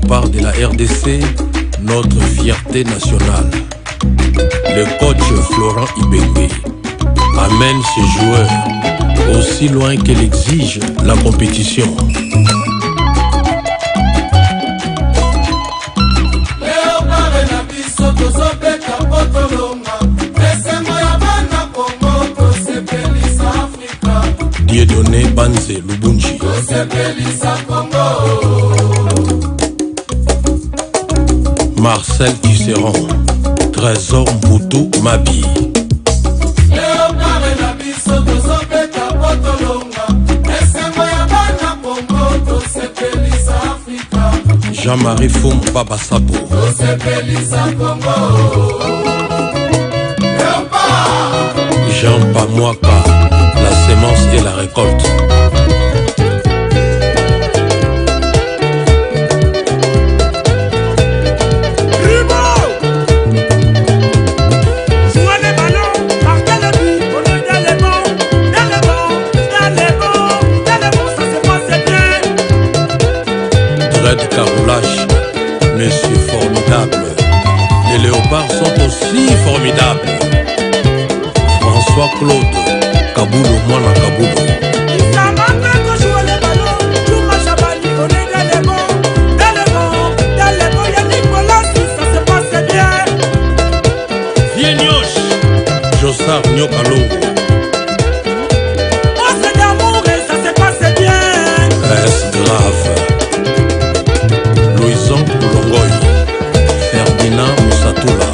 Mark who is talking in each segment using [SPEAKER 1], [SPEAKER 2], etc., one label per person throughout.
[SPEAKER 1] léopard de la RDC, notre fierté nationale. Le coach Florent Ibenge amène ses joueurs aussi loin qu'elle exige la compétition. Dieudonné Banze Lubunji. Marcel Tisserand, Trésor Mboutou Mabi. Jean-Marie Foum Baba Sabo. Jean Pamouaka, la sémence et la récolte. Caroulage, monsieur formidable. Les léopards sont aussi formidables. François Claude, Kaboulou, Mwana Kaboulou. Viennoche, Jossard Nyokalongo. Reste grave. Louison Koulongoy, Ferdinand Moussatoula.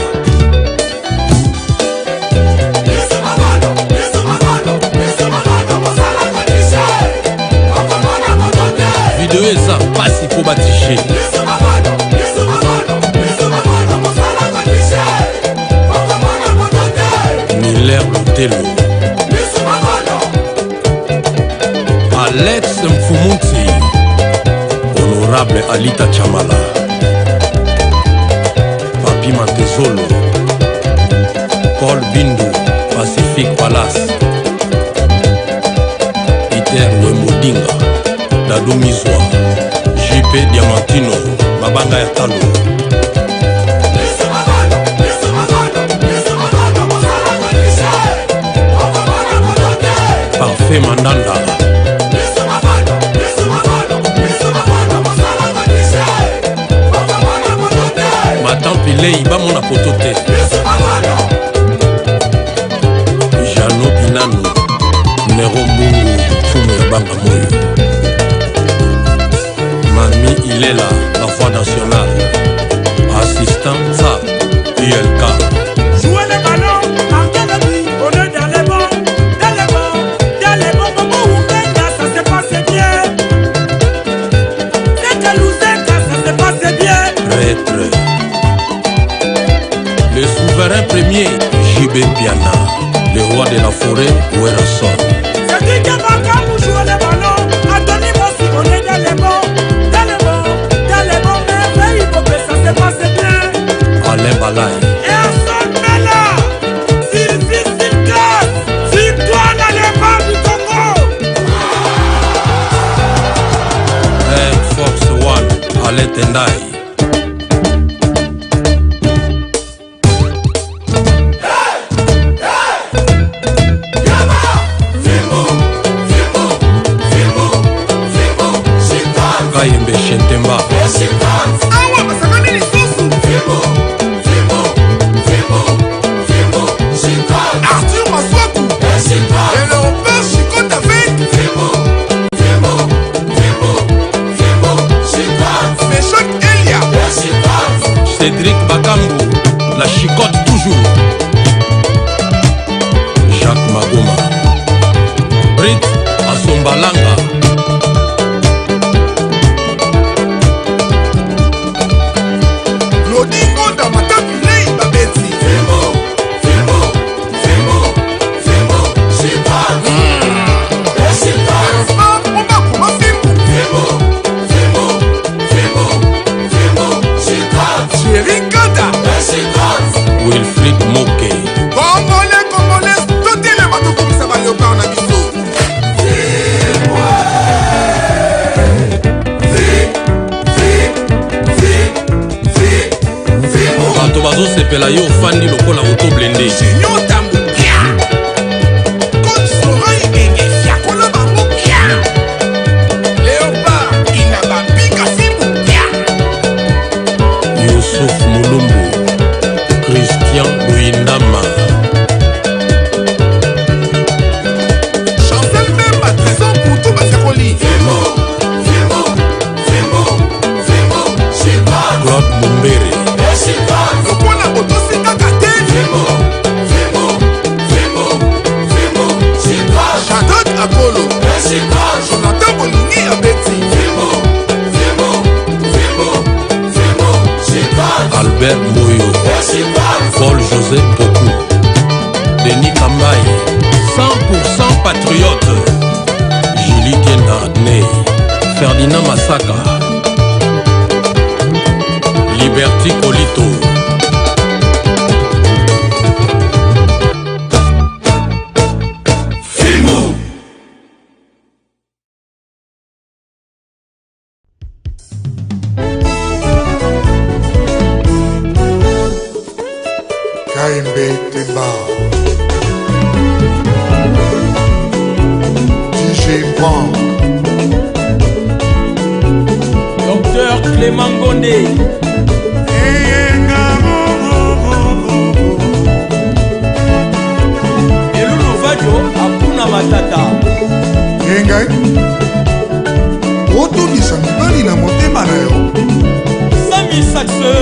[SPEAKER 1] Vidéo eza pasi po batiche. Miller Lutelo. Alex Mfumunti. Honorable Alita Chamala, Papi Mantezolo, Paul Bindu, Pacific Palace, Peter Wemodinga, Dado Mizwa, JP Diamantino, Mabanga Yatalo. Parfait Mandanda. Lei bamona potote Jano Binano Nero Mungu Fumu ya Banga Moyo. Mami Ilela, la voix nationale. Assistant ça, ILK.
[SPEAKER 2] Jouez les ballons, marquez le but, on est dans les bons, dans les bons, Bobo Oubenga, ça s'est passé bien. C'était Louzeka, ça s'est passé bien.
[SPEAKER 1] Prêtre. Le souverain premier, JB Piana, le roi de la forêt, Ouerasson.
[SPEAKER 2] C'est qui qui va quand vous jouez les ballons? Anthony Mossi, on est dans les bons, mais il faut que ça se passe bien.
[SPEAKER 1] Alain Balay.
[SPEAKER 2] Et à son Mela, Sylvie Silkas, victoire dans les bars du Congo.
[SPEAKER 1] Air Force One, Alain Tendai. Kayembe Shentemba.
[SPEAKER 3] Arthur Maswaku et leur père Chico David. Méchoc Elia.
[SPEAKER 1] Cédric Bakambu, la chicotte toujours. Jacques Magoma. Brit Asombalanga.
[SPEAKER 3] Lodingo da Matapilei Babeti.
[SPEAKER 1] Wilfried Moke.
[SPEAKER 3] Congolais, tout est le bateau comme ça va le faire en abisso.
[SPEAKER 1] ozosepela yo ofandi lokola auto blende
[SPEAKER 3] Génial tambour bien. Comme Florent Ibenge, Fiakola Bambo bien. Léopard, Inababi Kafibu bien.
[SPEAKER 1] Youssouf Moulumbu, Christian Louindama,
[SPEAKER 3] Chancel Memba, Trésor pour tout Basekoli.
[SPEAKER 1] Claude Mumbere,
[SPEAKER 3] Lokola Botosika Kate. Shaddad Apollo. Jonathan Bolingi Abeti.
[SPEAKER 1] Albert Moyo, Paul José Pokou, Denis Kambaye, 100% patriote, Julie Kendardney, Ferdinand Massaka, Liberty Colito,
[SPEAKER 3] KMB Temba. DJ Pan.
[SPEAKER 2] Docteur Clément Gondé. Elulu Vadio Akuna Matata.
[SPEAKER 3] Yengai. Otobisa mibali na motema na yo.
[SPEAKER 2] Sami Saxe.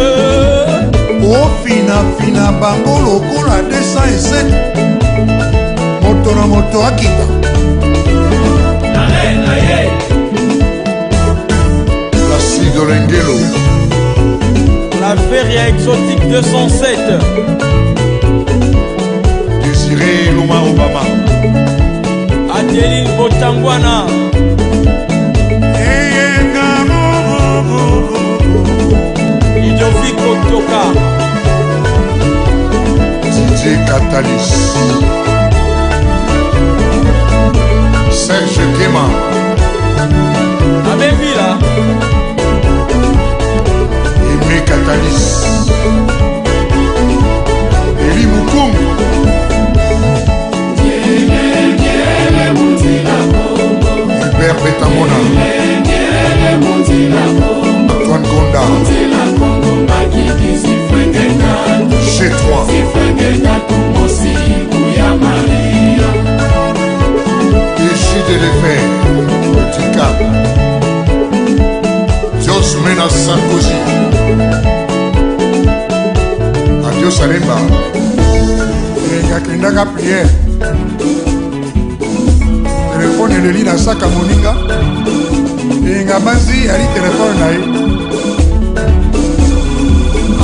[SPEAKER 3] Ofinafina bango lokola 207. Moto na moto akita. La Sigolengelo.
[SPEAKER 2] La Feria Exotique 207.
[SPEAKER 3] Désiré Loma Obama.
[SPEAKER 2] Adeline Botangwana. Idoviko Toka.
[SPEAKER 3] DJ Catalyst. Serge Kema.
[SPEAKER 2] Abembila.
[SPEAKER 3] Aimé Catalyst. Eli Mukungu. Hubert Betamona. Antoine Gonda. Chez toi. Égide les Fers. Petit Cap. Dios Mena Sarkozy. Adios Alemba. Engakendaka prière. Telefone eleli na saka moninga. Enga banzi ali telefone na ye.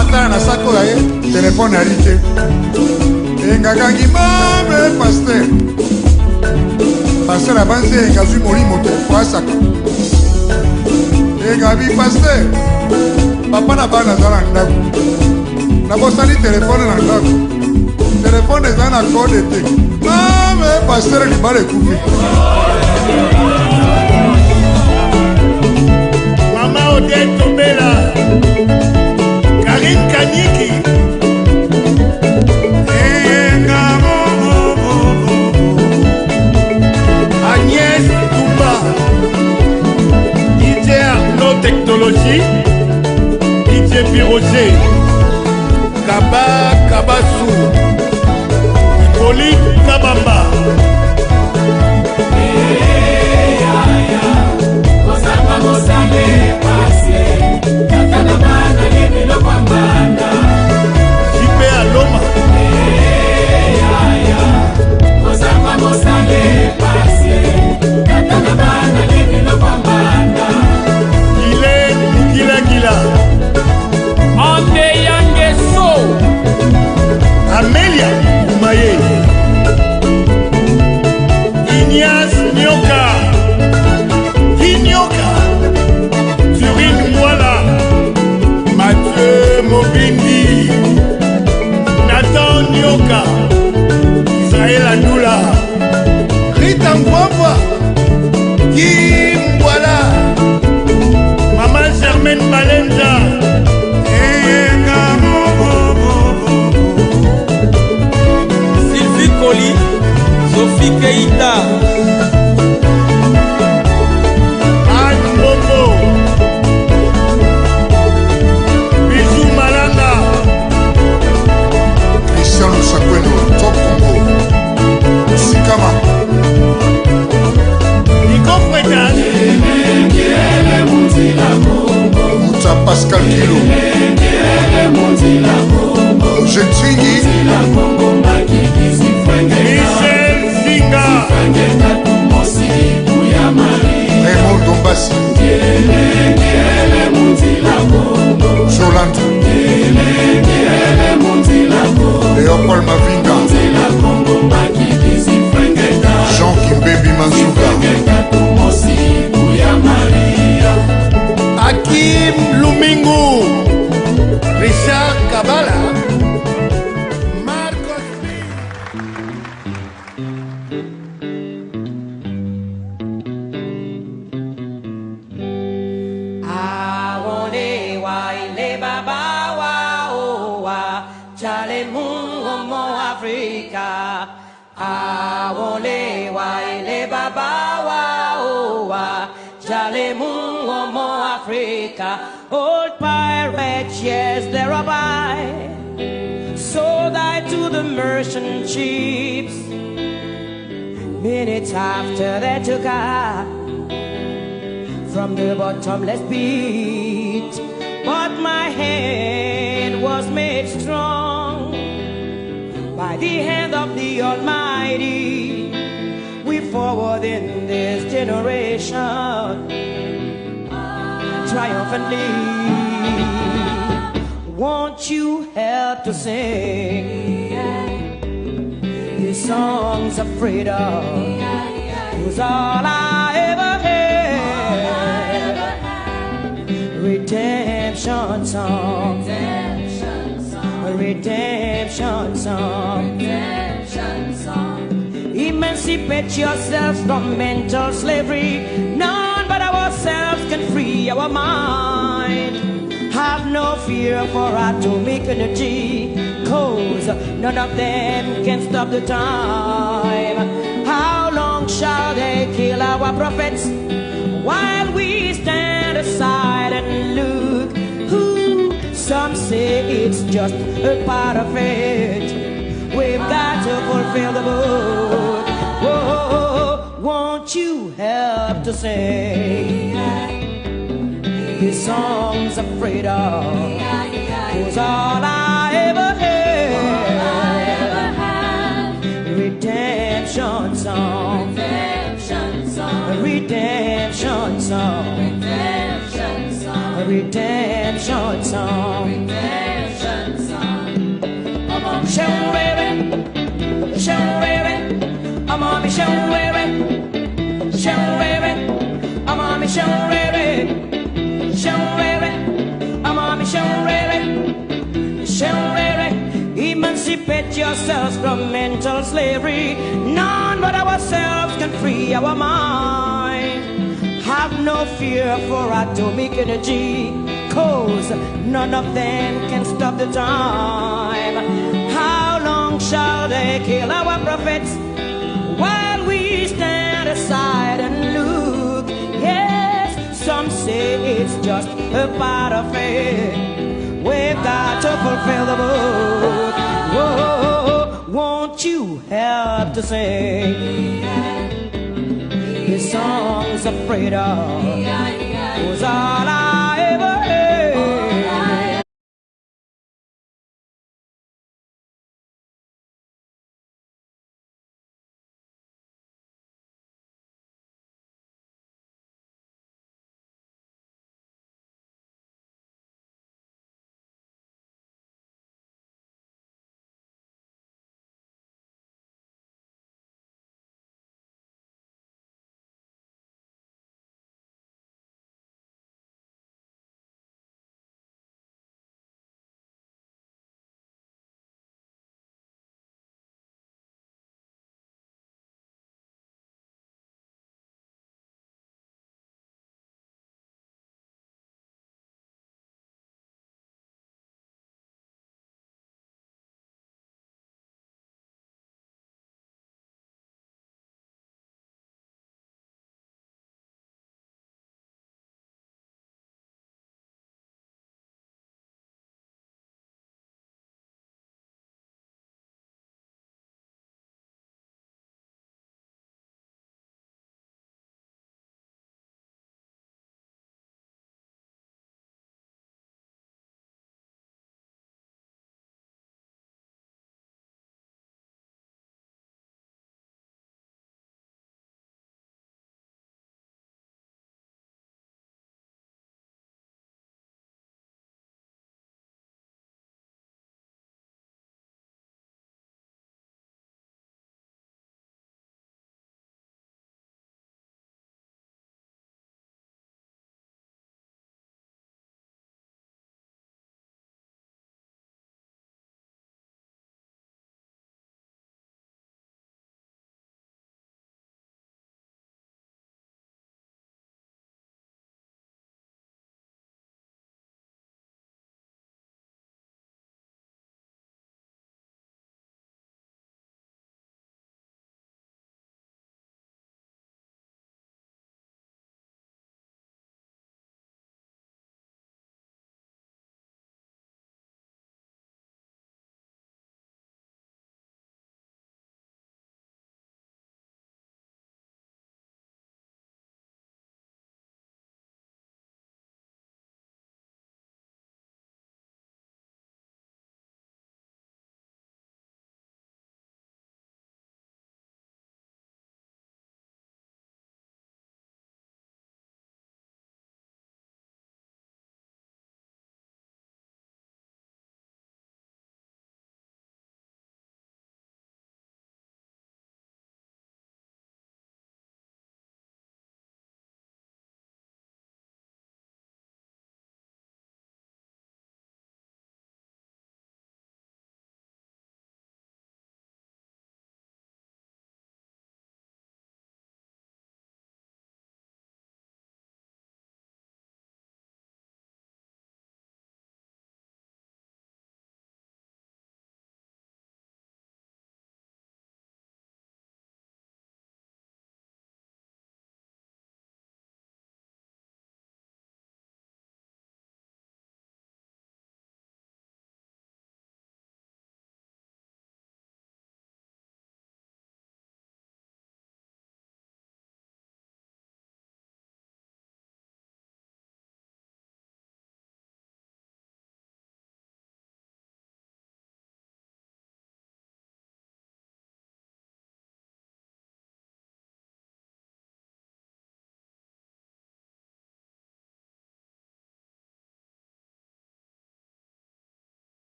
[SPEAKER 3] Atala na saka oyo ye telefone ali te. Engakangi mame paster. Paster abanzi engazwi molimo te po asaka. Engabi paster. Papa na bana aza na ndako. Nabosali telefone na ndako. Telefone eza na kode te. Mame paster libala ekufi.
[SPEAKER 4] Mama Odette Tombela, Karine Kaniki, Agnès Touba, DJ Arnaud Technologie, DJ Piroger, Kaba Kabassou, Hippolyte Kabamba. Jipe Aloma. Gila
[SPEAKER 2] Ande Yangeso.
[SPEAKER 4] Amelia Umaye, Ignace Nyoka, Turine Mwala, Mathieu Mobindi, Nathan Nyoka, Israël Andoula, Rita Mbwabwa, Guy Mwala, Maman Germaine Balenza,
[SPEAKER 5] Tripoli, Sophie Keita,
[SPEAKER 4] Anne Bobo, Bijou Malanga,
[SPEAKER 3] Christian Lusakweno, Top Congo, Sikama,
[SPEAKER 4] Nico Freitas,
[SPEAKER 3] Mouta Pascal Kilo, Jetwingi,
[SPEAKER 4] Michel Zinga,
[SPEAKER 3] Raymond Dombassi, Jolande, Léopold Mavinga, Jean Kimbebi Manzuka,
[SPEAKER 4] Hakim Lumingu, Richard Kabala, Marcos Smith.
[SPEAKER 6] Awole wa ile baba wa owa chale mungu mo Afrika. Awole wa ile baba wa owa chale mungu mo Afrika. Old pirates, yes, they're a by. Sold I to the merchant ships. Minutes after they took her from the bottomless pit, but my hand was made strong by the hand of the Almighty. We forward in this generation triumphantly. Won't you help to sing these songs of freedom? 'Cause all I ever had, redemption song, redemption song. Emancipate yourselves from mental slavery. None but ourselves can free our mind. Have no fear for atomic energy, 'cause none of them can stop the time. How long shall they kill our prophets while we stand aside and look? Who? Some say it's just a part of it. We've got to fulfill the book. Whoa, won't you help to sing these songs of freedom? 'Cause all I ever had, redemption song, redemption song, redemption song. Shanwere, shanwere, I'm on me shanwere, shanwere, I'm on me shanwere, shanwere, I'm on me shanwere, shanwere. Emancipate yourselves from mental slavery. None but ourselves can free our mind. Have no fear for atomic energy, 'cause none of them can stop the time. How long shall they kill our prophets while we stand aside and look? Yes, some say it's just a part of it. We've got to fulfill the book. Whoa, won't you help to sing these songs of freedom? 'Cause all I ever had,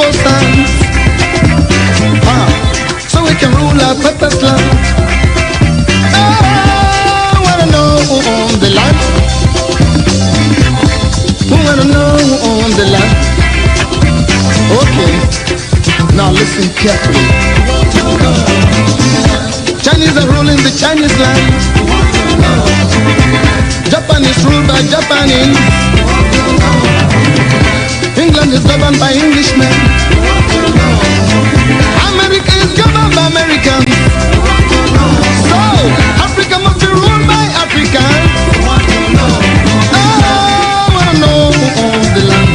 [SPEAKER 7] those hands, so we can rule our purpose land. I wanna know who owns the land. Who wanna know who owns the land? Okay, now listen carefully. Chinese are ruling the Chinese land. Japan is ruled by Japanese. England is governed by Englishmen. America is governed by Americans. So, Africa must be ruled by Africans. I wanna know who owns the land.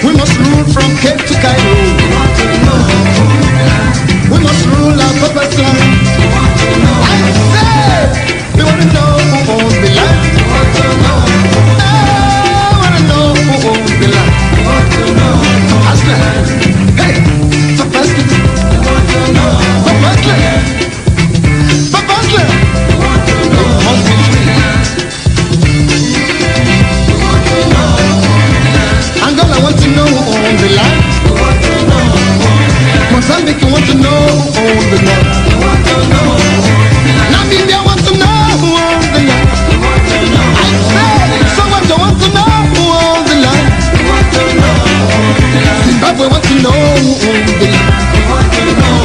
[SPEAKER 7] We must rule from Cape to Cairo. We must rule our purpose land. I say, we want to know who owns the land. I want to know who owns the land. Aslan, hey, Papa Aslan, Papa Aslan, Papa Aslan. It must be free. Angola want to know who owns the land. Mozambique want to know who owns the land. Namibia want to know who owns the land. I said, Soweto want to know who owns the land. Zimbabwe want to know who owns the land.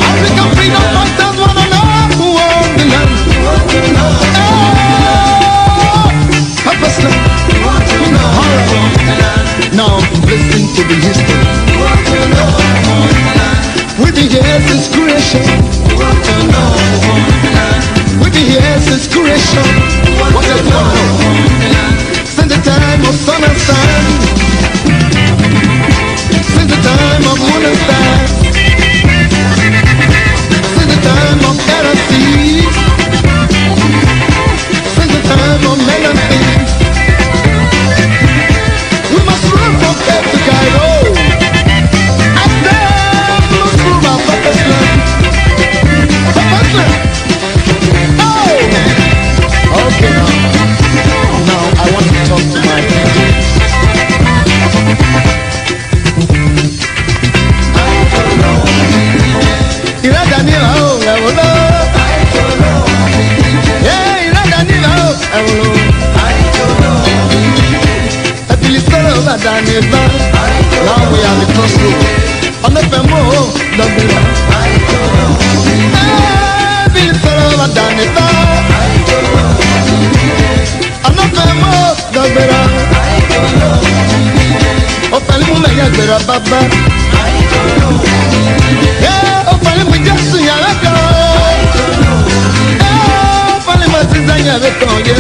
[SPEAKER 7] African freedom fighters want to know who owns the land. Purposely. Now listen to the history. With the years since creation, with the years since creation, what does one know? Since the time of sun and sun, since the time of moon and stars, since the time of air and sea, since the time of men and things, we must rule from Cape to Cairo. Okay, now I want to talk to my people. Ira Daniela, oh, I will know. Yeah, Ira Daniela, oh, I will know. I feel it's all over Daniela. Now we are the crossroads. On the Femo, don't be lost. I feel it's all over Daniela. Gbera bàbá. Ó falẹ̀ mú jásù yàrá kan. Ó falẹ̀ mú sísá yàrá kan yẹ.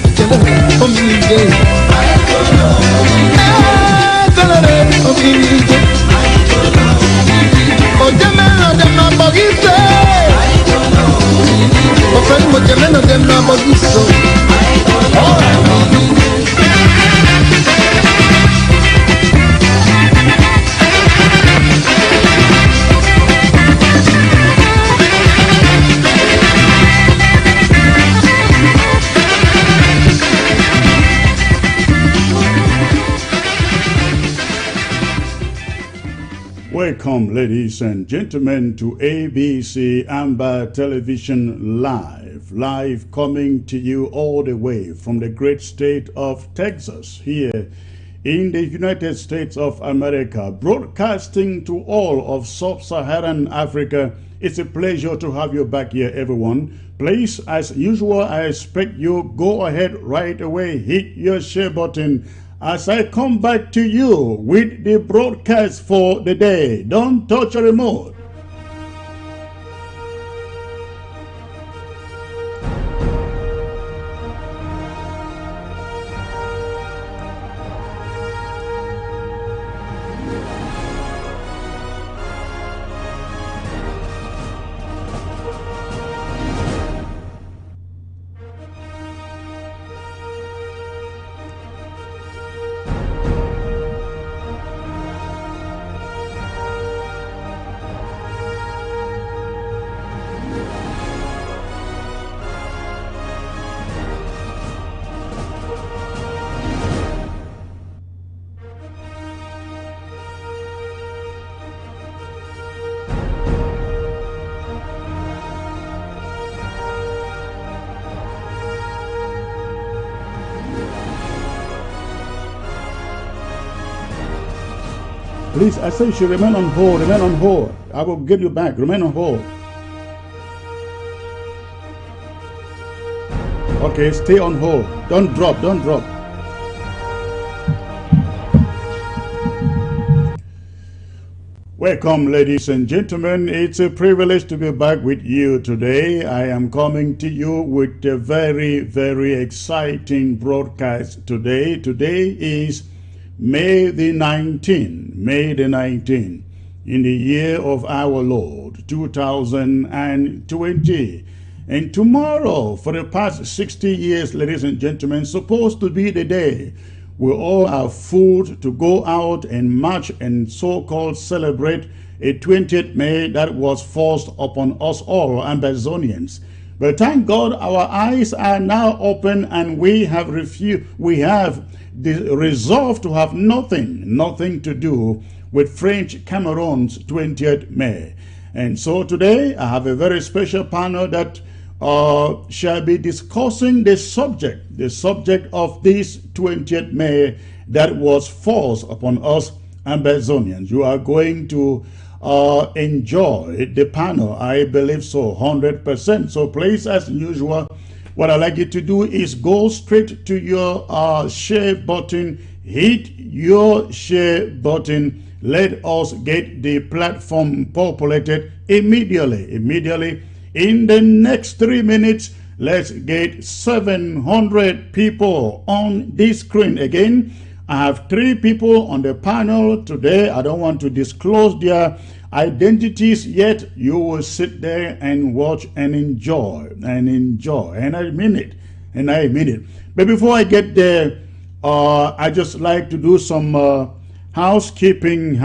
[SPEAKER 7] Ìjọba omi ní ìjẹ. Tọ́lọ́rẹ́ omi ní ìjẹ. Òjẹ́ mẹ́rin ọ̀dẹ̀ máa bọ̀ kí sẹ́. Ó falẹ̀ mú òjẹ́ mẹ́rin ọ̀dẹ̀ máa bọ̀ kí sọ.
[SPEAKER 8] Welcome, ladies and gentlemen, to ABC Amber Television Live coming to you all the way from the great state of Texas here in the United States of America, broadcasting to all of sub-Saharan Africa. It's a pleasure to have you back here, everyone. Please, as usual, I expect you go ahead right away, hit your share button as I come back to you with the broadcast for the day. Don't touch a remote. Please, I say you should remain on hold. Remain on hold. I will get you back. Remain on hold. Okay, stay on hold. Don't drop. Don't drop. Welcome, ladies and gentlemen. It's a privilege to be back with you today. I am coming to you with a very, very exciting broadcast today. Today is May the 19th, May the 19th, in the year of our Lord, 2020. And tomorrow, for the past 60 years, ladies and gentlemen, supposed to be the day we all have food to go out and march and so-called celebrate a 20th May that was forced upon us all, Ambazonians. But thank God our eyes are now open and we have resolved to have nothing to do with French Cameroon's 20th May. And so today I have a very special panel that shall be discussing the subject of this 20th May that was forced upon us Ambazonians. You are going to enjoy the panel, I believe so, 100%. So please, as usual, what I'd like you to do is go straight to your share button, hit your share button. Let us get the platform populated immediately. In the next 3 minutes, let's get 700 people on this screen. Again, I have 3 people on the panel today. I don't want to disclose their identities yet. You will sit there and watch and enjoy. And I mean it. But before I get there, I just like to do some housekeeping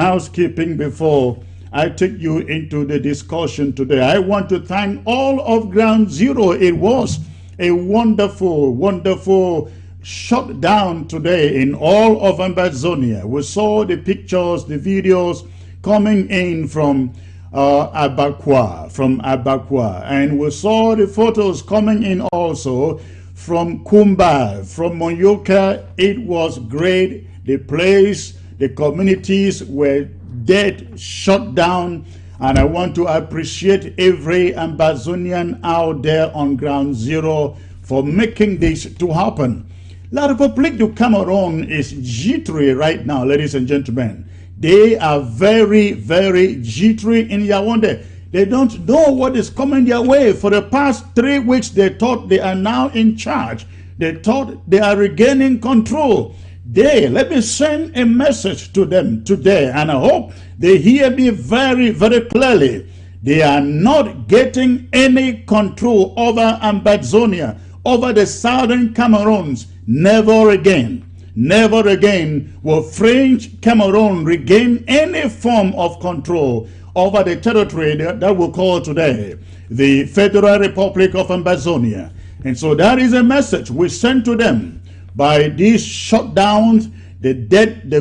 [SPEAKER 8] before I take you into the discussion today. I want to thank all of Ground Zero. It was a wonderful shutdown today in all of Ambazonia. We saw the pictures, the videos coming in from Abakwa, and we saw the photos coming in also from Kumba, from Monyoka. It was great. The place, the communities were dead, shut down, and I want to appreciate every Ambazonian out there on Ground Zero for making this to happen. La République du Cameroon is jittery right now, ladies and gentlemen. They are very, very jittery in Yaoundé. They don't know what is coming their way. For the past 3 weeks, they thought they are now in charge. They thought they are regaining control. Let me send a message to them today, and I hope they hear me very, very clearly. They are not getting any control over Ambazonia, over the southern Cameroons. Never again will French Cameroon regain any form of control over the territory that we call today the Federal Republic of Ambazonia. And so that is a message we send to them by these shutdowns, the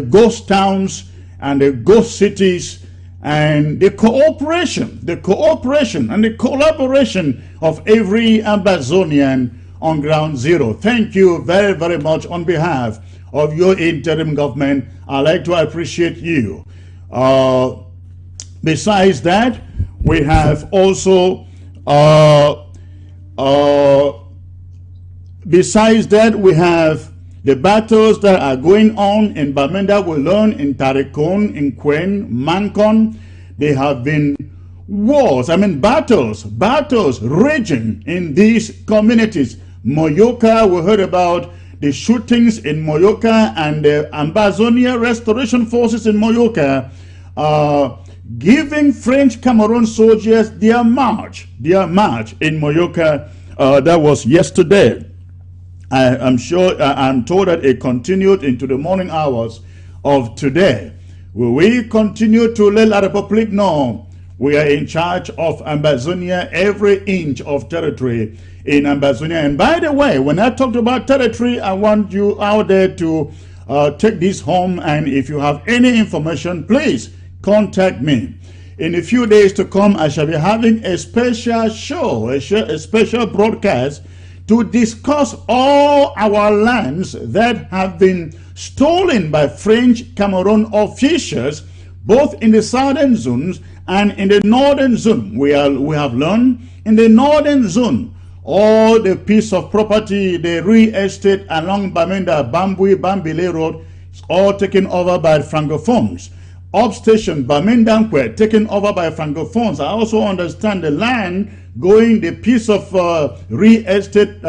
[SPEAKER 8] ghost towns and the ghost cities, and the cooperation and the collaboration of every Ambazonian on Ground Zero. Thank you very, very much on behalf of your interim government. I'd like to appreciate you. Besides that, we have also we have the battles that are going on in Bamenda. We learn in Tarikon, in Kwen, Mankon. There have been wars, battles raging in these communities. Moyoka, we heard about the shootings in Moyoka, and the Ambazonia Restoration Forces in Moyoka giving French Cameroon soldiers their march in Moyoka. That was yesterday. I'm told that it continued into the morning hours of today. We continue to let La République know we are in charge of Ambazonia, every inch of territory in Ambazonia. And by the way, when I talked about territory, I want you out there to take this home, and if you have any information, please contact me. In a few days to come, I shall be having a special show, a special broadcast to discuss all our lands that have been stolen by French Cameroon officials both in the southern zones and in the northern zone. We have learned in the northern zone, all the piece of property, the real estate along Bamenda, Bambui, Bambile Road, is all taken over by Francophones. Upstation, Bamendankwe, taken over by Francophones. I also understand the land going, the piece of real estate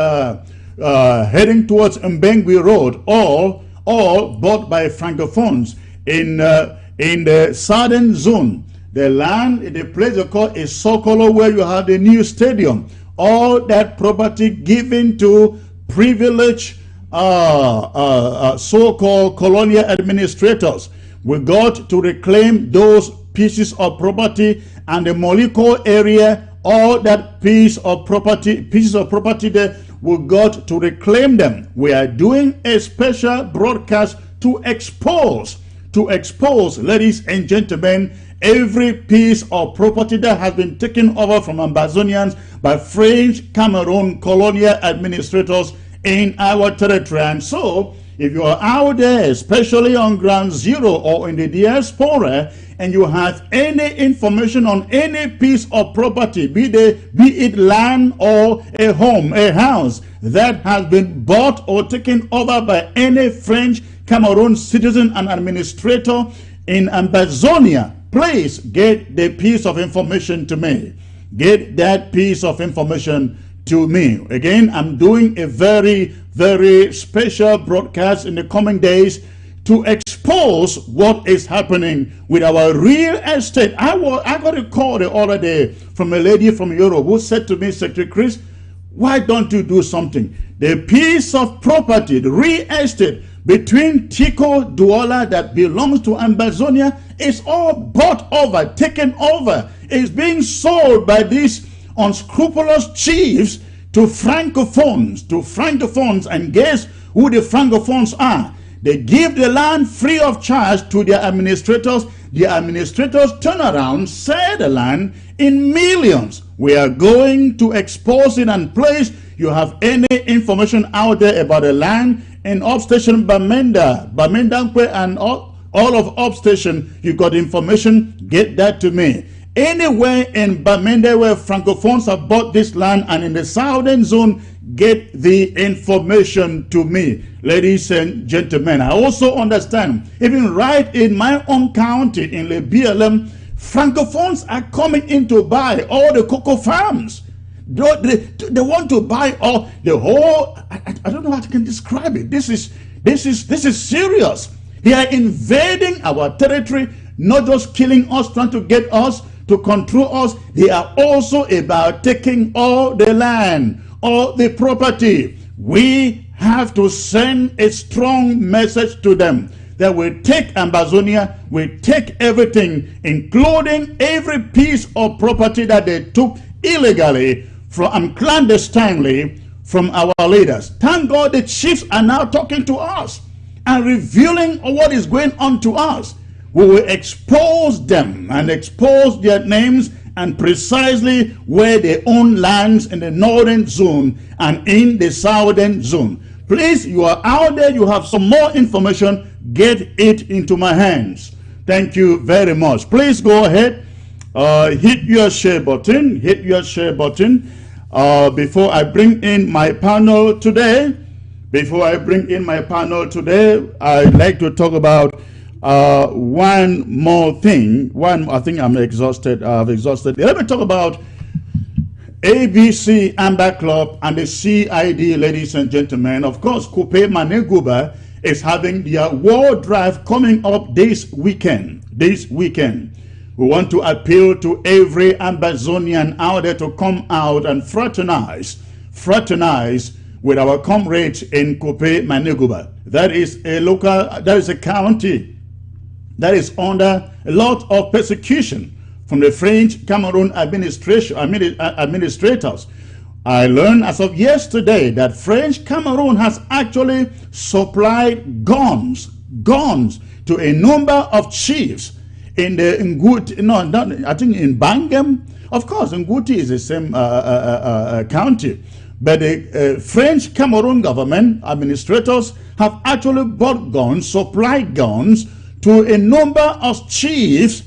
[SPEAKER 8] heading towards Mbengui Road, all bought by Francophones. In the southern zone, the land, the place they call a Sokolo, where you have the new stadium, all that property given to privileged so-called colonial administrators. We got to reclaim those pieces of property, and the Moliko area, all that pieces of property there, we got to reclaim them. We are doing a special broadcast to expose, ladies and gentlemen, every piece of property that has been taken over from Ambazonians by French Cameroon colonial administrators in our territory. And so, if you are out there, especially on ground zero or in the diaspora, and you have any information on any piece of property, be it land or a home, a house, that has been bought or taken over by any French Cameroon citizen and administrator in Ambazonia, please get the piece of information to me. Get that piece of information to me. Again, I'm doing a very, very special broadcast in the coming days to expose what is happening with our real estate. I got a call the other day from a lady from Europe who said to me, Secretary Chris, why don't you do something? The piece of property, the real estate between Tico Douala that belongs to Ambazonia is all bought over, taken over. It's being sold by these unscrupulous chiefs to Francophones, and guess who the Francophones are? They give the land free of charge to their administrators. The administrators turn around, sell the land in millions. We are going to expose it, and please, you have any information out there about the land in Upstation Bamenda, and all of Upstation, you got information, get that to me. Anywhere in Bamenda where Francophones have bought this land, and in the southern zone, get the information to me, ladies and gentlemen. I also understand, even right in my own county, in Le BLM, Francophones are coming in to buy all the cocoa farms. They want to buy all the whole. I don't know how I can describe it. This is serious. They are invading our territory, not just killing us, trying to get us to control us. They are also about taking all the land, all the property. We have to send a strong message to them that we take Ambazonia, we take everything, including every piece of property that they took illegally from clandestinely from our leaders. Thank God the chiefs are now talking to us and revealing what is going on to us. We will expose them and expose their names and precisely where they own lands in the northern zone and in the southern zone. Please, you are out there, you have some more information, get it into my hands. Thank you very much. Please go ahead, hit your share button, before I bring in my panel today. I'd like to talk about one more thing. I think I'm exhausted. I've exhausted. Let me talk about ABC Amber Club and the CID, ladies and gentlemen. Of course, Coupe Maneguba is having their World Drive coming up this weekend. We want to appeal to every Ambazonian out there to come out and fraternize with our comrades in Coupe Maneguba. That is a county that is under a lot of persecution from the French Cameroon administrators. I learned as of yesterday that French Cameroon has actually supplied guns to a number of chiefs in the Nguti, I think in Bangam. Of course, Nguti is the same county. But the French Cameroon government administrators have actually bought guns, supplied guns to a number of chiefs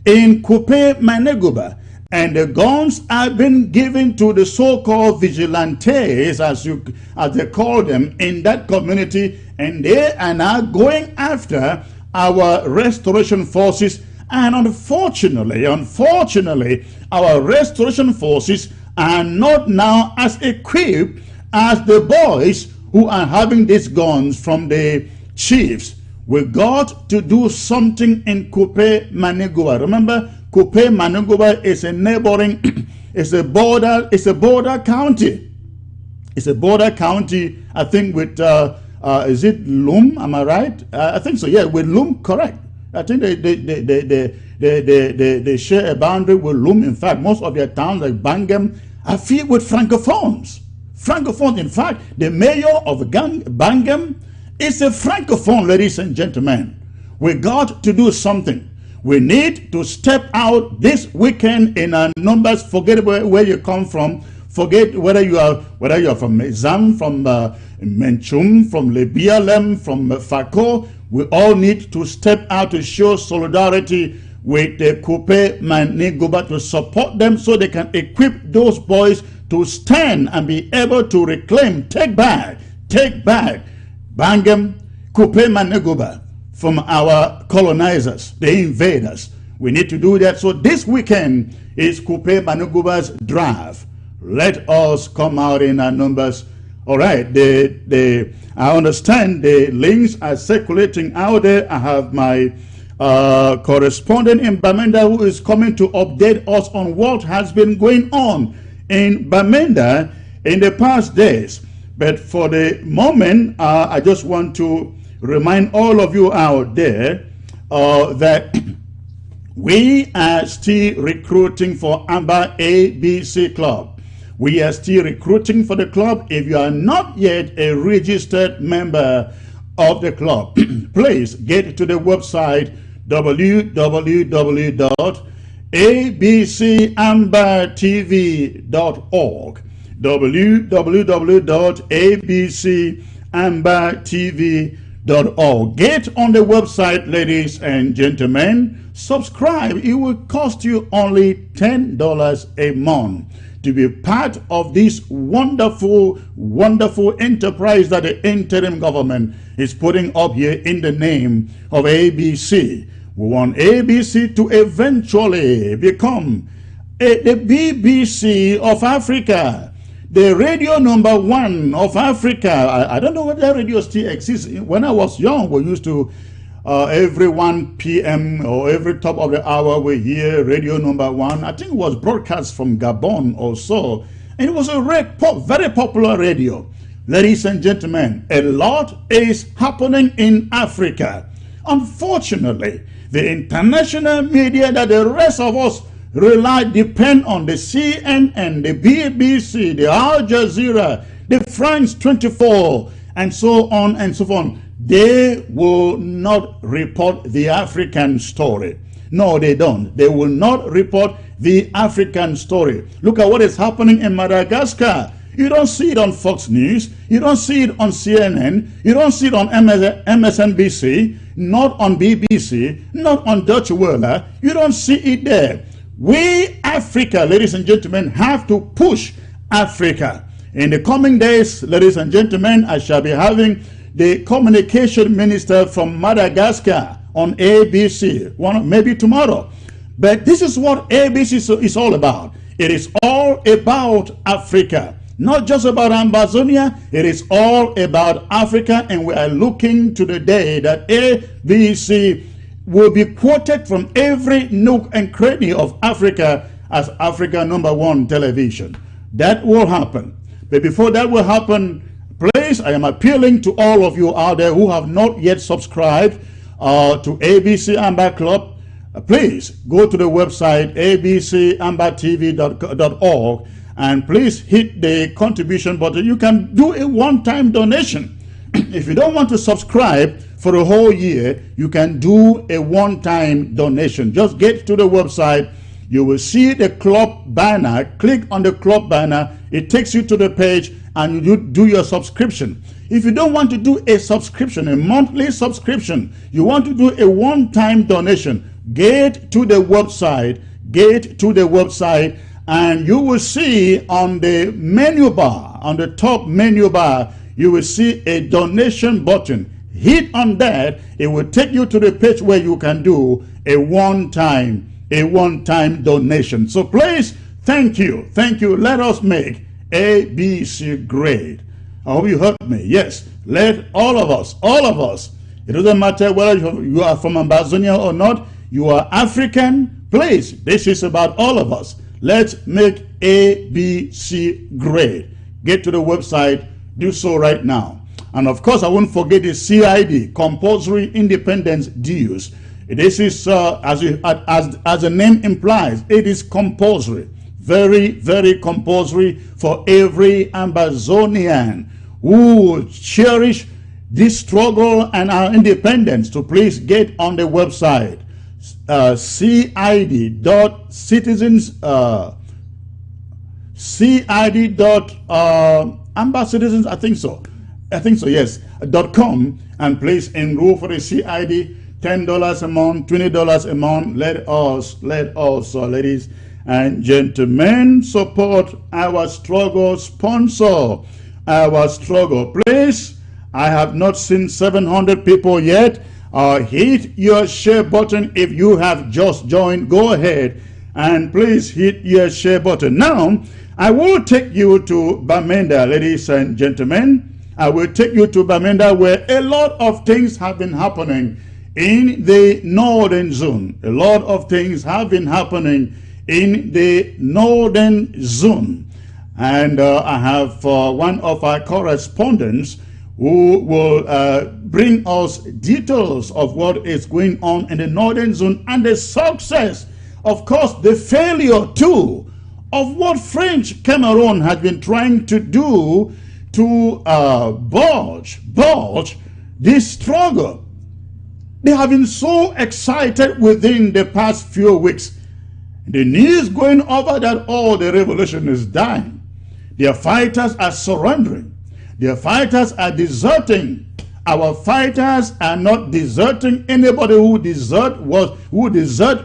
[SPEAKER 8] in Kupe Maneguba, and the guns have been given to the so-called vigilantes, as they call them, in that community, and they are now going after our restoration forces. And unfortunately, our restoration forces are not now as equipped as the boys who are having these guns from the chiefs. We got to do something in Kupe Maneguba. Remember, Kupe Maneguba is a neighboring, it's a border county. It's a border county, I think, with is it Lum? Am I right? I think so. Yeah, with Lum, correct. I think they share a boundary with Lum. In fact, most of their towns like Bangam are filled with francophones. Francophones. In fact, the mayor of Bangam is a francophone, ladies and gentlemen. We got to do something. We need to step out this weekend in our numbers. Forget where you come from. Forget whether you are from Mezam, from Menchum, from Lebialem, from Fako. We all need to step out to show solidarity with the Kupe Maneguba, to support them so they can equip those boys to stand and be able to reclaim, take back Bangam, Kupe Maneguba from our colonizers, the invaders. We need to do that. So this weekend is Kupe Maneguba's drive. Let us come out in our numbers. All right, I understand the links are circulating out there. I have my correspondent in Bamenda who is coming to update us on what has been going on in Bamenda in the past days. But for the moment, I just want to remind all of you out there that we are still recruiting for Amber ABC Club. We are still recruiting for the club. If you are not yet a registered member of the club, please get to the website www.abcambertv.org www.abcambertv.org. Get on the website, ladies and gentlemen. Subscribe. It will cost you only $10 a month to be part of this wonderful, wonderful enterprise that the interim government is putting up here in the name of ABC. We want ABC to eventually become the BBC of Africa, the radio #1 of Africa. I don't know whether that radio still exists. When I was young, we used to, every 1 p.m. or every top of the hour, we hear radio #1. I think it was broadcast from Gabon or so. And it was a very popular radio. Ladies and gentlemen, a lot is happening in Africa. Unfortunately, the international media that the rest of us depend on, the CNN, the BBC, the Al Jazeera, the France 24, and so on and so on. They will not report the African story. No, they don't. They will not report the African story. Look at what is happening in Madagascar. You don't see it on Fox News. You don't see it on CNN. You don't see it on MSNBC, not on BBC, not on Deutsche Welle. You don't see it there. We, Africa, ladies and gentlemen, have to push Africa. In the coming days, ladies and gentlemen, I shall be having the communication minister from Madagascar on ABC, maybe tomorrow. But this is what ABC is all about. It is all about Africa. Not just about Amazonia, it is all about Africa, and we are looking to the day that ABC will be quoted from every nook and cranny of Africa as Africa #1 television. That will happen. But before that will happen, please, I am appealing to all of you out there who have not yet subscribed to ABC Amber Club. Please go to the website abcambertv.org and please hit the contribution button. You can do a one-time donation. If you don't want to subscribe for a whole year, you can do a one-time donation. Just get to the website. You will see the club banner. Click on the club banner. It takes you to the page and you do your subscription. If you don't want to do a subscription, a monthly subscription, you want to do a one-time donation, get to the website, and you will see on the menu bar, on the top menu bar, you will see a donation button. Hit on that, it will take you to the page where you can do a one-time donation. So please, thank you. Let us make ABC great. I hope you heard me. Yes, let all of us, it doesn't matter whether you are from Ambazonia or not, you are African, please, this is about all of us. Let's make ABC great. Get to the website, do so right now. And of course, I won't forget the CID, compulsory independence dues. This is, as the name implies, it is compulsory. Very, very compulsory for every Ambazonian who cherish this struggle and our independence to please get on the website, cid.ambacitizens, I think so, yes, .com, and please enroll for the CID, $10 a month, $20 a month. Let us, ladies and gentlemen, support our struggle, sponsor our struggle. Please, I have not seen 700 people yet. Hit your share button if you have just joined. Go ahead and please hit your share button. Now, I will take you to Bamenda, ladies and gentlemen. I will take you to Bamenda, where a lot of things have been happening in the northern zone. A lot of things have been happening in the northern zone. And I have one of our correspondents who will bring us details of what is going on in the northern zone and the success, of course, the failure too, of what French Cameroon has been trying to do to budge this struggle. They have been so excited within the past few weeks. The news going over that all the revolution is dying. Their fighters are surrendering. Their fighters are deserting. Our fighters are not deserting. Anybody who desert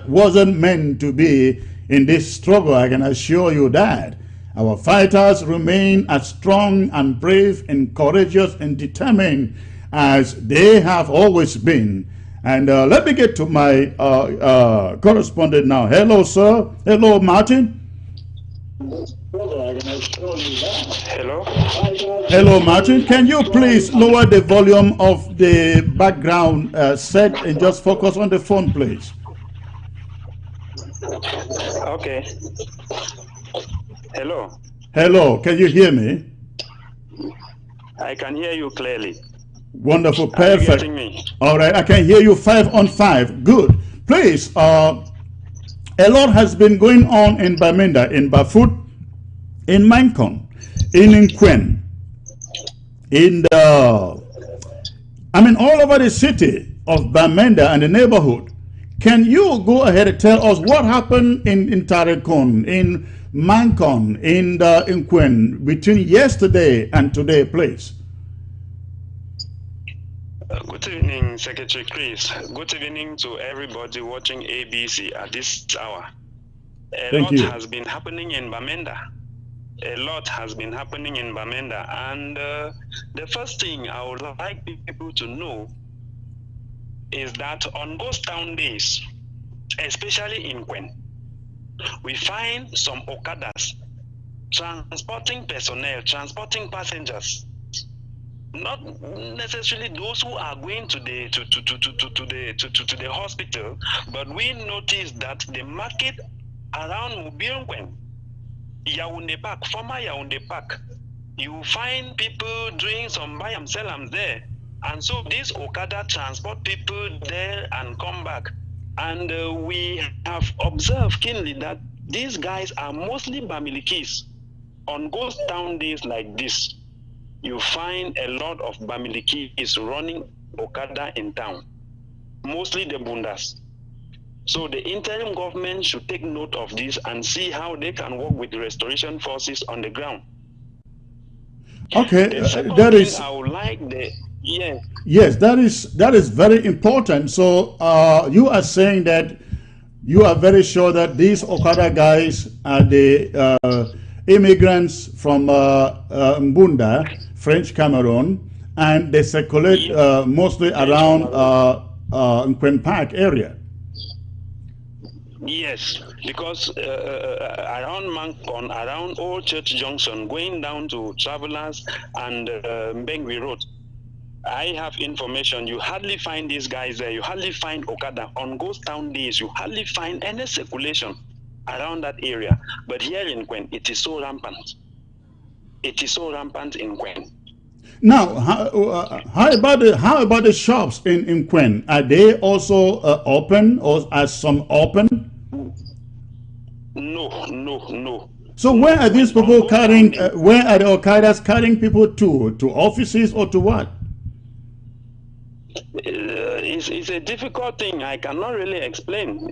[SPEAKER 8] wasn't meant to be in this struggle. I can assure you that. Our fighters remain as strong and brave and courageous and determined as they have always been. And let me get to my correspondent now. Hello, sir. Hello, Martin.
[SPEAKER 9] Hello.
[SPEAKER 8] Hello, Martin. Can you please lower the volume of the background set and just focus on the phone, please?
[SPEAKER 9] Okay. Hello.
[SPEAKER 8] Hello. Can you hear me?
[SPEAKER 9] I can hear you clearly.
[SPEAKER 8] Wonderful.
[SPEAKER 9] Are you
[SPEAKER 8] Perfect.
[SPEAKER 9] getting me?
[SPEAKER 8] All right. I can hear you 5 on 5. Good. Please, a lot has been going on in Bamenda, in Bafut, in Mancon, in Nquen, all over the city of Bamenda and the neighborhood. Can you go ahead and tell us what happened in Tarekon, in Mancon, in Nquen, between yesterday and today, please?
[SPEAKER 9] Good evening, Secretary Chris. Good evening to everybody watching ABC at this hour. A lot has been happening in Bamenda. And the first thing I would like people to know is that on Ghost Town days, especially in Nquen, we find some Okadas transporting personnel, transporting passengers. Not necessarily those who are going to the hospital, but we noticed that the market around Mubirnkwen, Yaoundé Park, former Yaoundé Park, you find people doing some buy and sell there, and so this Okada transport people there and come back, and we have observed keenly that these guys are mostly Bamilikis. On Ghost Town days like this, you find a lot of Bamilikis running Okada in town, mostly the Bundas. So the interim government should take note of this and see how they can work with the restoration forces on the ground.
[SPEAKER 8] Okay,
[SPEAKER 9] The second
[SPEAKER 8] that
[SPEAKER 9] thing
[SPEAKER 8] is
[SPEAKER 9] I would like the yes.
[SPEAKER 8] yes, that is very important. So you are saying that you are very sure that these Okada guys are the immigrants from Mbunda, French Cameroon, and they circulate mostly around Nkwen Park area.
[SPEAKER 9] Yes, because around Mankon, around Old Church Junction, going down to Travelers and Mbengwi Road, I have information. You hardly find these guys there. You hardly find Okada. On Ghost Town days, you hardly find any circulation around that area. But here in Nkwen, it is so rampant. It is so rampant in Nkwen.
[SPEAKER 8] Now, how about the shops in Nkwen? Are they also open, or are some open?
[SPEAKER 9] No.
[SPEAKER 8] So where are these people carrying? Where are the Okadas carrying people to? To offices or to what?
[SPEAKER 9] It's a difficult thing. I cannot really explain.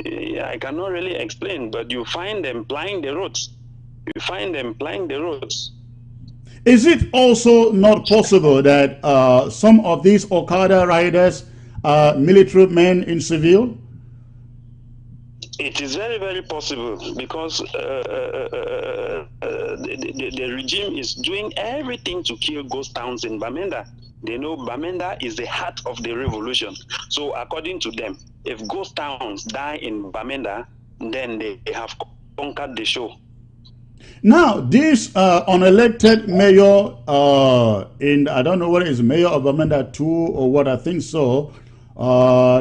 [SPEAKER 9] But you find them plying the roads.
[SPEAKER 8] Is it also not possible that some of these Okada riders are military men in civil?
[SPEAKER 9] It is very, very possible, because the regime is doing everything to kill ghost towns in Bamenda. They know Bamenda is the heart of the revolution. So according to them, if ghost towns die in Bamenda, then they have conquered the show.
[SPEAKER 8] Now, this unelected mayor I don't know whether it's mayor of Bamenda 2 or what, I think so.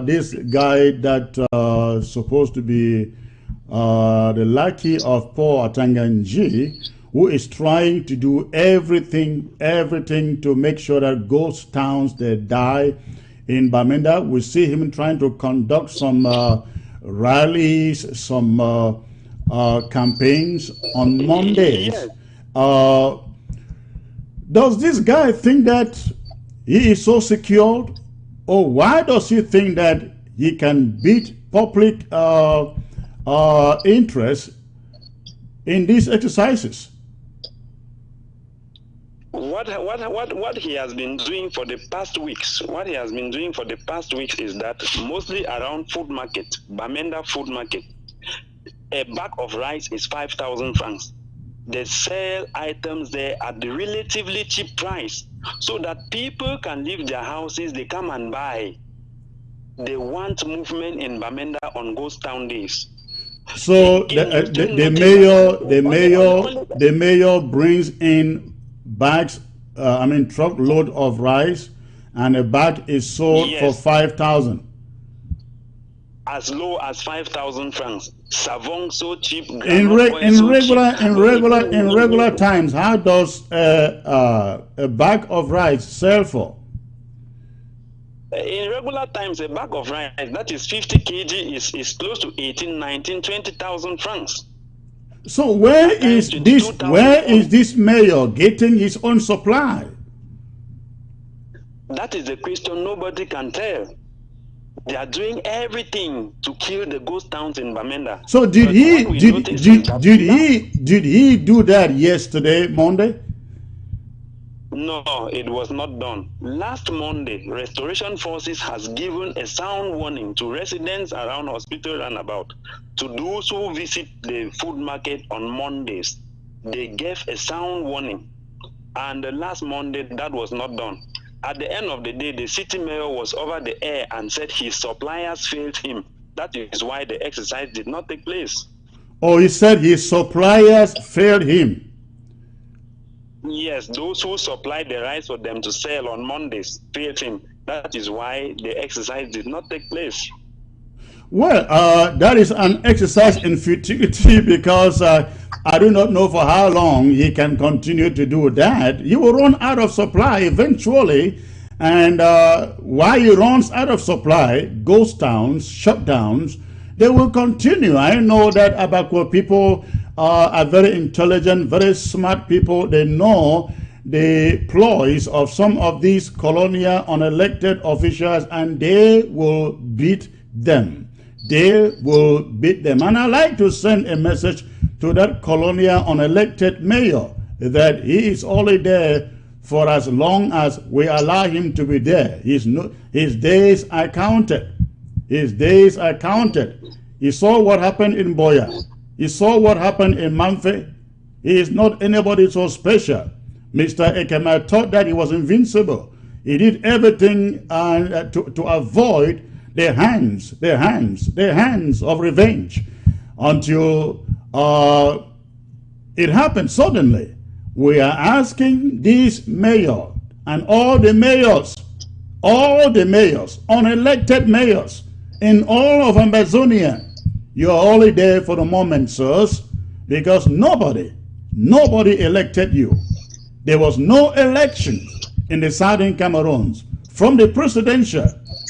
[SPEAKER 8] This guy that supposed to be the lackey of Paul Atanganji, who is trying to do everything to make sure that ghost towns they die in Bamenda. We see him trying to conduct some rallies, some campaigns on Mondays.
[SPEAKER 9] Yes.
[SPEAKER 8] Does this guy think that he is so secured? Or why does he think that he can beat public interest in these exercises?
[SPEAKER 9] What he has been doing for the past weeks, is that mostly around food market, Bamenda food market, a bag of rice is 5,000 francs. They sell items there at the relatively cheap price, so that people can leave their houses, they come and buy. They want movement in Bamenda on ghost town days.
[SPEAKER 8] So the mayor brings in bags, truckload of rice, and a bag is sold for 5,000.
[SPEAKER 9] As low as 5,000 francs. Savon so cheap.
[SPEAKER 8] In regular times, how does a bag of rice sell for?
[SPEAKER 9] In regular times, a bag of rice that is 50 kg is close to 18, 19, 20,000 francs.
[SPEAKER 8] So where is this mayor getting his own supply?
[SPEAKER 9] That is the question nobody can tell. They are doing everything to kill the ghost towns in Bamenda.
[SPEAKER 8] So did he do that yesterday, Monday?
[SPEAKER 9] No, it was not done. Last Monday, Restoration Forces has given a sound warning to residents around hospital and about. To those who visit the food market on Mondays, they gave a sound warning. And last Monday, that was not done. At the end of the day, the city mayor was over the air and said his suppliers failed him. That is why the exercise did not take place.
[SPEAKER 8] Oh, he said his suppliers failed him.
[SPEAKER 9] Yes, those who supplied the rice for them to sell on Mondays failed him. That is why the exercise did not take place.
[SPEAKER 8] Well, that is an exercise in futility, because I do not know for how long he can continue to do that. He will run out of supply eventually, and while he runs out of supply, ghost towns, shutdowns, they will continue. I know that Abakwa people are very intelligent, very smart people. They know the ploys of some of these colonial unelected officials, and they will beat them. They will beat them. And I like to send a message to that colonial unelected mayor that he is only there for as long as we allow him to be there. His days are counted. His days are counted. He saw what happened in Boya. He saw what happened in Manfe. He is not anybody so special. Mr. Ekema thought that he was invincible. He did everything to avoid the hands of revenge until it happened suddenly. We are asking this mayor and all the mayors, unelected mayors in all of Amazonia, you are only there for the moment, sirs, because nobody elected you. There was no election in the Southern Cameroons, from the presidential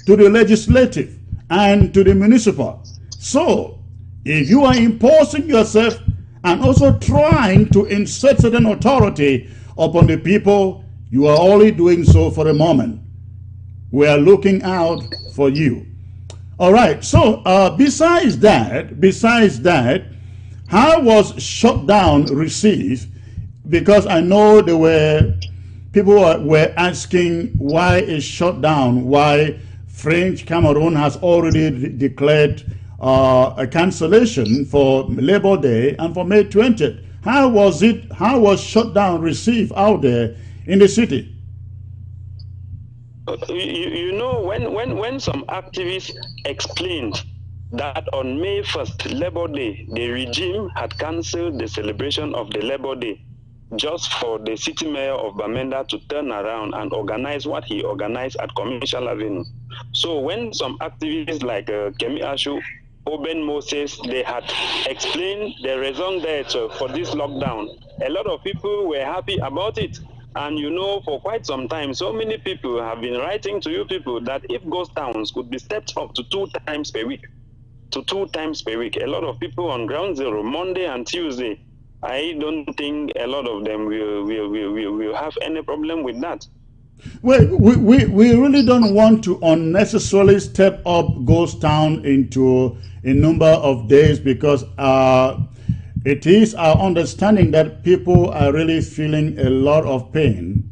[SPEAKER 8] to the legislative and to the municipal. So, if you are imposing yourself and also trying to insert certain authority upon the people, you are only doing so for a moment. We are looking out for you. All right, so besides that, how was shutdown received? Because I know there were people were asking why is shutdown, why French Cameroon has already declared a cancellation for Labor Day and for May 20th. How was shutdown received out there in the city?
[SPEAKER 9] You know, when some activists explained that on May 1st, Labor Day, the regime had cancelled the celebration of the Labor Day just for the city mayor of Bamenda to turn around and organize what he organized at Commercial Avenue. So when some activists like Kemi Ashu, Oben Moses, they had explained the raison d'etre for this lockdown, a lot of people were happy about it. And you know, for quite some time, so many people have been writing to you people that if ghost towns could be stepped up to 2 times per week, a lot of people on Ground Zero, Monday and Tuesday, I don't think a lot of them will have any problem with that.
[SPEAKER 8] Well, we really don't want to unnecessarily step up ghost town into a number of days, because it is our understanding that people are really feeling a lot of pain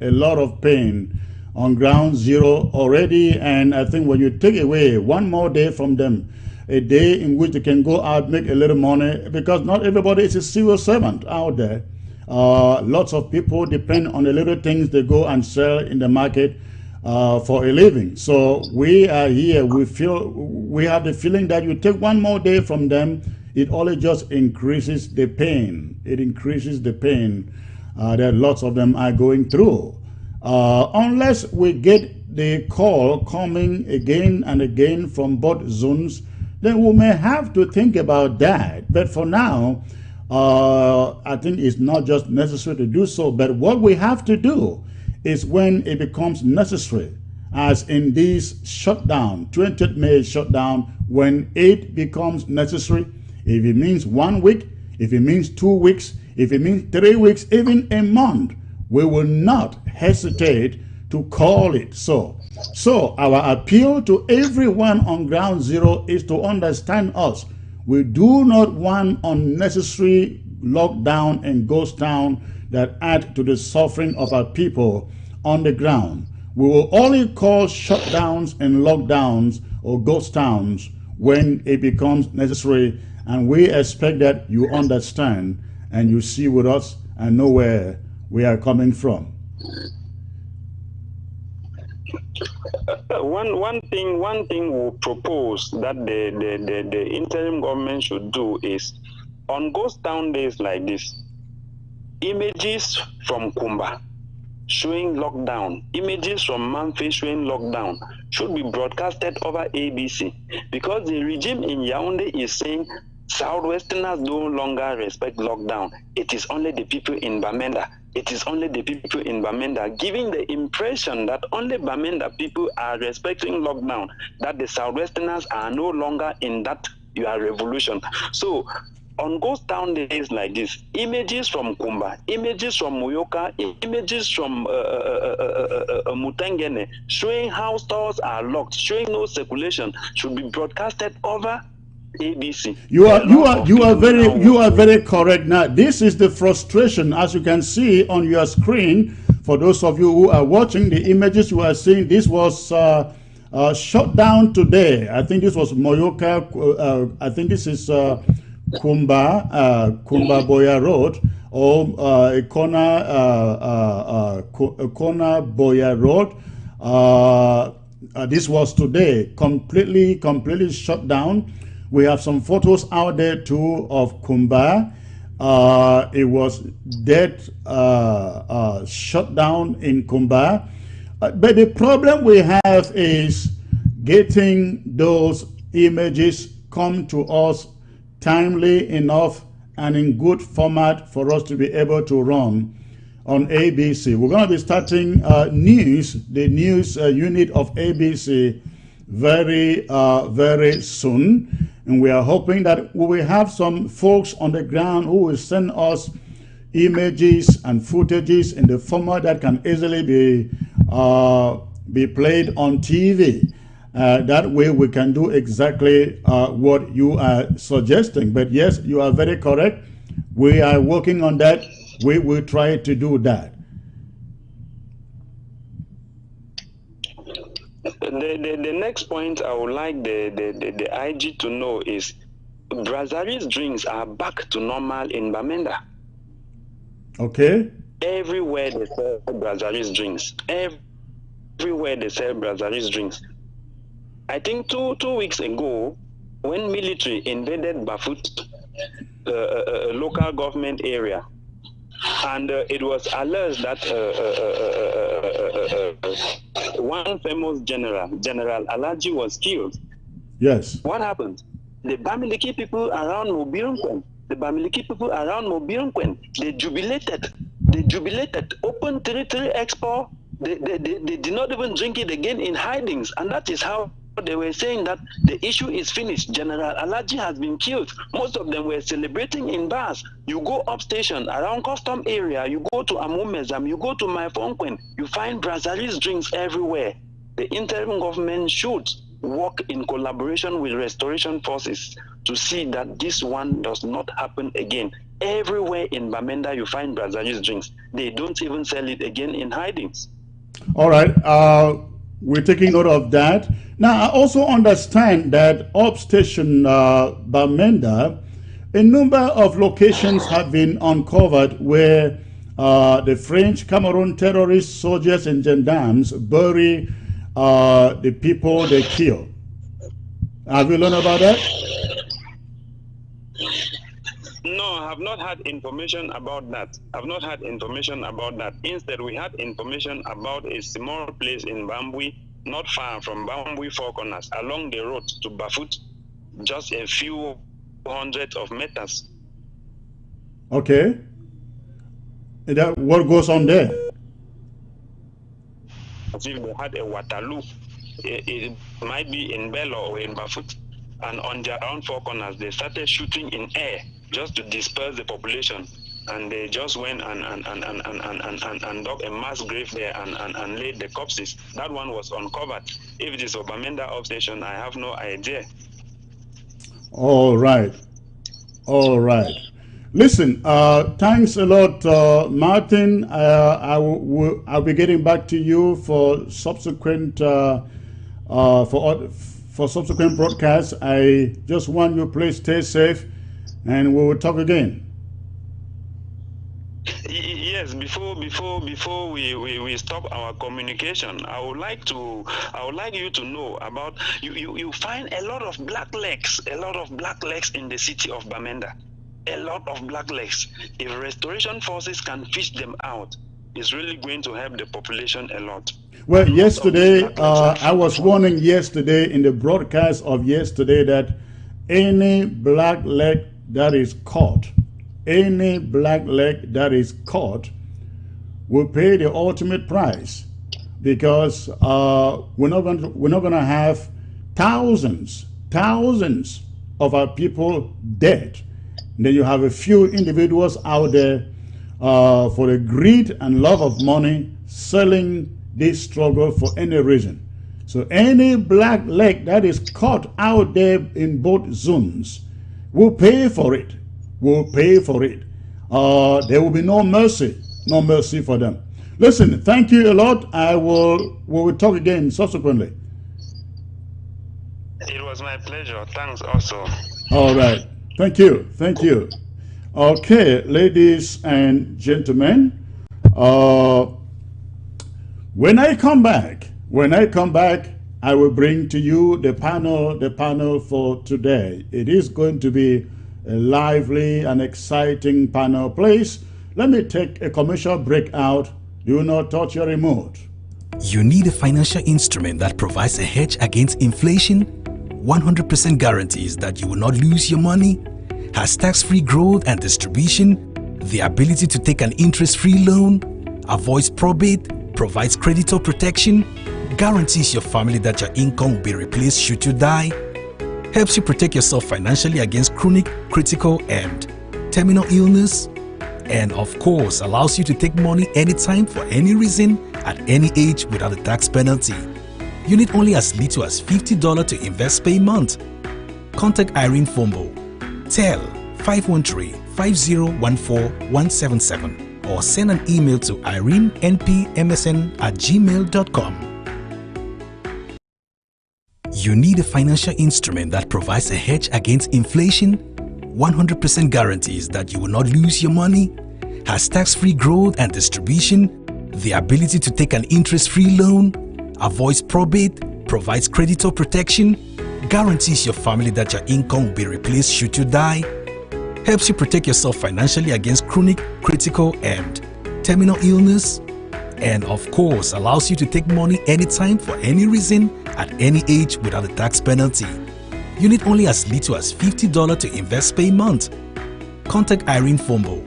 [SPEAKER 8] on Ground Zero already. And I think when you take away one more day from them, a day in which they can go out, make a little money, because not everybody is a civil servant out there. Lots of people depend on the little things they go and sell in the market for a living. So we are here, we have the feeling that you take one more day from them, it only just increases the pain. It increases the pain that lots of them are going through. Unless we get the call coming again and again from both zones, then we may have to think about that. But for now, I think it's not just necessary to do so, but what we have to do is when it becomes necessary, as in this shutdown, 20th May shutdown, when it becomes necessary, if it means 1 week, if it means 2 weeks, if it means 3 weeks, even a month, we will not hesitate to call it so. So our appeal to everyone on Ground Zero is to understand us. We do not want unnecessary lockdown and ghost town that add to the suffering of our people on the ground. We will only call shutdowns and lockdowns or ghost towns when it becomes necessary, and we expect that you understand and you see with us and know where we are coming from.
[SPEAKER 9] One thing we propose that the interim government should do is, on ghost town days like this, images from Kumba showing lockdown, images from Manfe showing lockdown should be broadcasted over ABC, because the regime in Yaoundé is saying Southwesterners no longer respect lockdown. It is only the people in Bamenda. It is only the people in Bamenda, giving the impression that only Bamenda people are respecting lockdown, that the Southwesterners are no longer in that your revolution. So on ghost town days like this, images from Kumba, images from Muyoka, images from Mutengene, showing how stores are locked, showing no circulation, should be broadcasted over ABC.
[SPEAKER 8] You are very correct. Now, this is the frustration, as you can see on your screen, For those of you who are watching, the images you are seeing, this was shut down today. I think this was Moyoka. I think this is Kumba Boya Road, or Kona Boya Road. This was today, completely shut down. We have some photos out there too of Kumba. It was dead, shut down in Kumba. But the problem we have is getting those images come to us timely enough and in good format for us to be able to run on ABC. We're going to be starting the news unit of ABC very soon. And we are hoping that we will have some folks on the ground who will send us images and footages in the format that can easily be played on TV. That way we can do exactly what you are suggesting. But yes, you are very correct. We are working on that. We will try to do that.
[SPEAKER 9] The next point I would like the IG to know is Brazzaville's drinks are back to normal in Bamenda.
[SPEAKER 8] Okay.
[SPEAKER 9] Everywhere they sell Brazzaville's drinks. Everywhere they sell Brazzaville's drinks. I think two weeks ago, when military invaded Bafut, a local government area, and it was alleged that one famous general Alaji, was killed.
[SPEAKER 8] Yes.
[SPEAKER 9] What happened? The Bamileke people around Mobirunkwen, they jubilated. Open territory expo. They did not even drink it again in hidings, and that is how they were saying that the issue is finished. General Alaji has been killed. Most of them were celebrating in bars. You go up station around custom area, you go to Amumezam, you go to Maifonkwen, you find Brazzaville's drinks everywhere. The interim government should work in collaboration with restoration forces to see that this one does not happen again. Everywhere in Bamenda you find Brazzaville's drinks. They don't even sell it again in hidings.
[SPEAKER 8] All right. We're taking note of that. Now, I also understand that up station Bamenda, a number of locations have been uncovered where the French Cameroon terrorists, soldiers, and gendarmes bury the people they kill. Have you learned about that?
[SPEAKER 9] No, I have not had information about that. Instead, we had information about a small place in Bambui, not far from Bambui Four Corners, along the road to Bafut, just a few hundreds of meters.
[SPEAKER 8] Okay. What goes on there?
[SPEAKER 9] As if they had a Waterloo. It might be in Bello or in Bafut. And on their own Four Corners, they started shooting in air just to disperse the population. And they just went and dug a mass grave there and laid the corpses. That one was uncovered. If it is Bamenda Up Station, I have no idea.
[SPEAKER 8] All right. Listen, thanks a lot, Martin. I'll be getting back to you for subsequent for subsequent broadcasts. I just want you to please stay safe, and we will talk again.
[SPEAKER 9] Yes, before we stop our communication, I would like you to know about you find a lot of black legs in the city of Bamenda. A lot of black legs. If restoration forces can fish them out, it's really going to help the population a lot.
[SPEAKER 8] Well, yesterday, I was warning yesterday in the broadcast of yesterday that any black leg that is caught, will pay the ultimate price, because we're not going to have thousands of our people dead. Then you have a few individuals out there for the greed and love of money selling this struggle for any reason. So any black leg that is caught out there in both zones will pay for it. There will be no mercy for them. Listen, thank you a lot. We will talk again subsequently.
[SPEAKER 9] It was my pleasure. Thanks also.
[SPEAKER 8] All right. Thank you. Thank you. Okay, ladies and gentlemen, when I come back, I will bring to you the panel for today. It is going to be a lively and exciting panel. Please, let me take a commercial break out. Do not touch your remote.
[SPEAKER 10] You need a financial instrument that provides a hedge against inflation, 100% guarantees that you will not lose your money, has tax-free growth and distribution, the ability to take an interest-free loan, avoids probate, provides creditor protection, guarantees your family that your income will be replaced should you die, helps you protect yourself financially against chronic, critical, and terminal illness, and of course allows you to take money anytime for any reason at any age without a tax penalty. You need only as little as $50 to invest per month. Contact Irene Fombo, tel 513-5014-177 or send an email to irenenpmsn@gmail.com. You need a financial instrument that provides a hedge against inflation, 100% guarantees that you will not lose your money, has tax-free growth and distribution, the ability to take an interest-free loan, avoids probate, provides creditor protection, guarantees your family that your income will be replaced should you die, helps you protect yourself financially against chronic, critical, and terminal illness, and of course allows you to take money anytime for any reason at any age without a tax penalty. You need only as little as $50 to invest per month. Contact Irene Fombo,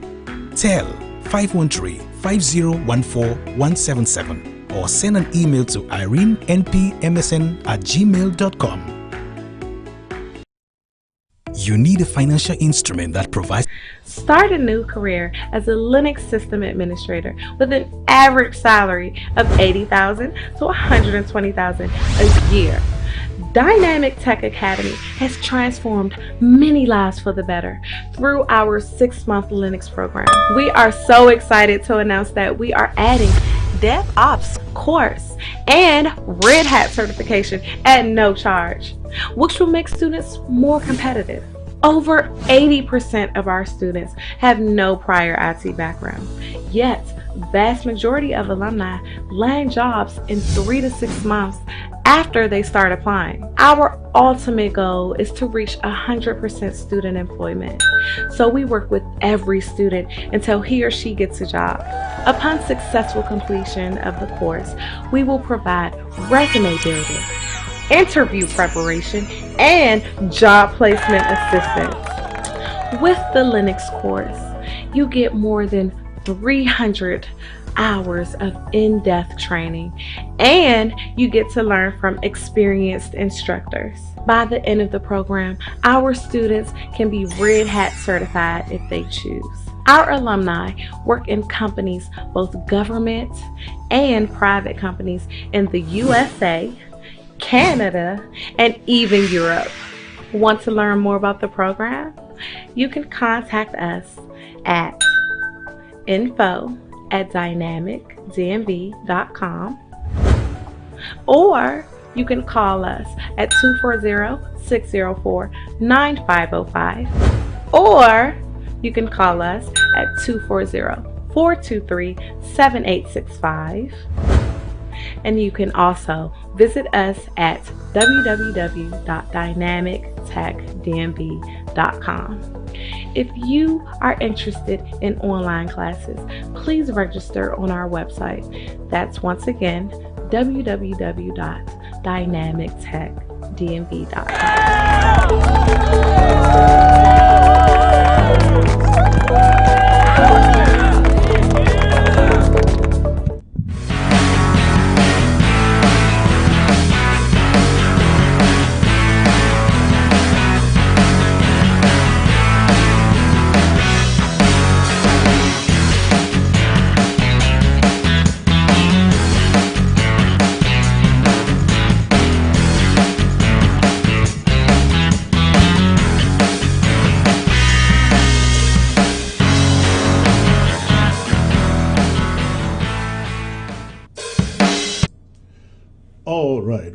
[SPEAKER 10] tel 513-5014-177 or send an email to irenenpmsn@gmail.com. You need a financial instrument that provides.
[SPEAKER 11] Start a new career as a Linux system administrator with an average salary of $80,000 to $120,000 a year. Dynamic Tech Academy has transformed many lives for the better through our 6-month Linux program. We are so excited to announce that we are adding DevOps course and Red Hat certification at no charge, which will make students more competitive. Over 80% of our students have no prior IT background, yet vast majority of alumni land jobs in 3 to 6 months after they start applying. Our ultimate goal is to reach 100% student employment. So we work with every student until he or she gets a job. Upon successful completion of the course, we will provide resume building, interview preparation, and job placement assistance. With the Linux course, you get more than 300 hours of in-depth training, and you get to learn from experienced instructors. By the end of the program, our students can be Red Hat certified if they choose. Our alumni work in companies, both government and private companies in the USA, Canada, and even Europe. Want to learn more about the program? You can contact us at info@dynamicdmv.com, or you can call us at 240-604-9505, or you can call us at 240-423-7865. And you can also visit us at www.dynamictechdmv.com. If you are interested in online classes, please register on our website. That's once again www.dynamictechdmv.com.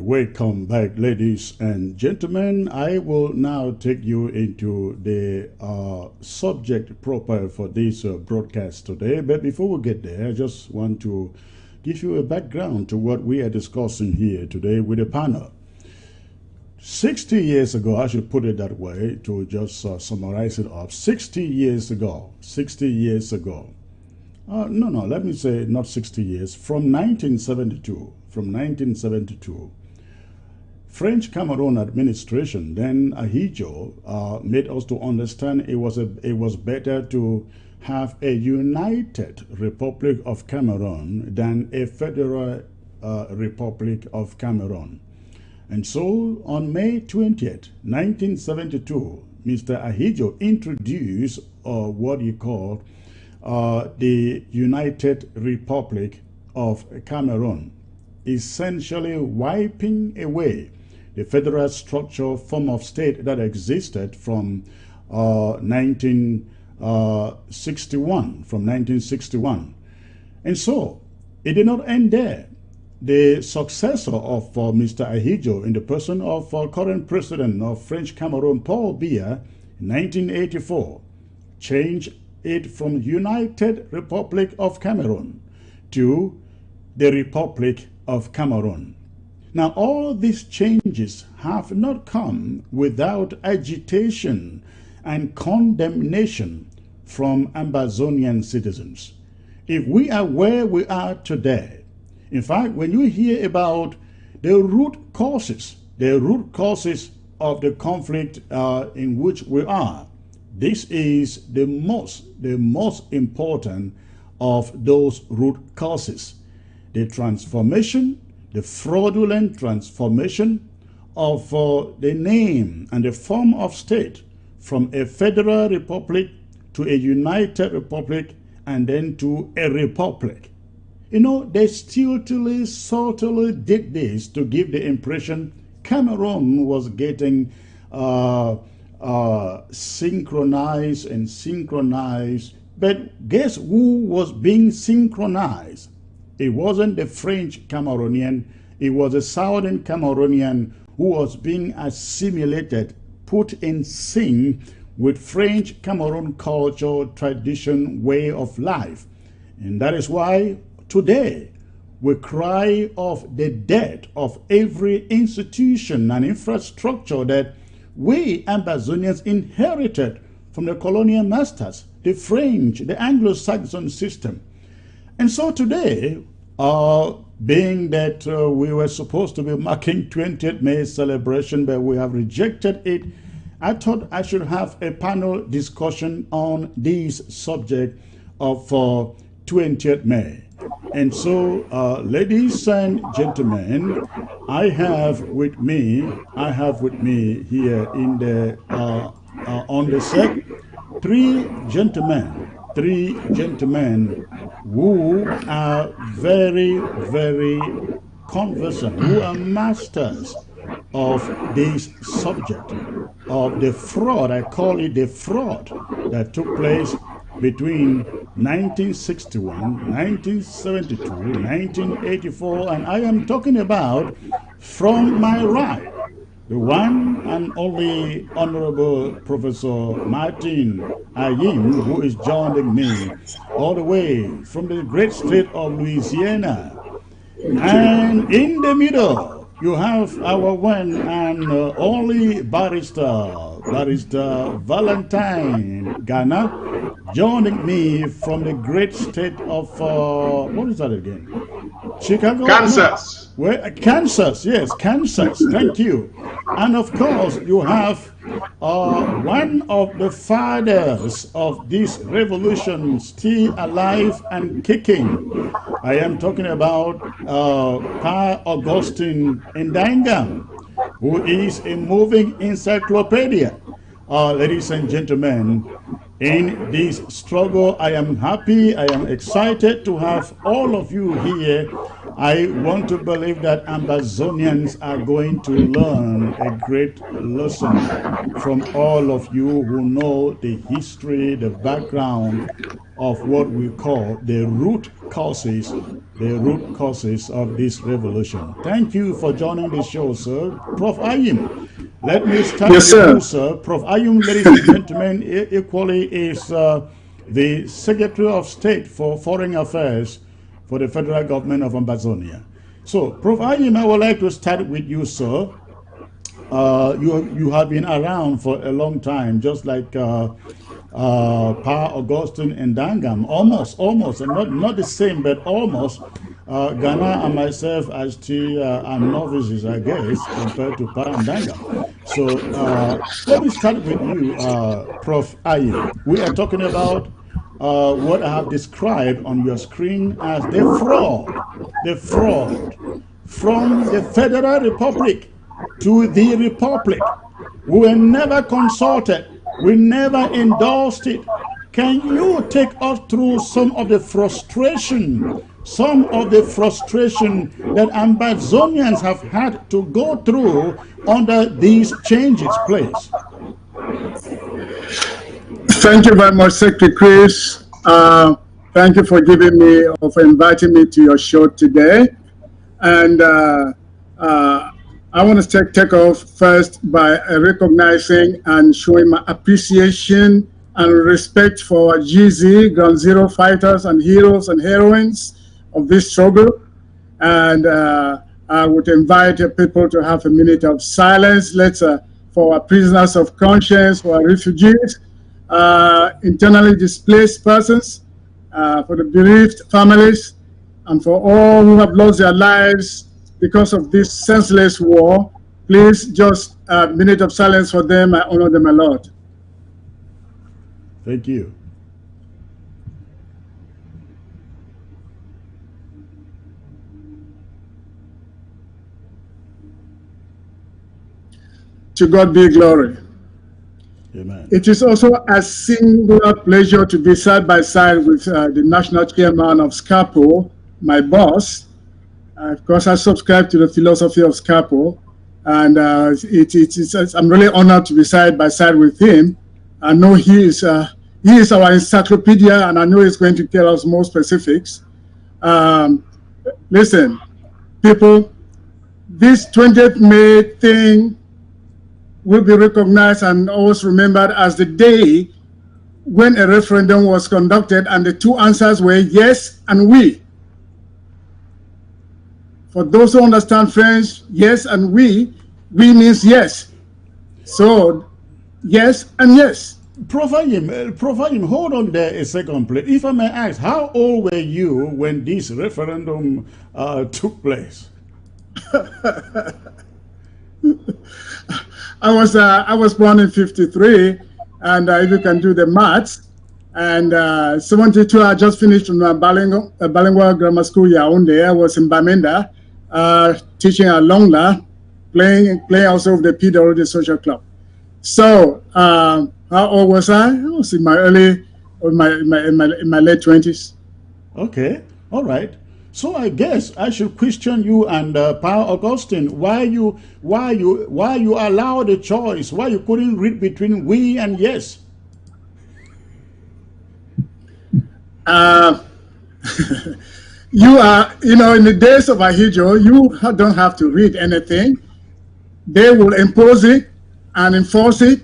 [SPEAKER 8] welcome back, ladies and gentlemen. I will now take you into the subject proper for this broadcast today. But before we get there, I just want to give you a background to what we are discussing here today with the panel. 60 years ago, I should put it that way to just summarize it up. 60 years ago, no, let me say not 60 years, from 1972, French Cameroon administration, then Ahidjo, made us to understand it was better to have a united Republic of Cameroon than a federal Republic of Cameroon. And so on May 20th, 1972, Mr. Ahidjo introduced what he called the United Republic of Cameroon, essentially wiping away the federal structure form of state that existed from 1961. And so it did not end there. The successor of Mr. Ahidjo, in the person of current president of French Cameroon, Paul Biya, in 1984, changed it from United Republic of Cameroon to the Republic of Cameroon. Now, all these changes have not come without agitation and condemnation from Ambazonian citizens. If we are where we are today, in fact, when you hear about the root causes of the conflict in which we are, this is the most important of those root causes. The transformation, the fraudulent transformation of the name and the form of state from a federal republic to a united republic and then to a republic. You know, they subtly did this to give the impression Cameroon was getting synchronized. But guess who was being synchronized? It wasn't the French Cameroonian. It was a Southern Cameroonian who was being assimilated, put in sync with French Cameroon culture, tradition, way of life. And that is why today we cry of the death of every institution and infrastructure that we Ambazonians inherited from the colonial masters, the French, the Anglo-Saxon system. And so today, being that we were supposed to be marking 20th May celebration, but we have rejected it, I thought I should have a panel discussion on this subject of 20th May. And so, ladies and gentlemen, I have with me here in the on the set three gentlemen who are very, very conversant, who are masters of this subject of the fraud. I call it the fraud that took place between 1961, 1972, 1984, and I am talking about, from my right, the one and only Honorable Professor Martin Ayim, who is joining me all the way from the great state of Louisiana. And in the middle, you have our one and only barrister Valentine Ghana, joining me from the great state of, what is that again? Chicago?
[SPEAKER 12] Kansas.
[SPEAKER 8] No. Where? Kansas, yes, Kansas, thank you. And of course, you have one of the fathers of this revolution still alive and kicking. I am talking about Pa Augustine Ndanga, who is a moving encyclopedia. Ladies and gentlemen, in this struggle, I am happy, I am excited to have all of you here I want to believe that Ambazonians are going to learn a great lesson from all of you who know the history, the background of what we call the root causes of this revolution. Thank you for joining the show, sir. Prof. Ayim, let me start with you, sir. Prof. Ayim, ladies and gentlemen, equally is the Secretary of State for Foreign Affairs for the federal government of Ambazonia. So, Prof. Ayim, I would like to start with you, sir. You have been around for a long time, just like Pa Augustine and Dangam, almost, not the same, but almost. Ghana and myself are still novices, I guess, compared to Pa and Dangam. So, let me start with you, Prof. Ayim. We are talking about what I have described on your screen as the fraud from the Federal Republic to the Republic. We were never consulted. We never endorsed it. Can you take us through some of the frustration that Ambazonians have had to go through under these changes, please?
[SPEAKER 12] Thank you very much, Secretary Chris. Thank you for giving me or for inviting me to your show today. And I want to take off first by recognizing and showing my appreciation and respect for GZ, Ground Zero fighters and heroes and heroines of this struggle. And I would invite people to have a minute of silence. For our prisoners of conscience, for our refugees, internally displaced persons, for the bereaved families, and for all who have lost their lives because of this senseless war. Please, just a minute of silence for them. I honor them a lot.
[SPEAKER 8] Thank you.
[SPEAKER 12] To God be glory.
[SPEAKER 8] Amen.
[SPEAKER 12] It is also a singular pleasure to be side by side with the national chairman of SCAPO, my boss. Of course, I subscribe to the philosophy of SCAPO, and I'm really honored to be side by side with him. I know he is our encyclopedia, and I know he's going to tell us more specifics. Listen, people, this 20th May thing will be recognized and always remembered as the day when a referendum was conducted and the two answers were yes and we. For those who understand French, yes and we means yes. So, yes and yes.
[SPEAKER 8] Prof. Ayim, hold on there a second, please. If I may ask, how old were you when this referendum took place?
[SPEAKER 12] I was born in 53, and if you can do the maths, and 72, I just finished from bilingual grammar school, Yaoundé. I was in Bamenda, teaching at Longla, playing also with the PWD Social Club. So, how old was I? I was in my late 20s.
[SPEAKER 8] Okay, all right. So I guess I should question you and Pa Augustine why you allowed the choice, why you couldn't read between we and yes.
[SPEAKER 12] In the days of Ahidjo, you don't have to read anything. They will impose it and enforce it,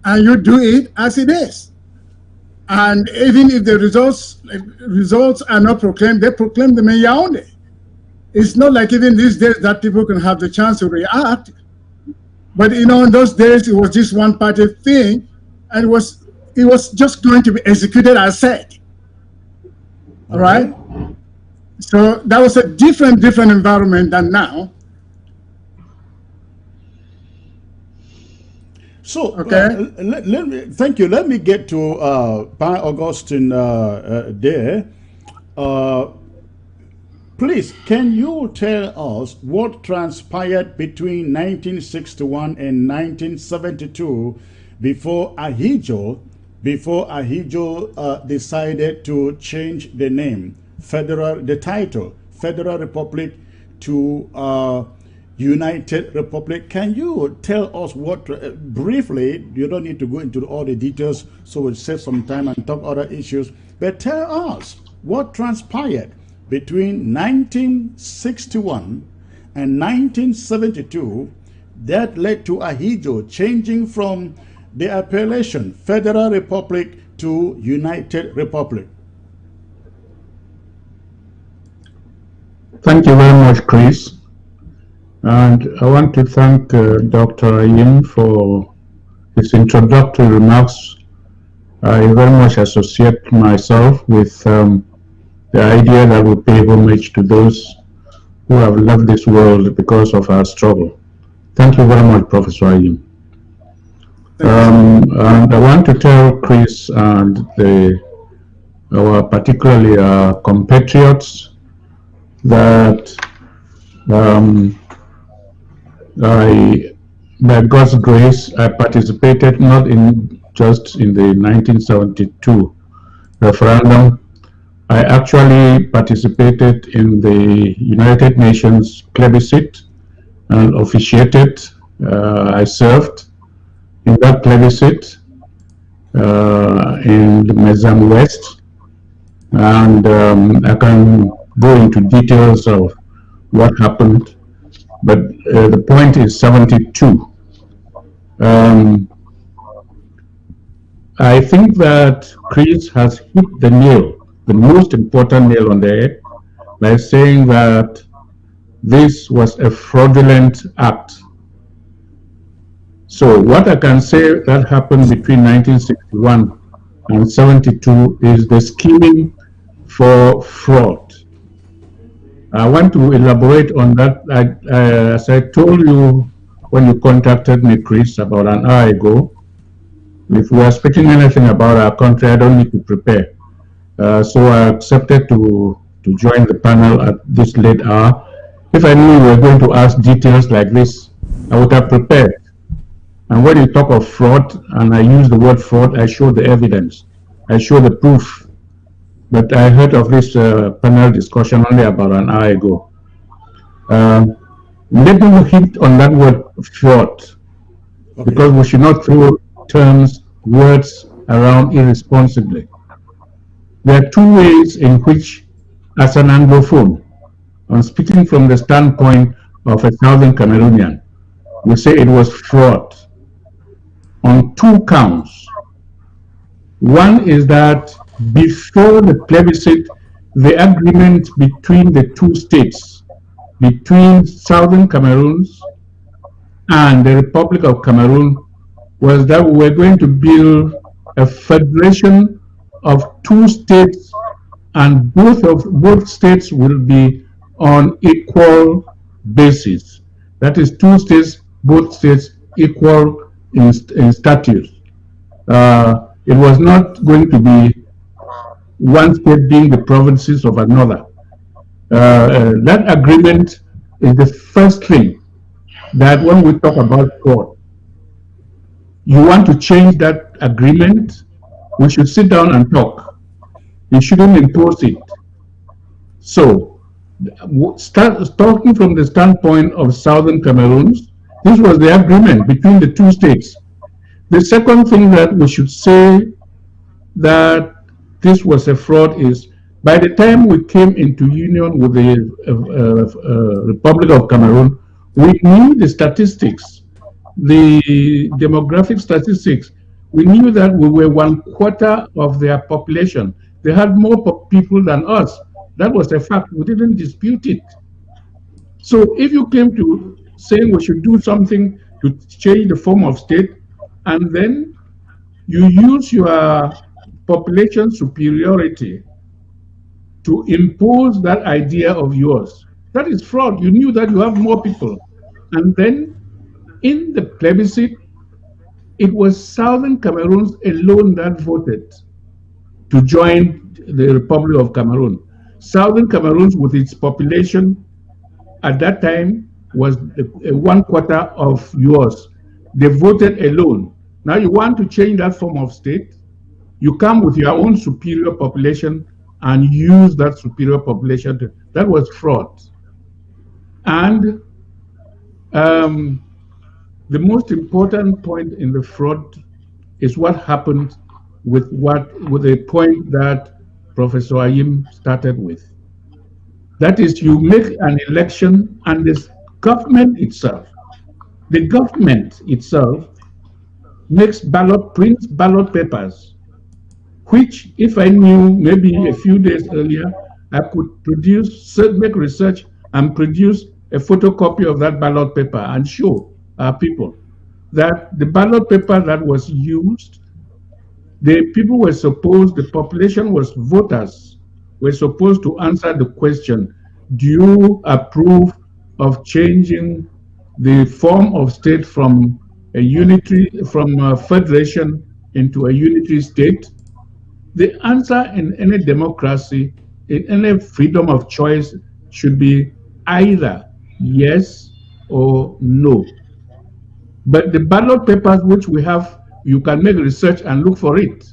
[SPEAKER 12] and you do it as it is. And even if the results are not proclaimed, they proclaim them in Yaoundé. It's not like even these days that people can have the chance to react. But in those days, it was just one party thing, and it was just going to be executed as said. All right. So that was a different environment than now.
[SPEAKER 8] So,
[SPEAKER 12] okay.
[SPEAKER 8] Thank you. Let me get to Pa Augustine there. Please, can you tell us what transpired between 1961 and 1972 before Ahidjo decided to change the name, the title, Federal Republic to United Republic. Can you tell us what, briefly, you don't need to go into all the details, so we'll save some time and talk other issues, but tell us what transpired between 1961 and 1972 that led to Ahidjo changing from the appellation Federal Republic to United Republic.
[SPEAKER 13] Thank you very much, Chris. And I want to thank Dr. Ayim for his introductory remarks. I very much associate myself with the idea that we pay homage to those who have left this world because of our struggle. Thank you very much, Professor Ayim. And I want to tell Chris and particularly our compatriots that by God's grace, I participated not just in the 1972 referendum. I actually participated in the United Nations plebiscite and officiated. I served in that plebiscite in the Mezam West, and I can go into details of what happened, but the point is 72. I think that Chris has hit the nail, the most important nail on the head, by saying that this was a fraudulent act. So what I can say that happened between 1961 and 72 is the scheming for fraud. I want to elaborate on that. As I told you when you contacted me, Chris, about an hour ago, if we are speaking anything about our country, I don't need to prepare. So I accepted to join the panel at this late hour. If I knew we were going to ask details like this, I would have prepared. And when you talk of fraud, and I use the word fraud, I show the evidence. I show the proof. But I heard of this panel discussion only about an hour ago. Let me hit on that word fraud, because we should not throw words around irresponsibly. There are two ways in which, as an Anglophone, I'm speaking from the standpoint of a Southern Cameroonian, we say it was fraud on two counts. One is that before the plebiscite, the agreement between the two states, between Southern Cameroon and the Republic of Cameroon, was that we were going to build a federation of two states, and both states will be on equal basis. That is, two states, both states equal in status. It was not going to be one state being the provinces of another. That agreement is the first thing that when we talk about fraud, you want to change that agreement, we should sit down and talk. You shouldn't impose it. So, talking from the standpoint of Southern Cameroon, this was the agreement between the two states. The second thing that we should say that this was a fraud is, by the time we came into union with the Republic of Cameroon, we knew the statistics, the demographic statistics. We knew that we were 1/4 of their population. They had more people than us. That was a fact. We didn't dispute it. So if you came to saying we should do something to change the form of state, and then you use your population superiority to impose that idea of yours, that is fraud. You knew that you have more people. And then in the plebiscite, it was Southern Cameroon alone that voted to join the Republic of Cameroon. Southern Cameroon, with its population at that time, was 1/4 of yours. They voted alone. Now you want to change that form of state, you come with your own superior population and use that superior population. That was fraud. And the most important point in the fraud is what happened with the point that Professor Ayim started with. That is, you make an election and the government itself makes prints ballot papers, which if I knew maybe a few days earlier, I could make research and produce a photocopy of that ballot paper and show our people that the ballot paper that was used, the population was voters, were supposed to answer the question, do you approve of changing the form of state from a federation into a unitary state? The answer in any democracy, in any freedom of choice, should be either yes or no. But the ballot papers which we have, you can make research and look for it.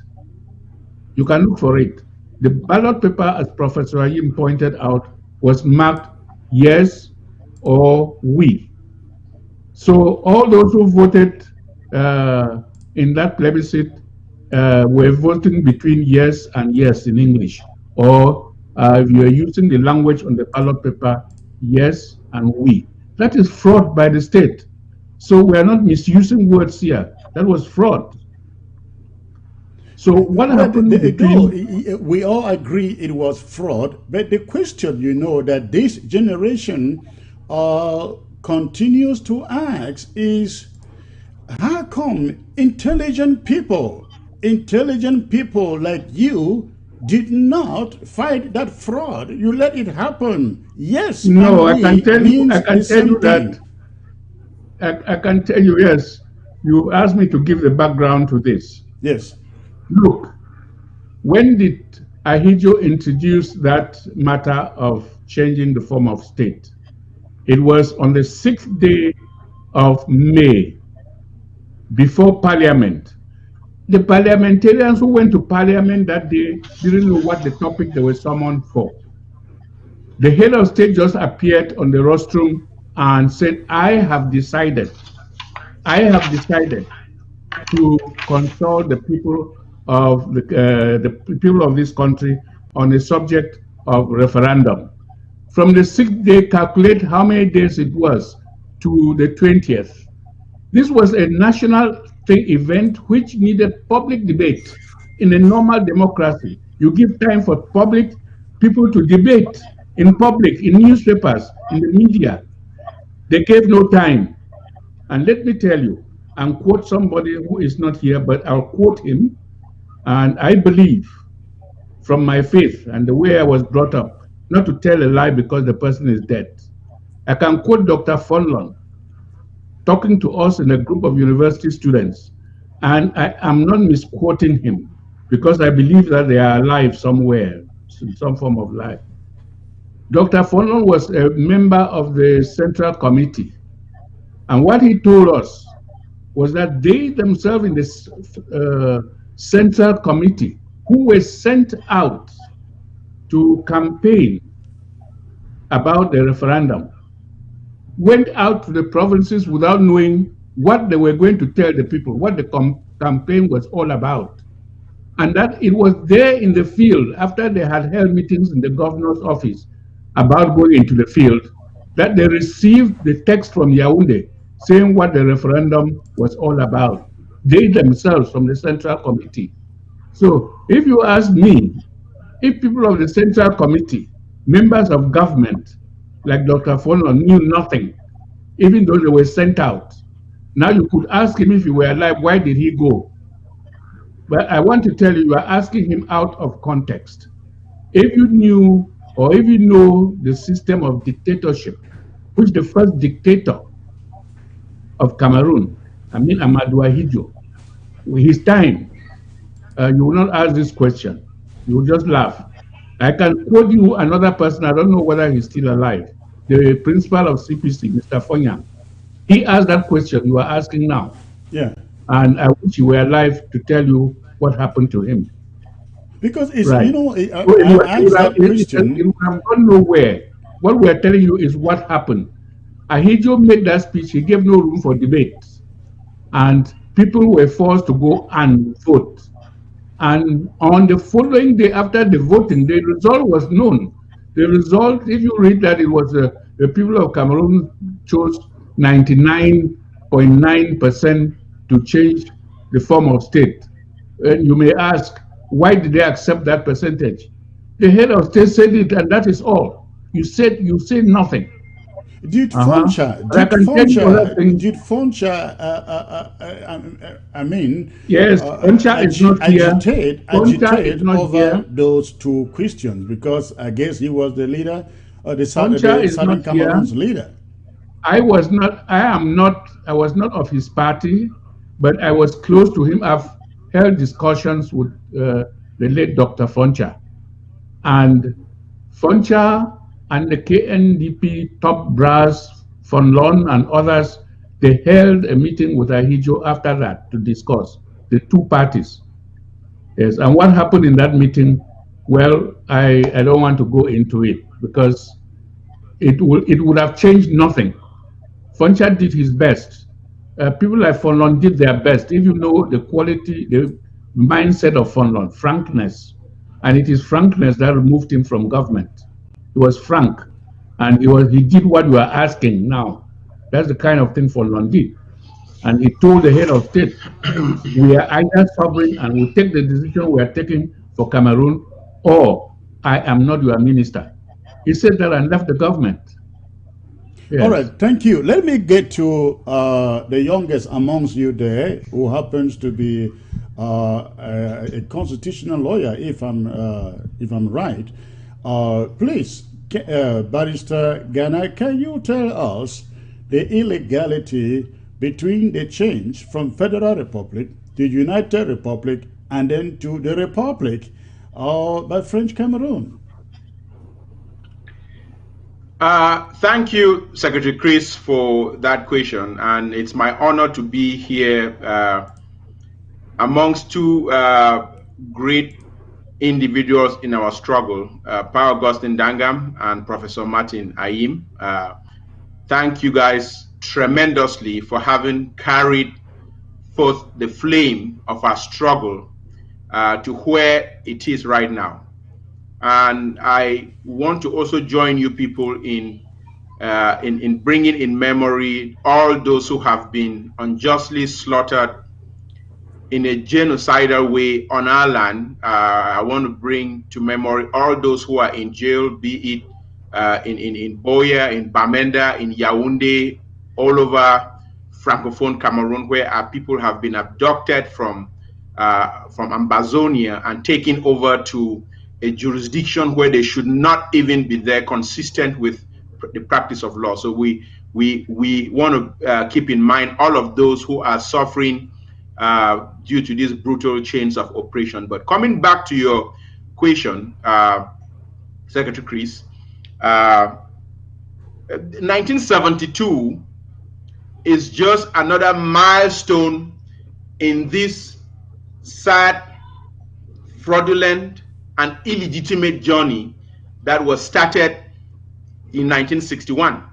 [SPEAKER 13] You can look for it. The ballot paper, as Professor Ayim pointed out, was marked yes or we. So all those who voted in that plebiscite were voting between yes and yes in English, or if you are using the language on the ballot paper, yes and we. That is fraud by the state. So we are not misusing words here. That was fraud. So what happened between...
[SPEAKER 8] We all agree it was fraud, but the question, that this generation continues to ask is, how come intelligent people like you did not fight that fraud? You let it happen. Yes.
[SPEAKER 13] No, I can tell you that. I can tell you, yes. You asked me to give the background to this.
[SPEAKER 8] Yes.
[SPEAKER 13] Look, when did Ahidjo introduce that matter of changing the form of state? It was on the 6th day of May, before Parliament. The parliamentarians who went to Parliament that day didn't know what the topic they were summoned for. The head of state just appeared on the rostrum and said, I have decided to consult the people of the people of this country on the subject of referendum. From the 6th day, calculate how many days it was to the 20th. This was a national event which needed public debate. In a normal democracy, you give time for people to debate in public, in newspapers, in the media. They gave no time. And let me tell you, and quote somebody who is not here, but I'll quote him. And I believe, from my faith and the way I was brought up, not to tell a lie because the person is dead. I can quote Dr. Fonlon talking to us in a group of university students, and I am not misquoting him because I believe that they are alive somewhere, in some form of life. Dr. Fonlon was a member of the Central Committee, and what he told us was that they themselves in the Central Committee, who were sent out to campaign about the referendum, went out to the provinces without knowing what they were going to tell the people, what the campaign was all about. And that it was there in the field, after they had held meetings in the governor's office about going into the field, that they received the text from Yaoundé saying what the referendum was all about. They themselves from the Central Committee. So if you ask me, if people of the Central Committee, members of government, like Dr. Fonlon, knew nothing, even though they were sent out, now you could ask him if he were alive, why did he go? But I want to tell you, you are asking him out of context. If you knew, or if you know the system of dictatorship, which the first dictator of Cameroon, Amin Amadou Ahidjo, with his time, you will not ask this question. You will just laugh. I can quote you another person, I don't know whether he's still alive, the principal of CPC, Mr. Fonyang. He asked that question you are asking now.
[SPEAKER 8] Yeah.
[SPEAKER 13] And I wish you were alive to tell you what happened to him.
[SPEAKER 8] Because it's,
[SPEAKER 13] Right.
[SPEAKER 8] you know,
[SPEAKER 13] It
[SPEAKER 8] I
[SPEAKER 13] would
[SPEAKER 8] asked that
[SPEAKER 13] have- it
[SPEAKER 8] question.
[SPEAKER 13] would have gone nowhere. What we are telling you is what happened. Ahidjo made that speech. He gave no room for debate, and people were forced to go and vote. And on the following day after the voting, the result was known. The result, if you read that, it was the people of Cameroon chose 99.9% to change the form of state. And you may ask, why did they accept that percentage? The head of state said it, and that is all. You say nothing.
[SPEAKER 8] Did
[SPEAKER 13] Foncha,
[SPEAKER 8] I mean,
[SPEAKER 13] yes, Foncha is not here.
[SPEAKER 8] Agitate
[SPEAKER 13] not
[SPEAKER 8] over
[SPEAKER 13] here.
[SPEAKER 8] those two questions, because I guess he was the leader, or the Southern
[SPEAKER 13] not
[SPEAKER 8] Cameroon's
[SPEAKER 13] here.
[SPEAKER 8] leader.
[SPEAKER 13] I was not of his party, but I was close to him. I've held discussions with the late Dr. Foncha. And Foncha and the KNDP top brass, Von Lon and others, they held a meeting with Ahidjo after that to discuss the two parties. Yes, and what happened in that meeting, well, I don't want to go into it because it would have changed nothing. Foncha did his best. People like Von Lon did their best. If you know the quality, the mindset of Von Lon, frankness, and it is frankness that removed him from government. He was frank, and he did what you are asking now. That's the kind of thing Von Lon did. And he told the head of state, we are either sovereign and we take the decision we are taking for Cameroon, or I am not your minister. He said that and left the government. Yes.
[SPEAKER 8] All right, thank you. Let me get to the youngest amongst you there, who happens to be a constitutional lawyer, if I'm right. Please, Barrister Ghana, can you tell us the illegality between the change from Federal Republic to United Republic and then to the Republic by French Cameroon?
[SPEAKER 14] Thank you, Secretary Chris, for that question. And it's my honor to be here amongst two great individuals in our struggle, Pa Augustine Dangam and Professor Martin Ayim. Thank you guys tremendously for having carried forth the flame of our struggle to where it is right now. And I want to also join you people in bringing in memory all those who have been unjustly slaughtered in a genocidal way on our land. I want to bring to memory all those who are in jail, be it in Boya, in Bamenda, in Yaoundé, all over Francophone Cameroon, where our people have been abducted from Ambazonia and taken over to a jurisdiction where they should not even be there, consistent with the practice of law. So we want to keep in mind all of those who are suffering due to these brutal chains of oppression. But coming back to your question, Secretary Chris, 1972 is just another milestone in this sad, fraudulent, and illegitimate journey that was started in 1961.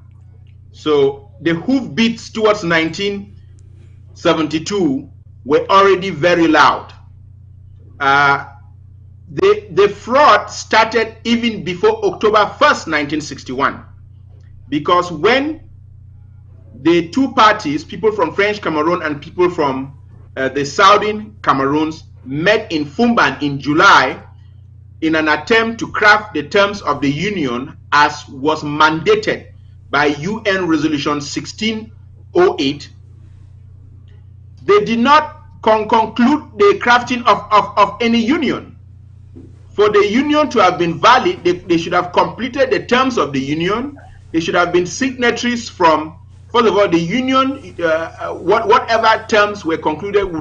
[SPEAKER 14] So the hoofbeats towards 1972 were already very loud. The fraud started even before October 1st, 1961, because when the two parties, people from French Cameroon and people from the Southern Cameroons, met in Fumban in July in an attempt to craft the terms of the union as was mandated by UN Resolution 1608, they did not conclude the crafting of any union. For the union to have been valid, they should have completed the terms of the union. They should have been signatories from, first of all, the union, whatever terms were concluded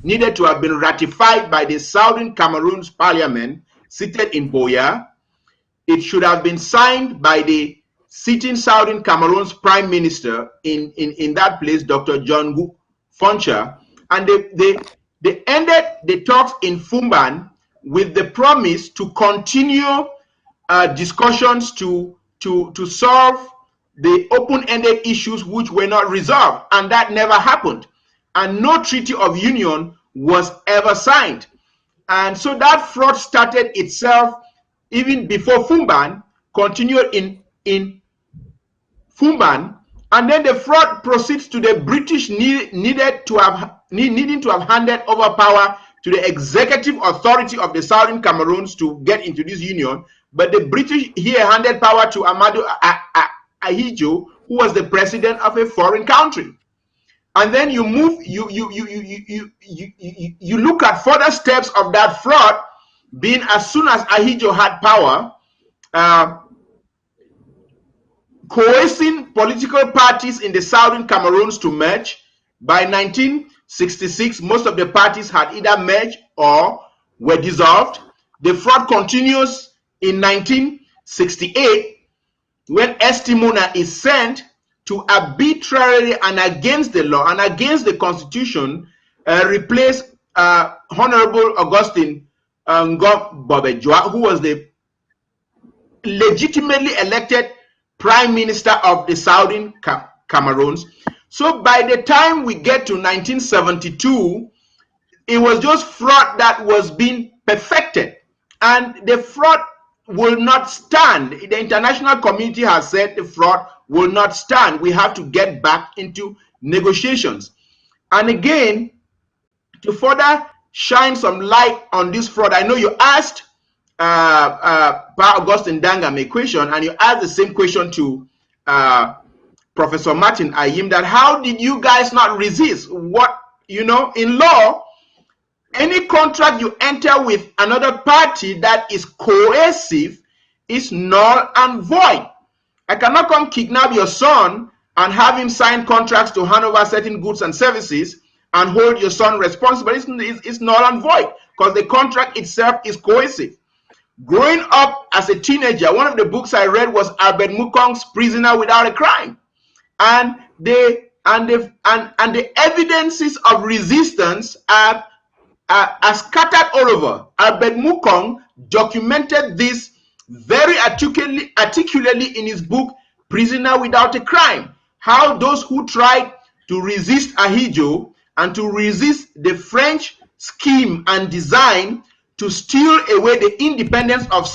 [SPEAKER 14] needed to have been ratified by the Southern Cameroon's parliament seated in Boya. It should have been signed by the sitting Southern Cameroon's prime minister in that place, Dr. John Foncha. And they ended the talks in Fumban with the promise to continue discussions to solve the open-ended issues which were not resolved, and that never happened. And no Treaty of Union was ever signed. And so that fraud started itself even before Fumban, continued in Fumban, and then the fraud proceeds to the British needing to have handed over power to the executive authority of the Southern Cameroons to get into this union. But the British here handed power to Amadou Ahidjo, who was the president of a foreign country. And then you move, you look at further steps of that fraud, being as soon as Ahidjo had power, coercing political parties in the Southern Cameroons to merge. By 1966, most of the parties had either merged or were dissolved. The fraud continues in 1968 when Estimona is sent to arbitrarily and against the law and against the constitution replace Honorable Augustine Ngom-Bobejua, who was the legitimately elected Prime Minister of the Southern Cameroons. So by the time we get to 1972, it was just fraud that was being perfected, and the fraud will not stand. The international community has said the fraud will not stand. We have to get back into negotiations. And again, to further shine some light on this fraud, I know you asked Pa Augustine Dangam a question, and you asked the same question to Professor Martin Ayim, that how did you guys not resist? What, you know, in law, any contract you enter with another party that is coercive is null and void. I cannot come kidnap your son and have him sign contracts to hand over certain goods and services and hold your son responsible. It's null and void because the contract itself is coercive. Growing up as a teenager, one of the books I read was Albert Mukong's Prisoner Without a Crime, and the evidences of resistance are scattered all over. Albert Mukong documented this very articulately in his book Prisoner Without a Crime, how those who tried to resist Ahidjo and to resist the French scheme and design to steal away the independence of the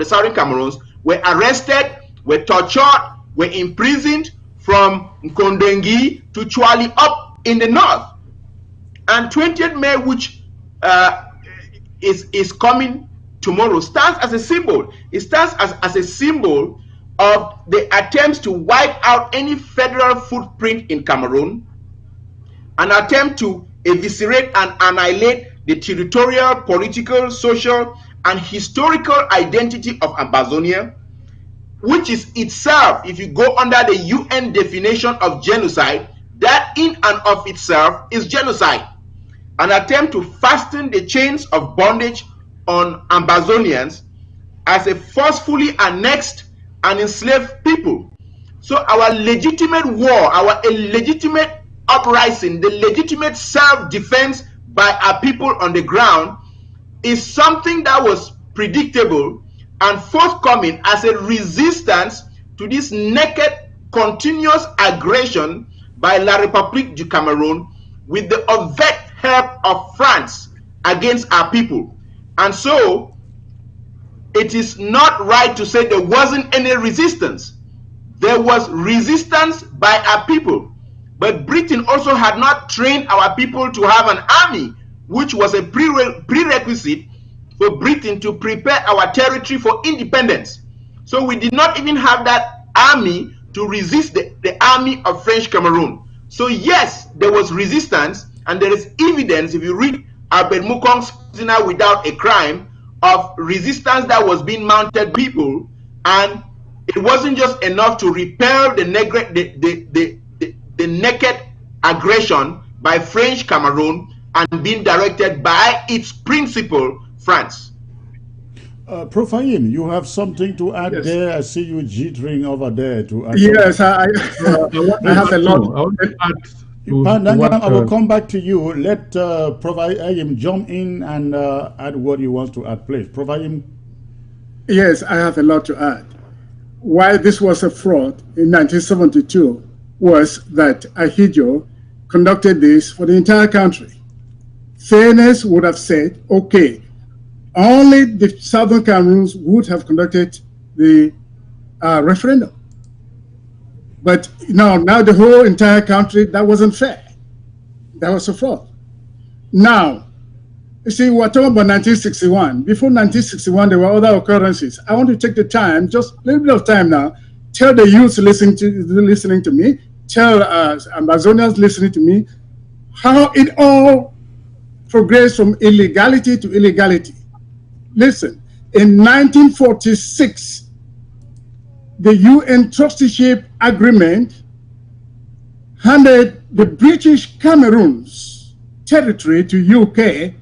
[SPEAKER 14] Southern Cameroons were arrested, were tortured, were imprisoned from Nkondengi to Chwali up in the north. And 20th May, which is coming tomorrow, stands as a symbol. It stands as a symbol of the attempts to wipe out any federal footprint in Cameroon, an attempt to eviscerate and annihilate the territorial, political, social, and historical identity of Ambazonia, which is itself, if you go under the UN definition of genocide, that in and of itself is genocide. An attempt to fasten the chains of bondage on Ambazonians as a forcefully annexed and enslaved people. So our legitimate war, our illegitimate uprising, the legitimate self-defense by our people on the ground is something that was predictable and forthcoming as a resistance to this naked, continuous aggression by La République du Cameroun with the overt help of France against our people. And so it is not right to say there wasn't any resistance. There was resistance by our people. But Britain also had not trained our people to have an army, which was a prerequisite for Britain to prepare our territory for independence. So we did not even have that army to resist the army of French Cameroon. So yes, there was resistance, and there is evidence, if you read Albert Mukong's Prisoner Without a Crime, of resistance that was being mounted people, and it wasn't just enough to repel the naked aggression by French Cameroon and being directed by its principal, France.
[SPEAKER 8] Prof. Ayim, you have something to add there? I see you jittering over there to add.
[SPEAKER 12] Yes, I have a lot.
[SPEAKER 13] I want to add
[SPEAKER 8] I will come back to you. Let Provide him jump in and add what he wants to add, please. Provide him.
[SPEAKER 12] Yes, I have a lot to add. Why this was a fraud in 1972 was that Ahidjo conducted this for the entire country. Fairness would have said, okay, only the Southern Cameroons would have conducted the referendum. But now the whole entire country, that wasn't fair. That was a fraud. Now, you see, we're talking about 1961. Before 1961, there were other occurrences. I want to take the time, just a little bit of time now, tell the youth listening to me, tell Amazonians listening to me, how it all progressed from illegality to illegality. Listen, in 1946, the UN Trusteeship Agreement handed the British Cameroon's territory to UK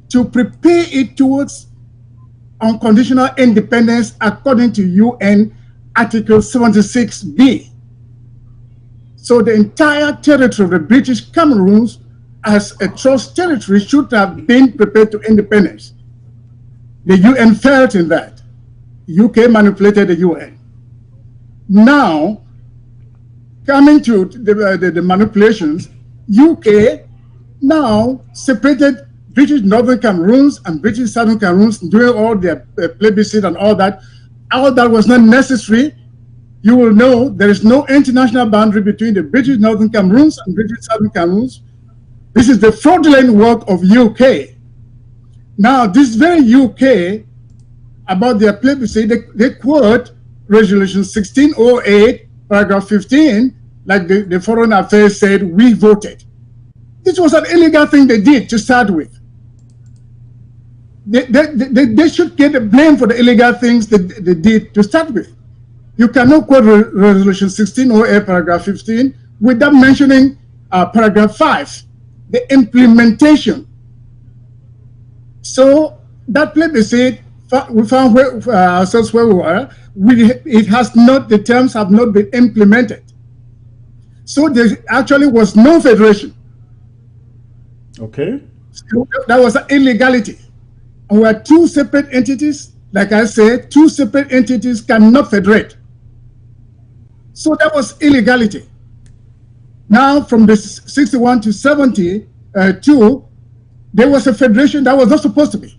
[SPEAKER 12] to prepare it towards unconditional independence according to UN Article 76B. So the entire territory of the British Cameroons as a trust territory should have been prepared to independence. The UN failed in that. UK manipulated the UN. Now, coming to the manipulations, UK now separated British Northern Cameroons and British Southern Cameroons doing all their plebiscite and all that. All that was not necessary. You will know there is no international boundary between the British Northern Cameroons and British Southern Cameroons. This is the fraudulent work of UK. Now, this very UK, about their plebiscite, they quote Resolution 1608, paragraph 15, like the Foreign Affairs said, we voted. This was an illegal thing they did to start with. They should get the blame for the illegal things that they did to start with. You cannot quote Resolution 1608, paragraph 15, without mentioning paragraph 5, the implementation. So that plebiscite, we found ourselves where we were. It has not, the terms have not been implemented. So there actually was no federation.
[SPEAKER 8] Okay.
[SPEAKER 12] So that was an illegality. And we are two separate entities. Like I said, two separate entities cannot federate. So that was illegality. Now, from the 61 to 72, there was a federation that was not supposed to be.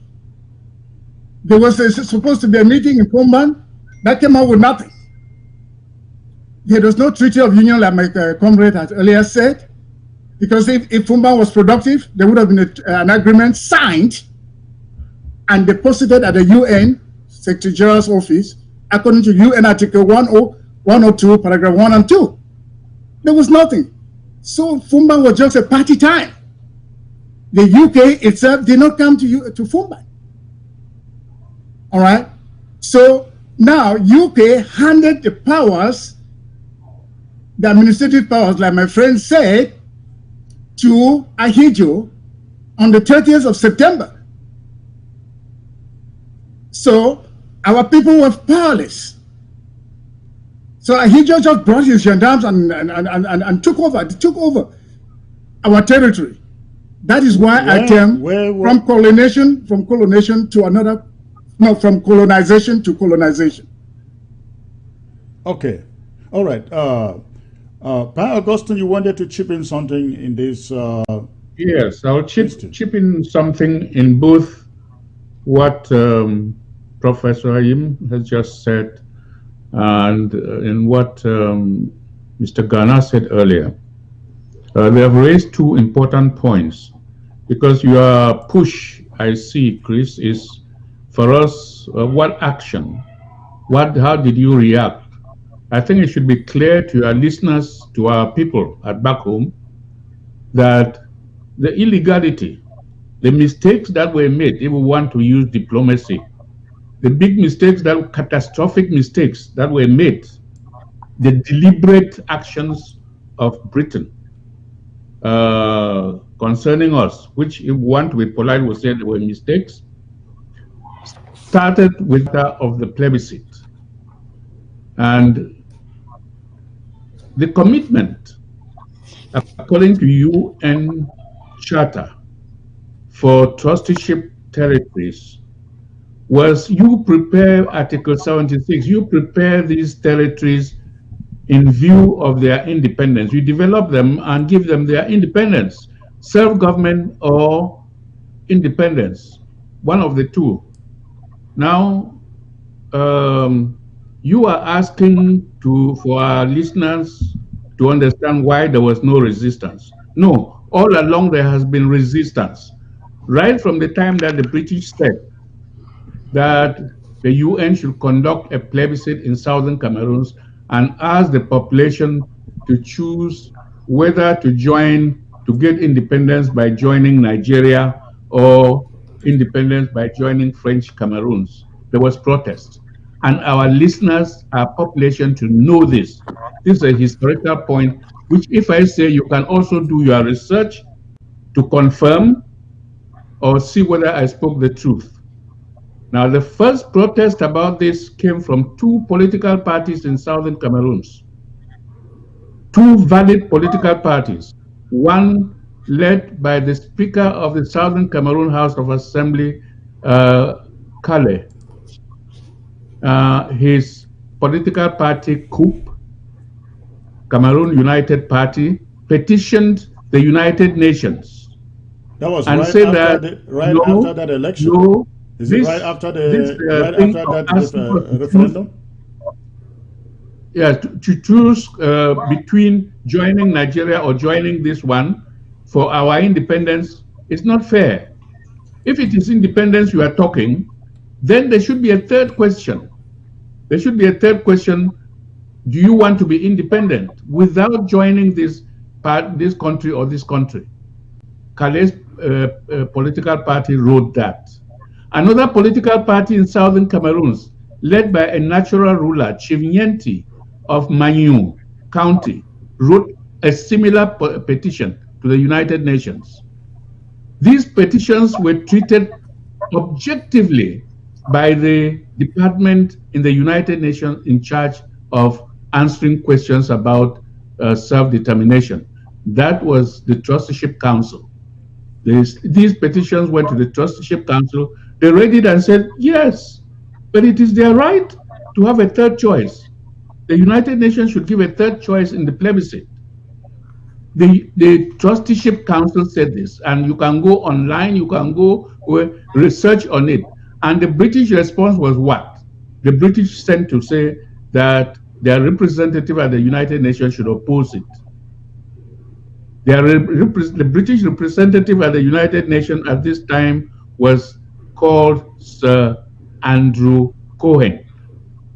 [SPEAKER 12] There was supposed to be a meeting in Pumban that came out with nothing. There was no treaty of union, like my comrade had earlier said, because if Pumban was productive, there would have been an agreement signed and deposited at the UN Secretary General's office according to UN Article 102, paragraph 1 and 2. There was nothing. So Pumban was just a party time. The UK itself did not come to Pumban. All right. So now UK handed the powers, the administrative powers, like my friend said, to Ahidjo on the 30th of September. So our people were powerless. So Ahidjo just brought his gendarmes and took over our territory. That is why I came from colonization to another. No, from colonization to colonization.
[SPEAKER 8] Okay. All right. Pa Augustine, you wanted to chip in something in this?
[SPEAKER 13] Yes, I'll chip in something in both what Professor Ayim has just said and in what Mr. Ghana said earlier. They have raised two important points because your push, I see, Chris, is for us, what action? How did you react? I think it should be clear to our listeners, to our people at back home, that the illegality, the mistakes that were made, if we want to use diplomacy, the big mistakes, that catastrophic mistakes that were made, the deliberate actions of Britain concerning us, which if we want to be polite, we say they were mistakes, started with that of the plebiscite. And the commitment according to UN Charter for trusteeship territories, was you prepare Article 76, you prepare these territories in view of their independence. You develop them and give them their independence, self-government or independence, one of the two. Now, you are asking for our listeners to understand why there was no resistance. No, all along there has been resistance. Right from the time that the British said that the UN should conduct a plebiscite in southern Cameroon and ask the population to choose whether to get independence by joining Nigeria or independence by joining French Cameroons. There was protest. And our listeners, our population to know this. This is a historical point, which if I say you can also do your research to confirm or see whether I spoke the truth. Now, the first protest about this came from two political parties in southern Cameroon. Two valid political parties. One led by the Speaker of the Southern Cameroon House of Assembly, Kale. His political party, CUP, Cameroon United Party, petitioned the United Nations.
[SPEAKER 8] That was
[SPEAKER 13] and
[SPEAKER 8] right,
[SPEAKER 13] said
[SPEAKER 8] after,
[SPEAKER 13] that,
[SPEAKER 8] after that election.
[SPEAKER 13] No,
[SPEAKER 8] Is it right after that referendum?
[SPEAKER 13] Yeah, to choose between joining Nigeria or joining this one for our independence is not fair. If it is independence you are talking, then there should be a third question. There should be a third question. Do you want to be independent without joining this country or this country? Kale's political party wrote that. Another political party in southern Cameroon, led by a natural ruler, Chief Nyenti of Manyu County, wrote a similar petition to the United Nations. These petitions were treated objectively by the department in the United Nations in charge of answering questions about self-determination. That was the Trusteeship Council. These petitions went to the Trusteeship Council. They read it and said, yes, but it is their right to have a third choice. The United Nations should give a third choice in the plebiscite. The Trusteeship Council said this, and you can go online, you can go research on it. And the British response was what? The British sent to say that their representative at the United Nations should oppose it. The British representative at the United Nations at this time was called Sir Andrew Cohen.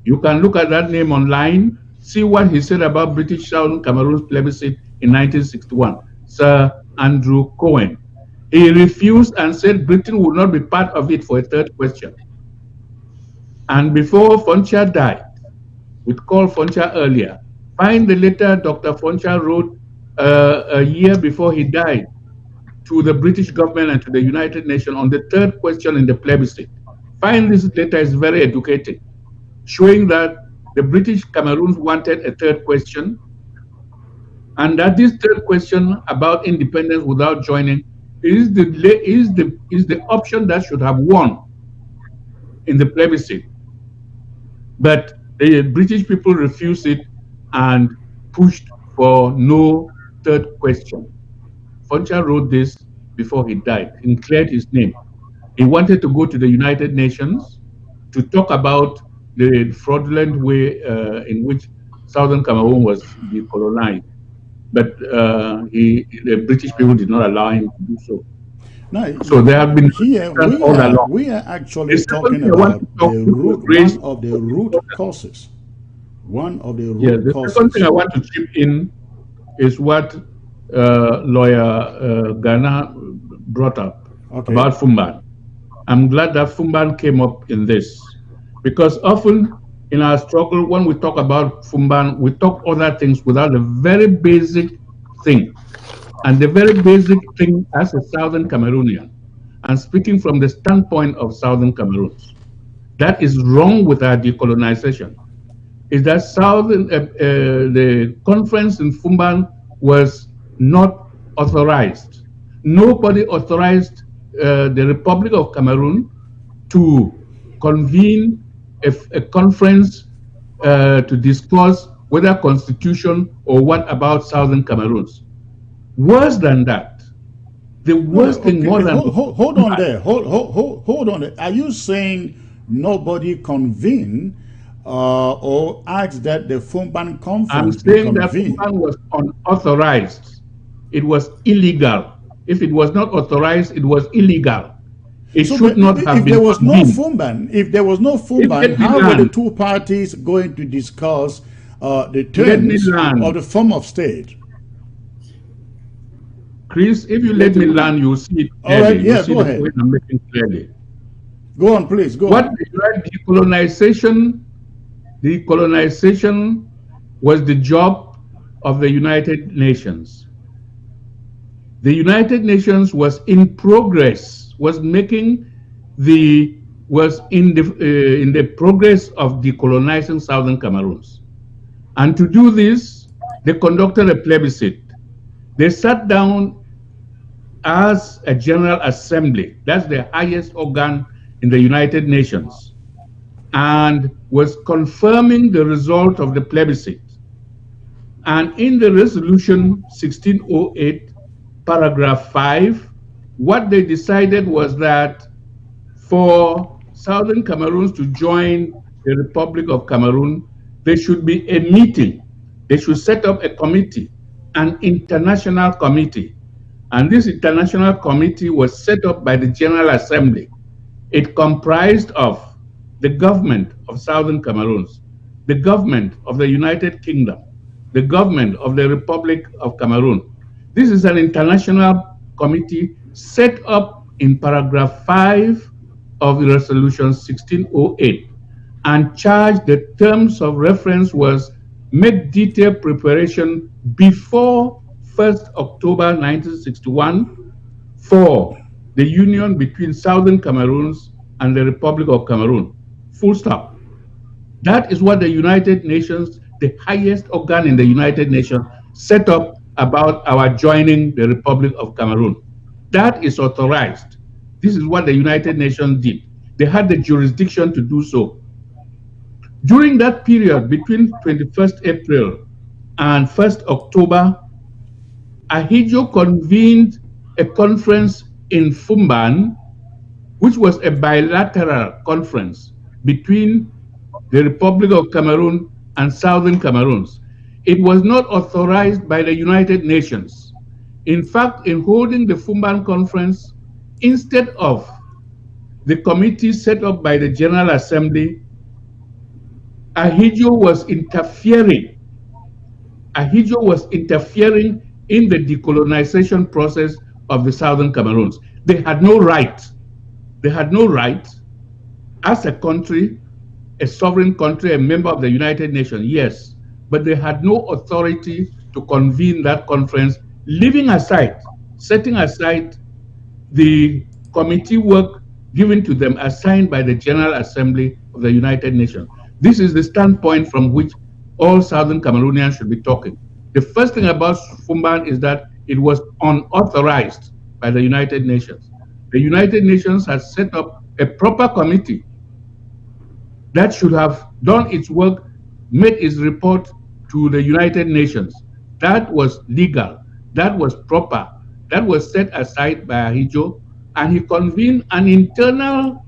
[SPEAKER 13] You can look at that name online, see what he said about British Southern Cameroon's plebiscite in 1961, Sir Andrew Cohen. He refused and said Britain would not be part of it for a third question. And before Foncha died, we called Foncha earlier, find the letter Dr. Foncha wrote a year before he died to the British government and to the United Nations on the third question in the plebiscite. Find this letter is very educating, showing that the British Cameroons wanted a third question, and that this third question about independence without joining is the option that should have won in the plebiscite. But the British people refused it and pushed for no third question. Foncha wrote this before he died and cleared his name. He wanted to go to the United Nations to talk about the fraudulent way in which Southern Cameroon was decolonized. But the British people did not allow him to do so.
[SPEAKER 8] No,
[SPEAKER 13] so there have been
[SPEAKER 8] here we are actually talking about the root, one of the root causes. One of the root causes.
[SPEAKER 13] The second thing I want to chip in is what lawyer Ghana brought up about Fumban. I'm glad that Fumban came up in this, because often in our struggle, when we talk about Fumban, we talk other things without the very basic thing. And the very basic thing as a Southern Cameroonian, and speaking from the standpoint of Southern Cameroons, that is wrong with our decolonization, is that the conference in Fumban was not authorized. Nobody authorized the Republic of Cameroon to convene a conference to discuss whether constitution or what about Southern Cameroons. Worse than that, the worst thing more than...
[SPEAKER 8] Hold on there. Hold on there. Are you saying nobody convened or asked that the Fumban conference
[SPEAKER 13] I'm saying that Fumban was unauthorized. It was illegal. If it was not authorized, it was illegal. It should not have been.
[SPEAKER 8] If there was no Fumban, how were the two parties going to discuss the terms of the form of state?
[SPEAKER 13] Chris, if you let me learn, you'll see it clearly.
[SPEAKER 8] All right, yeah, go ahead.
[SPEAKER 13] I'm making clearly.
[SPEAKER 8] Go on, please. Go on.
[SPEAKER 13] Decolonization was the job of the United Nations. The United Nations was in progress, was in the progress of decolonizing Southern Cameroons. And to do this, they conducted a plebiscite. They sat down as a General Assembly, that's the highest organ in the United Nations, and was confirming the result of the plebiscite. And in the resolution 1608, paragraph 5, what they decided was that for Southern Cameroons to join the Republic of Cameroon, there should be a meeting. They should set up a committee, an international committee. And this international committee was set up by the General Assembly. It comprised of the government of Southern Cameroons, the government of the United Kingdom, the government of the Republic of Cameroon. This is an international committee set up in paragraph 5 of Resolution 1608, and charged the terms of reference was make detailed preparation before 1st October 1961 for the union between Southern Cameroons and the Republic of Cameroon. Full stop. That is what the United Nations, the highest organ in the United Nations, set up about our joining the Republic of Cameroon. That is authorized. This is what the United Nations did. They had the jurisdiction to do so. During that period, between 21st April and 1st October, Ahidjo convened a conference in Fumban, which was a bilateral conference between the Republic of Cameroon and Southern Cameroons. It was not authorized by the United Nations. In fact, in holding the Fumban conference, instead of the committee set up by the General Assembly, Ahidjo was interfering. Ahidjo was interfering in the decolonization process of the Southern Cameroons. They had no right. They had no right as a country, a sovereign country, a member of the United Nations, yes, but they had no authority to convene that conference, leaving aside, setting aside the committee work given to them, assigned by the General Assembly of the United Nations. This is the standpoint from which all Southern Cameroonians should be talking. The first thing about Fumban is that it was unauthorized by the United Nations. The United Nations has set up a proper committee that should have done its work, made its report to the United Nations. That was legal, that was proper, that was set aside by Ahidjo, and he convened an internal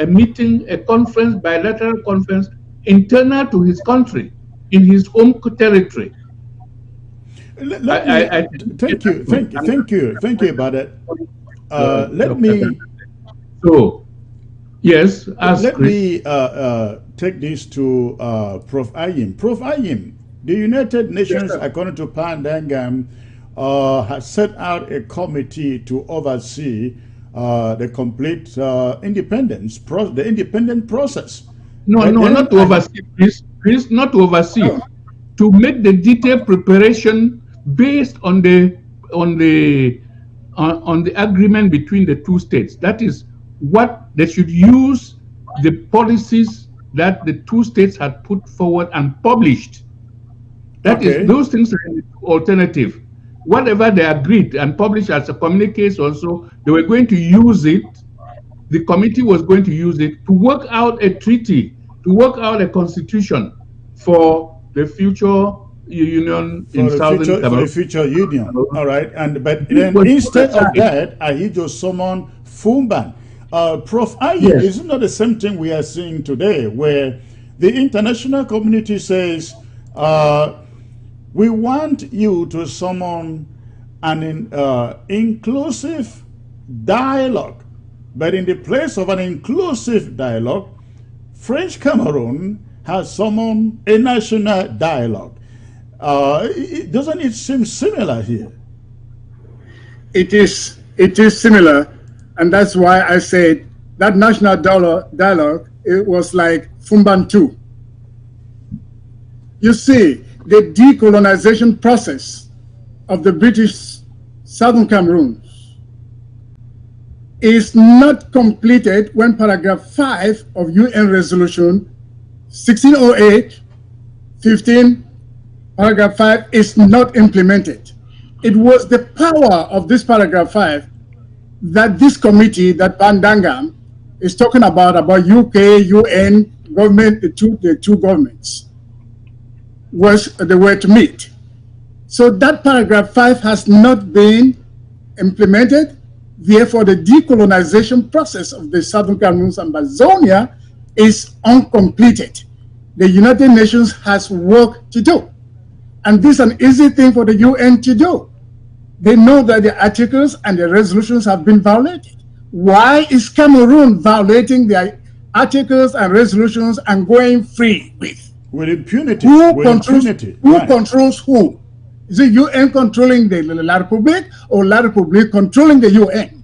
[SPEAKER 13] meeting, a conference, bilateral conference, internal to his country, in his home territory.
[SPEAKER 8] Thank you about that. Let me.
[SPEAKER 13] So, yes.
[SPEAKER 8] Let me take this to Prof. Ayim. Prof. Ayim, the United Nations, according to Pandangam, has set out a committee to oversee the complete independence, the independent process.
[SPEAKER 13] No, not to oversee, please, not to oversee. To make the detailed preparation based on the agreement between the two states. That is what they should use, the policies that the two states had put forward and published. That is, those things are alternative. whatever they agreed and published as a communique also, they were going to use it. The committee was going to use it to work out a treaty, to work out a constitution for the future union in Southern Cameroon.
[SPEAKER 8] For the future union. All right. But then instead of that, Ahidjo summoned Fumban. Prof. Aye, yes. Is it not the same thing we are seeing today, where the international community says, we want you to summon an inclusive dialogue, but in the place of an inclusive dialogue, French Cameroon has summoned a national dialogue. Doesn't it seem similar here?
[SPEAKER 12] It is similar, and that's why I said that national dialogue, it was like Fumban 2. You see, the decolonization process of the British Southern Cameroon is not completed when paragraph 5 of UN Resolution 1608, 15, paragraph 5 is not implemented. It was the power of this paragraph 5 that this committee that Van Dangam is talking about UK, UN, government, the two governments, they were to meet. So that paragraph 5 has not been implemented. Therefore, the decolonization process of the Southern Cameroon and Amazonia is uncompleted. The United Nations has work to do. And this is an easy thing for the UN to do. They know that the articles and the resolutions have been violated. Why is Cameroon violating the articles and resolutions and going free with
[SPEAKER 8] impunity?
[SPEAKER 12] Who controls who? Is the UN controlling the La Republique or La Republique controlling the UN?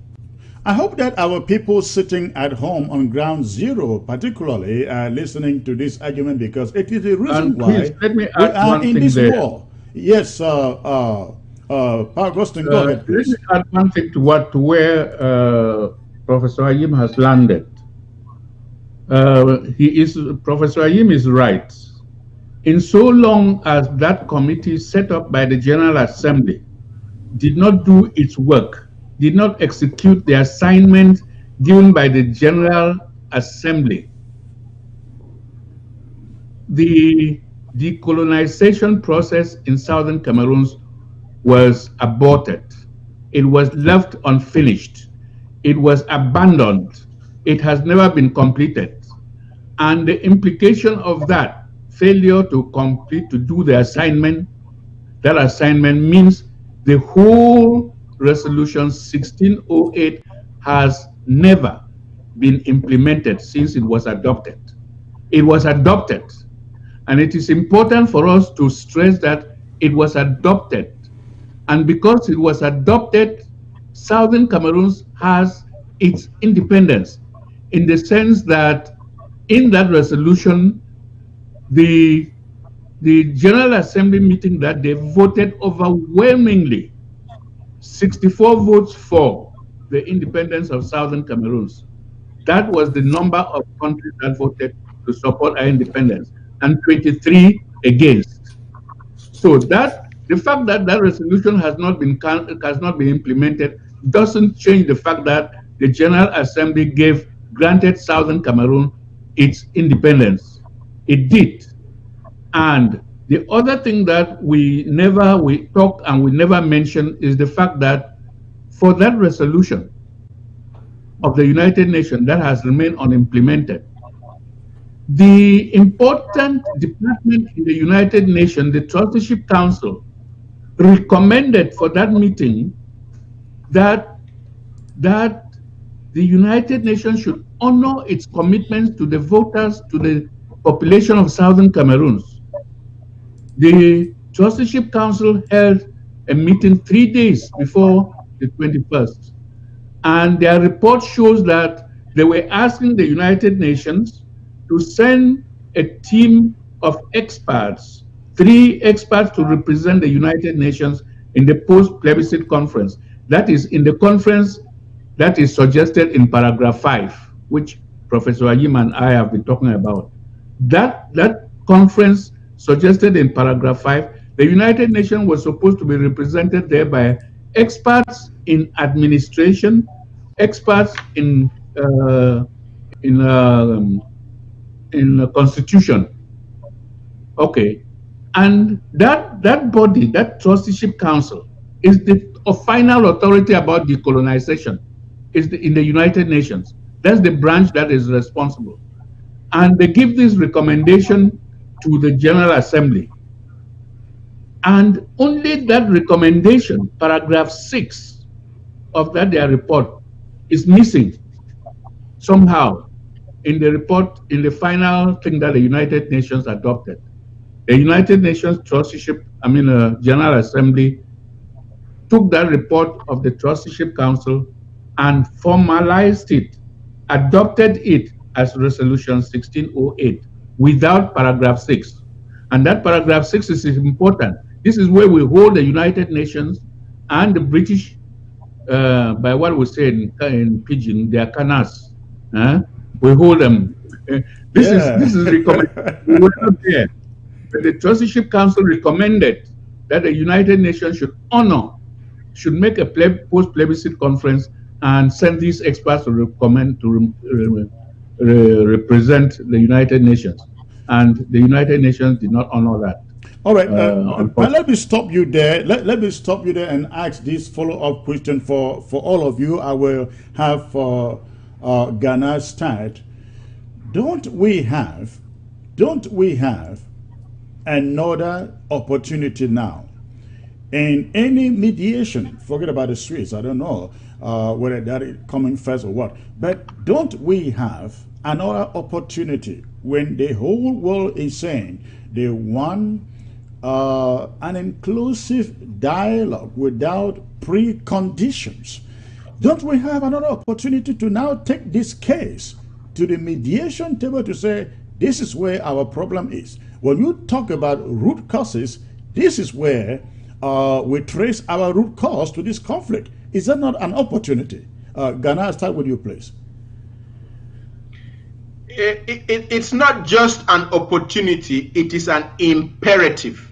[SPEAKER 8] I hope that our people sitting at home on ground zero particularly are listening to this argument, because it is the reason why
[SPEAKER 13] let me
[SPEAKER 8] we are in this war. Yes, Paul Gostin, go ahead, please.
[SPEAKER 13] Let me add one thing to where Professor Ayim has landed. Professor Ayim is right. In so long as that committee set up by the General Assembly did not do its work, did not execute the assignment given by the General Assembly, the decolonization process in Southern Cameroon was aborted. It was left unfinished. It was abandoned. It has never been completed. And the implication of that failure to do the assignment, that assignment means the whole resolution 1608 has never been implemented since it was adopted. It was adopted, and it is important for us to stress that it was adopted. And because it was adopted, Southern Cameroon has its independence, in the sense that in that resolution, the General Assembly meeting that they voted overwhelmingly, 64 votes for the independence of Southern Cameroon. That was the number of countries that voted to support our independence, and 23 against. So that the fact that that resolution has not been implemented doesn't change the fact that the General Assembly granted Southern Cameroon its independence. It did. And the other thing that we talk and we never mention is the fact that for that resolution of the United Nations that has remained unimplemented, the important department in the United Nations, the Trusteeship Council, recommended for that meeting that the United Nations should honor its commitments to the voters, to the population of Southern Cameroon. The Trusteeship Council held a meeting 3 days before the 21st, and their report shows that they were asking the United Nations to send a team of experts, 3 experts to represent the United Nations in the post-plebiscite conference. That is in the conference that is suggested in paragraph 5, which Professor Ayim and I have been talking about. That conference suggested in paragraph 5 The United Nations was supposed to be represented there by experts in administration, experts in constitution. Okay, and that body, that trusteeship council, is the final authority about decolonization. Is in the United Nations. That's the branch that is responsible, and they give this recommendation to the General Assembly. And only that recommendation, paragraph 6 of their report, is missing somehow in the report, in the final thing that the United Nations adopted. The United Nations Trusteeship, General Assembly, took that report of the Trusteeship Council and formalized it, adopted it as Resolution 1608 without paragraph 6. And that paragraph 6 is important. This is where we hold the United Nations and the British, by what we say in Pidgin, their canas. We hold them. This is recommended. We were not there. But the Trusteeship Council recommended that the United Nations should make a post-plebiscite conference and send these experts to represent the United Nations. And the United Nations did not honor that.
[SPEAKER 8] All right, but let me stop you there. Let me stop you there and ask this follow-up question for all of you. I will have for Ghana start. Don't we have another opportunity now in any mediation? Forget about the Swiss. I don't know whether that is coming first or what. But don't we have another opportunity when the whole world is saying they want an inclusive dialogue without preconditions? Don't we have another opportunity to now take this case to the mediation table to say, this is where our problem is? When you talk about root causes, this is where we trace our root cause to this conflict. Is that not an opportunity? Ghana, I'll start with you, please.
[SPEAKER 14] It's not just an opportunity, it is an imperative.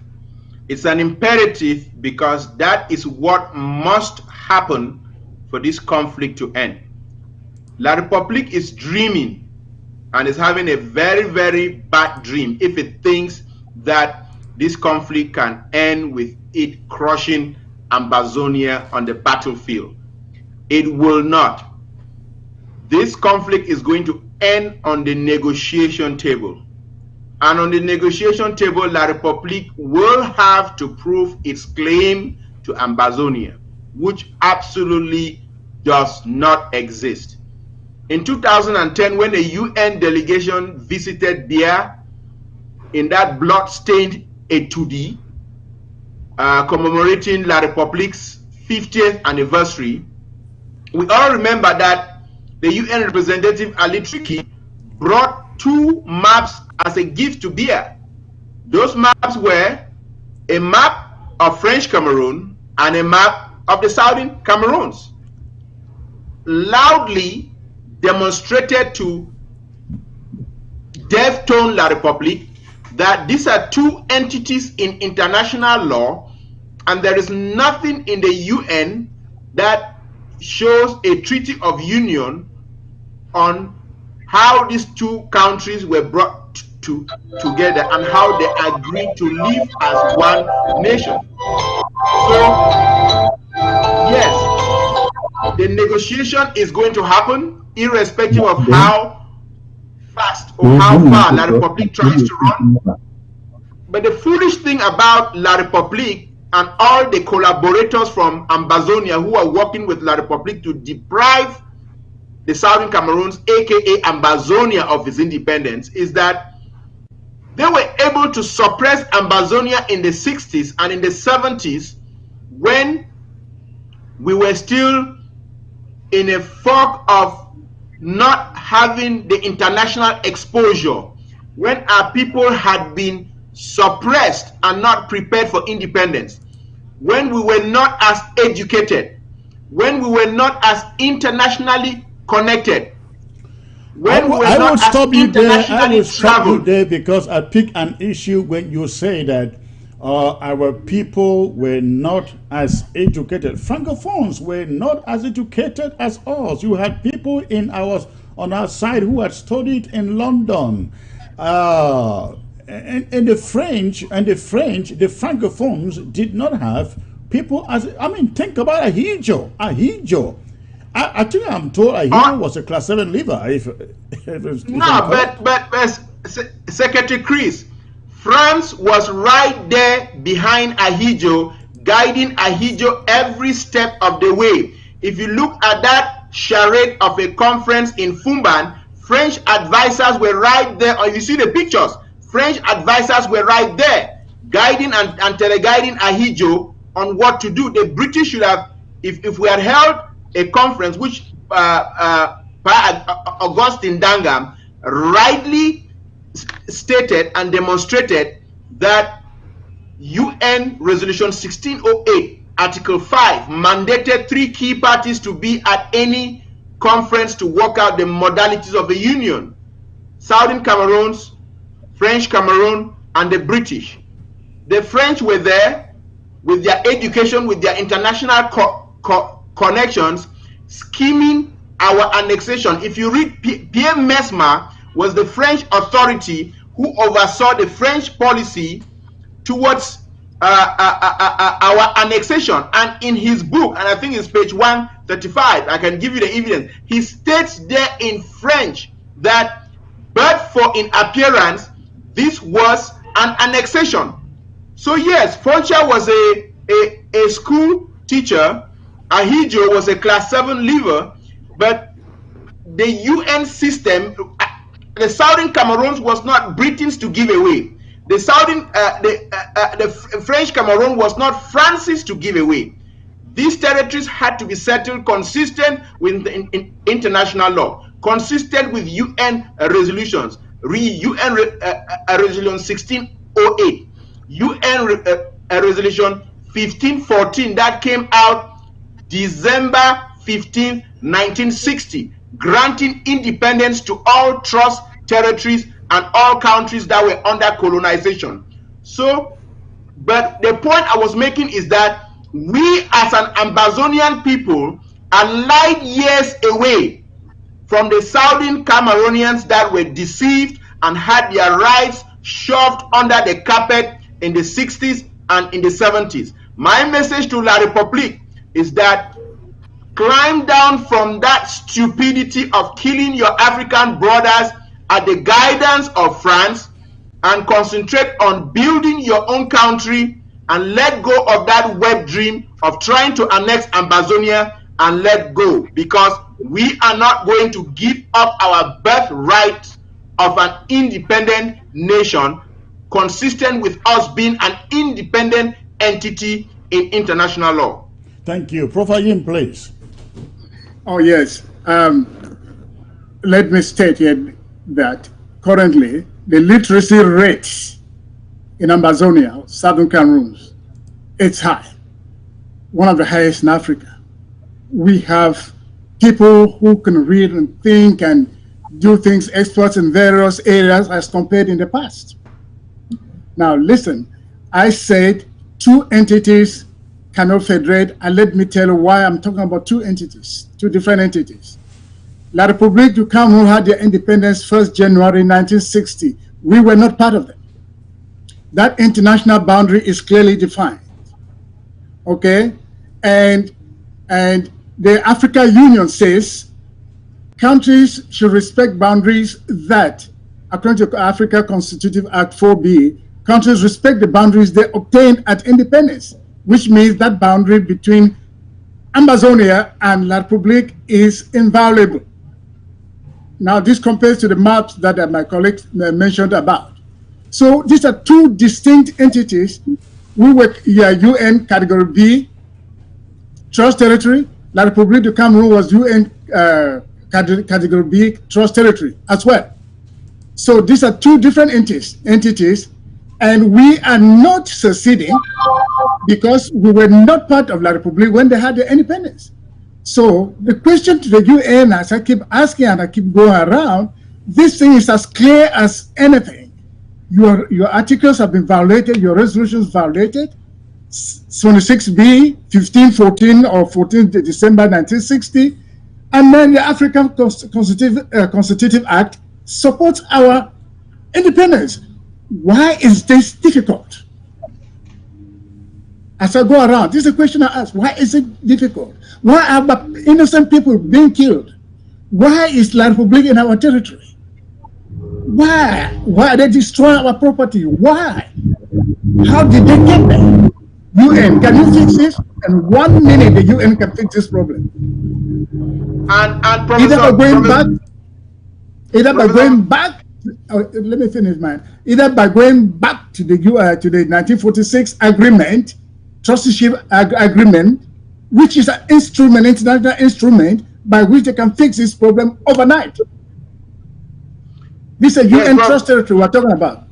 [SPEAKER 14] It's an imperative because that is what must happen for this conflict to end. La République is dreaming and is having a very, very bad dream if it thinks that this conflict can end with it crushing Ambazonia on the battlefield. It will not. This conflict is going to end on the negotiation table. And on the negotiation table, La République will have to prove its claim to Ambazonia, which absolutely does not exist. In 2010, when a UN delegation visited Bia in that blood-stained Etudi, commemorating La République's 50th anniversary, we all remember that the UN representative Ali Triki brought 2 maps as a gift to Bia. Those maps were a map of French Cameroon and a map of the Southern Cameroons. Loudly demonstrated to deaf-tone La République that these are 2 entities in international law, and there is nothing in the UN that shows a treaty of union on how these 2 countries were brought together and how they agreed to live as one nation. So, yes, the negotiation is going to happen irrespective of how fast or how far La République tries to run. But the foolish thing about La République and all the collaborators from Ambazonia who are working with La République to deprive the Southern Cameroons, aka Ambazonia, of its independence, is that they were able to suppress Ambazonia in the 60s and in the 70s when we were still in a fog of not having the international exposure, when our people had been suppressed and not prepared for independence, when we were not as educated, when we were not as internationally connected, when we were
[SPEAKER 8] I will
[SPEAKER 14] not
[SPEAKER 8] stop
[SPEAKER 14] as
[SPEAKER 8] you there. I
[SPEAKER 14] internationally
[SPEAKER 8] will stop you
[SPEAKER 14] traveled.
[SPEAKER 8] there because I pick an issue when you say that our people were not as educated. Francophones were not as educated as us. You had people on our side who had studied in London. And the French, the Francophones did not have people as, I mean, think about Ahidjo. I think I'm told Ahidjo was a class 7 liver.
[SPEAKER 14] But Secretary Chris, France was right there behind Ahidjo, guiding Ahidjo every step of the way. If you look at that charade of a conference in Fumban, French advisors were right there. Or if you see the pictures, French advisors were right there, guiding and teleguiding Ahidjo on what to do. The British should have, if we had held a conference, which Augustine Dangam rightly stated and demonstrated that UN Resolution 1608, Article 5, mandated 3 key parties to be at any conference to work out the modalities of a union: Southern Cameroons, French Cameroon, and the British. The French were there with their education, with their international connections, scheming our annexation. If you read, Pierre Mesmer was the French authority who oversaw the French policy towards our annexation. And in his book, and I think it's page 135, I can give you the evidence, he states there in French that, but for in appearance, this was an annexation. So yes, Foncha was a school teacher, Ahidjo was a class 7 liver, but the UN system, the Southern Cameroons was not Britain's to give away. The French Cameroon was not France's to give away. These territories had to be settled consistent with the international law, consistent with UN resolutions. UN Resolution 1608, UN Resolution 1514 that came out December 15, 1960, granting independence to all trust territories and all countries that were under colonization. So, but the point I was making is that we as an Ambazonian people are light years away from the Southern Cameroonians that were deceived and had their rights shoved under the carpet in the 60s and in the 70s. My message to La République is that climb down from that stupidity of killing your African brothers at the guidance of France and concentrate on building your own country and let go of that wet dream of trying to annex Ambazonia and let go, because we are not going to give up our birthright of an independent nation consistent with us being an independent entity in international law.
[SPEAKER 8] Thank you. Professor Yim, please.
[SPEAKER 12] Oh, yes. Let me state here that currently the literacy rate in Ambazonia, Southern Cameroon, it's high, one of the highest in Africa. We have people who can read and think and do things, experts in various areas as compared in the past. Now listen, I said 2 entities cannot federate, and let me tell you why I'm talking about 2 entities, 2 different entities. La République du Cameroon had their independence 1st January 1960. We were not part of them. That international boundary is clearly defined. Okay? And the African Union says countries should respect boundaries that, according to Africa Constitutive Act 4B, countries respect the boundaries they obtained at independence, which means that boundary between Ambazonia and La République is inviolable. Now, this compares to the maps that my colleagues mentioned about. So these are 2 distinct entities. We were UN Category B, Trust Territory. La République du Cameroon was UN Category B, Trust Territory as well. So these are 2 different entities, and we are not seceding because we were not part of La République when they had their independence. So the question to the UN, as I keep asking and I keep going around, this thing is as clear as anything. your articles have been violated, your resolutions violated. 26B, 1514 or 14th December 1960, and then the African Constitutive Act supports our independence. Why is this difficult? As I go around, this is a question I ask. Why is it difficult? Why are innocent people being killed? Why is La Republique in our territory? Why? Why are they destroying our property? Why? How did they get there? UN, can you fix this? In 1 minute, the UN can fix this problem.
[SPEAKER 14] And
[SPEAKER 12] either by going back, let me finish mine. Either by going back to the 1946 agreement, trusteeship agreement, which is an instrument, international instrument, by which they can fix this problem overnight. This is a UN trust territory we're talking about.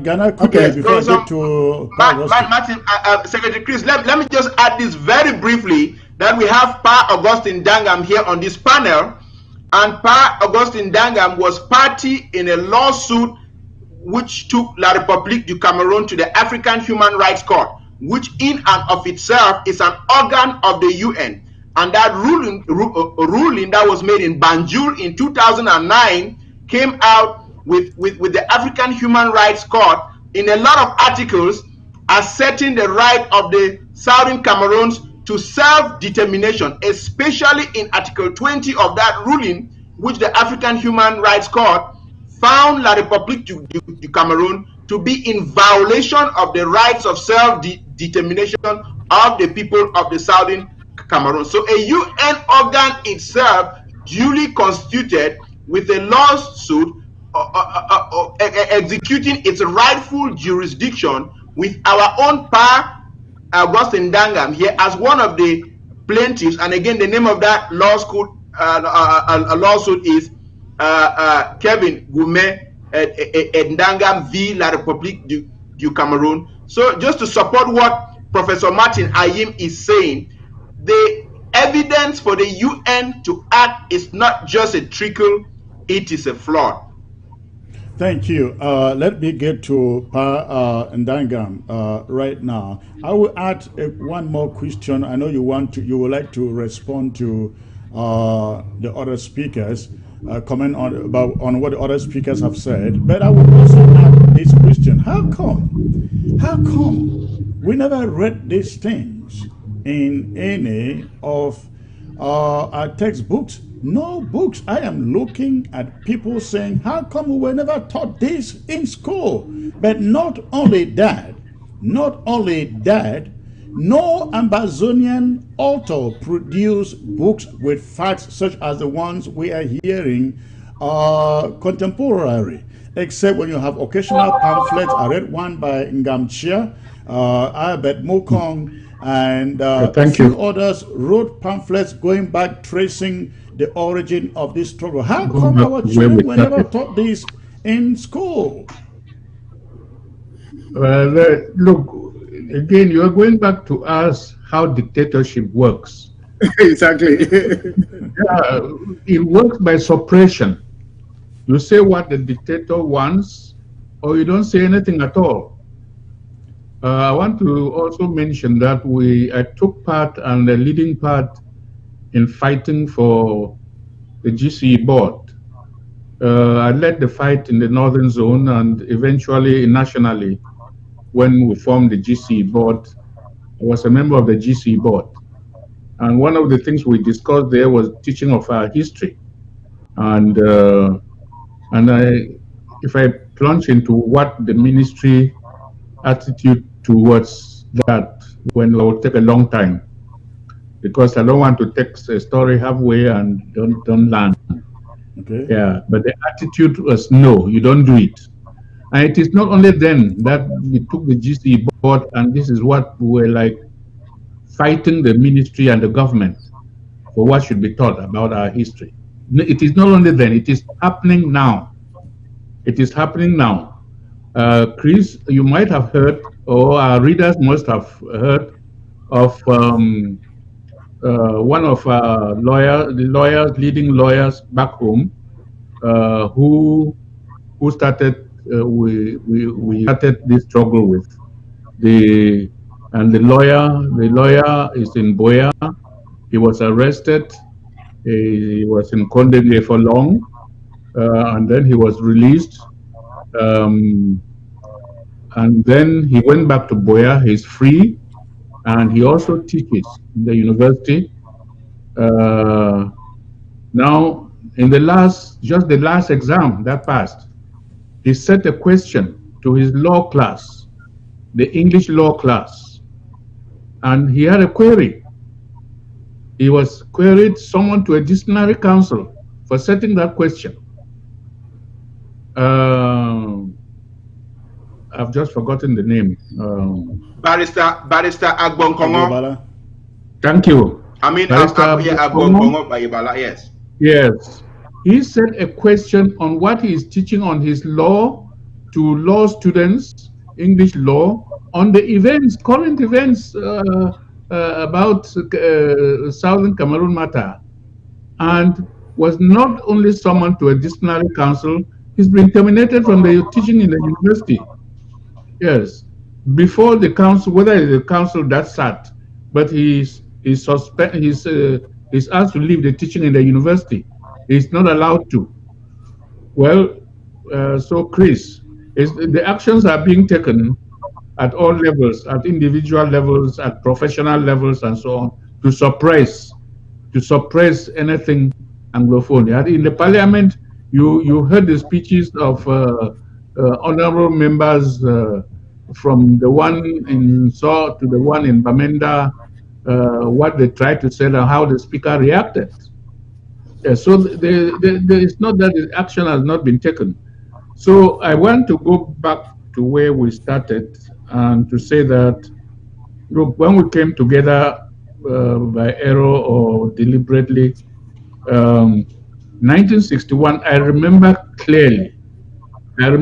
[SPEAKER 8] Ghana, quickly, before I get to
[SPEAKER 14] Martin, Secretary Chris, let me just add this very briefly, that we have Pa Augustine Dangam here on this panel, and Pa Augustine Dangam was party in a lawsuit which took La République du Cameroon to the African Human Rights Court, which in and of itself is an organ of the UN. And that ruling that was made in Banjul in 2009 came out with the African Human Rights Court in a lot of articles asserting the right of the Southern Cameroons to self-determination, especially in Article 20 of that ruling, which the African Human Rights Court found La République du Cameroon to be in violation of the rights of self-determination of the people of the Southern Cameroon. So a UN organ itself, duly constituted with a lawsuit executing its rightful jurisdiction, with our own Pa Augustine Dangam here as one of the plaintiffs. And again, the name of that lawsuit is Kevin Goumet Ndangam v. La République du Cameroon. So just to support what Professor Martin Ayim is saying, the evidence for the UN to act is not just a trickle, it is a fraud.
[SPEAKER 8] Thank you. Let me get to Pa Ndangam right now. I will add one more question. I know you would like to respond to the other speakers, comment on what the other speakers have said. But I will also add this question: How come we never read these things in any of our textbooks? No books. I am looking at people saying, how come we were never taught this in school? But not only that, no Ambazonian author produced books with facts such as the ones we are hearing contemporary, except when you have occasional pamphlets. I read one by Ngamchia, Albert Mokong, and a few others wrote pamphlets going back, tracing the origin of this struggle. How come our children were never taught this in school?
[SPEAKER 13] Look, again, you are going back to ask how dictatorship works.
[SPEAKER 12] Exactly.
[SPEAKER 13] It works by suppression. You say what the dictator wants, or you don't say anything at all. I want to also mention that I took part and a leading part in fighting for the GCE board. I led the fight in the Northern Zone and eventually nationally when we formed the GCE board. I was a member of the GCE board. And one of the things we discussed there was teaching of our history. And if I plunge into what the ministry attitude towards that, when it will take a long time, because I don't want to take a story halfway and don't learn.
[SPEAKER 8] Okay.
[SPEAKER 13] Yeah, but the attitude was no, you don't do it. And it is not only then that we took the GCE board, and this is what we were like fighting the ministry and the government for what should be taught about our history. It is not only then, it is happening now. It is happening now. Chris, you might have heard, or our readers must have heard of one of our leading lawyers back home, who started we started this struggle with. The lawyer is in Buea. He was arrested. He was in Condé for long, and then he was released. And then he went back to Buea. He's free, and he also teaches in the university. Now, in the last exam that passed, he set a question to his law class, the English law class, and he had a query. He was queried someone to a disciplinary council for setting that question. I've just forgotten the name.
[SPEAKER 14] Barrister Agbon Kongo.
[SPEAKER 13] Thank you.
[SPEAKER 14] I mean, Agbon Kongo Bayibala, yes.
[SPEAKER 13] Yes. He set a question on what he is teaching on his law to law students, English law, on the events, current events about Southern Cameroon matter, and was not only summoned to a disciplinary council, he's been terminated from the teaching in the university. Yes, before the council, whether it's the council that sat, but he's asked to leave the teaching in the university. He's not allowed to. Well, so Chris, the actions are being taken at all levels, at individual levels, at professional levels, and so on, to suppress anything Anglophone. In the parliament, you heard the speeches of honorable members from the one in Saw to the one in Bamenda, what they tried to say and how the speaker reacted. So it's not that the action has not been taken. So I want to go back to where we started and to say that, look, when we came together by error or deliberately, 1961, I remember clearly that in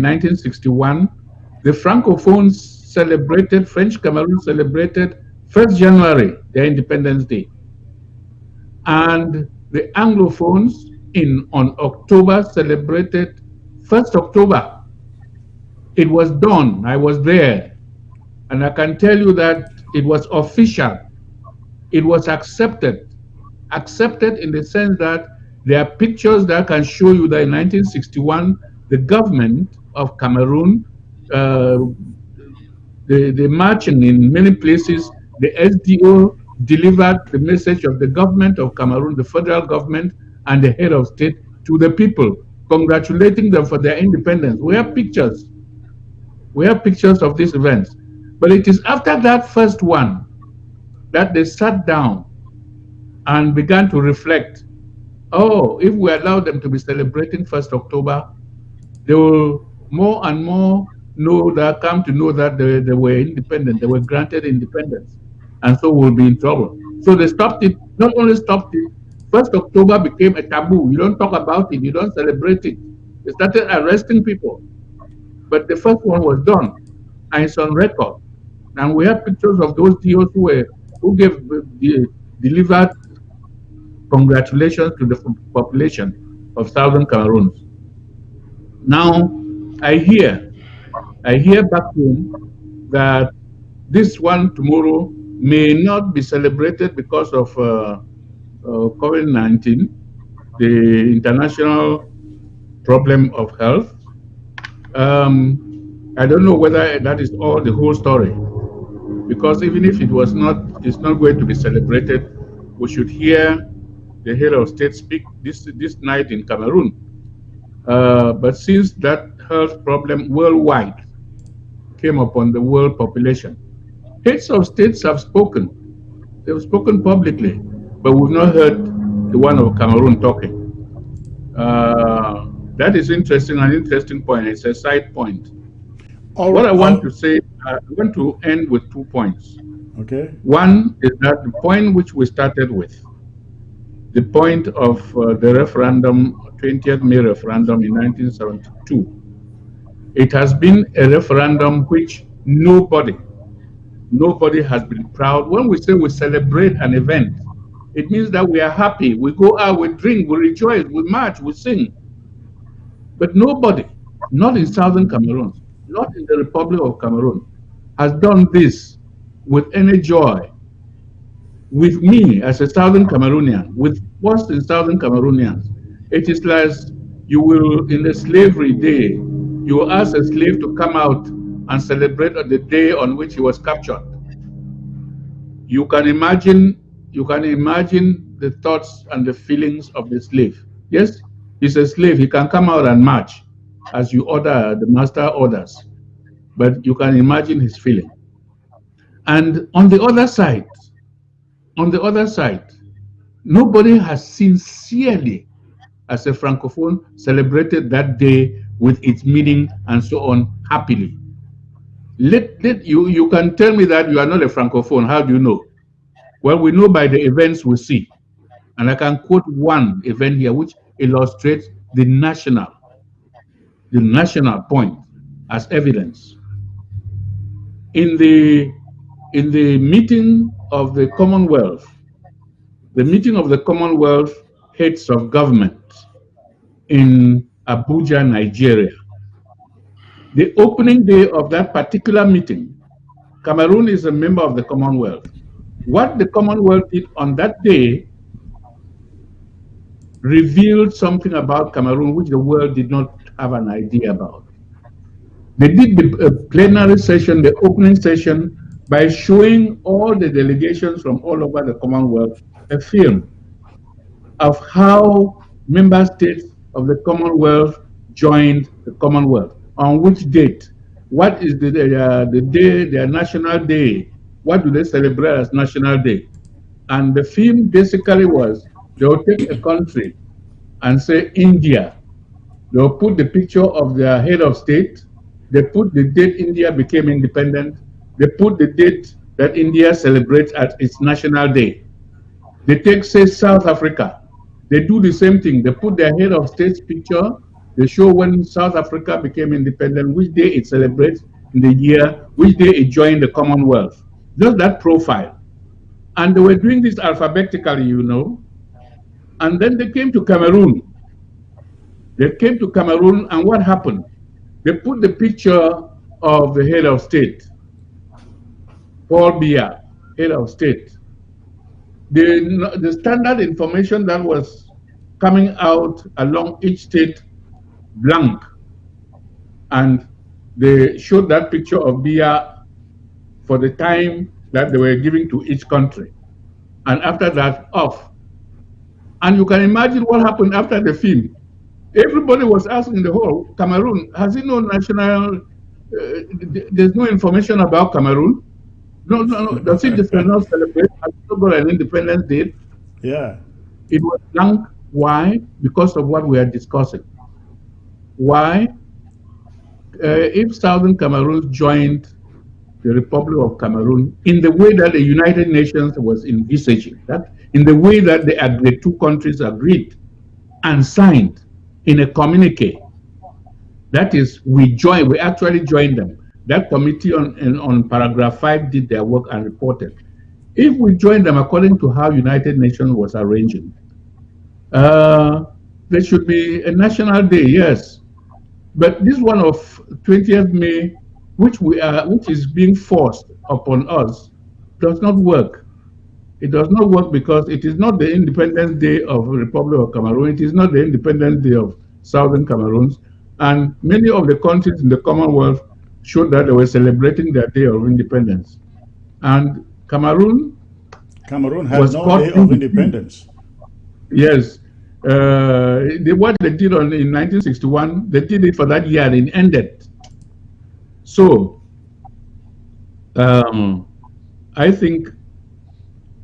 [SPEAKER 13] 1961, the Francophones celebrated, French Cameroon celebrated 1st January, their Independence Day. And the Anglophones on October celebrated 1st October. It was done. I was there. And I can tell you that it was official. It was accepted. Accepted in the sense that there are pictures that can show you that in 1961, the government of Cameroon, the marching in many places, the SDO delivered the message of the government of Cameroon, the federal government, and the head of state to the people, congratulating them for their independence. We have pictures. We have pictures of these events. But it is after that first one that they sat down and began to reflect. Oh, if we allow them to be celebrating 1st October, they will more and more come to know that they were independent, they were granted independence, and so we'll be in trouble. So they stopped it, not only stopped it, 1st October became a taboo. You don't talk about it, you don't celebrate it. They started arresting people. But the first one was done, and it's on record. And we have pictures of those DOs who delivered congratulations to the population of Southern Cameroon. Now, I hear back home that this one tomorrow may not be celebrated because of COVID-19, the international problem of health. I don't know whether that is all the whole story, because even if it was not, it's not going to be celebrated. We should hear the head of state speak this night in Cameroon. But since that health problem worldwide came upon the world population, heads of states have spoken. They've spoken publicly, but we've not heard the one of Cameroon talking. That is interesting, an interesting point. It's a side point. What I want to say, I want to end with 2 points.
[SPEAKER 8] Okay.
[SPEAKER 13] One is that the point which we started with, the point of the referendum, 20th May referendum in 1972. It has been a referendum which nobody has been proud. When we say we celebrate an event, it means that we are happy. We go out, we drink, we rejoice, we march, we sing. But nobody not in Southern Cameroon, not in the Republic of Cameroon, has done this with any joy. With me as a Southern Cameroonian, with most in Southern Cameroonians, it is like you will, in a slavery day, you will ask a slave to come out and celebrate on the day on which he was captured. You can imagine the thoughts and the feelings of the slave. Yes, he's a slave. He can come out and march as you order, the master orders. But you can imagine his feeling. And on the other side, nobody has sincerely, as a Francophone, celebrated that day with its meaning and so on happily. You can tell me that you are not a Francophone. How do you know? Well, we know by the events we see. And I can quote one event here which illustrates the national point as evidence. In the meeting of the Commonwealth, heads of government in Abuja, Nigeria, the opening day of that particular meeting, Cameroon is a member of the Commonwealth. What the Commonwealth did on that day revealed something about Cameroon which the world did not have an idea about. They did the plenary session, the opening session, by showing all the delegations from all over the Commonwealth a film of how member states of the Commonwealth joined the Commonwealth. On which date? What is the day, their national day? What do they celebrate as National Day? And the film basically was, they'll take a country and say India. They'll put the picture of their head of state. They put the date India became independent. They put the date that India celebrates as its National Day. They take, say, South Africa. They do the same thing. They put their head of state's picture. They show when South Africa became independent, which day it celebrates in the year, which day it joined the Commonwealth. Just that profile. And they were doing this alphabetically, you know. And then they came to Cameroon. And what happened? They put the picture of the head of state, Paul Biya, head of state. The standard information that was coming out along each state, blank. And they showed that picture of Biya for the time that they were giving to each country. And after that, off. And you can imagine what happened after the film. Everybody was asking the whole, Cameroon, has it no national, there's no information about Cameroon? No. Does it not celebrate? Has it got an independence date?
[SPEAKER 8] Yeah.
[SPEAKER 13] It was blank. Why? Because of what we are discussing. Why? If Southern Cameroon joined the Republic of Cameroon in the way that the United Nations was envisaging, that in the way that the two countries agreed and signed in a communique, that is, we actually joined them. That committee on paragraph 5 did their work and reported. If we joined them according to how United Nations was arranging, there should be a national day, yes. But this one of 20th May, which is being forced upon us, does not work. It does not work because it is not the Independence Day of the Republic of Cameroon. It is not the Independence Day of Southern Cameroon. And many of the countries in the Commonwealth showed that they were celebrating their day of independence. And Cameroon
[SPEAKER 8] has no day of independence.
[SPEAKER 13] Yes. What they did in 1961, they did it for that year and it ended. So, I think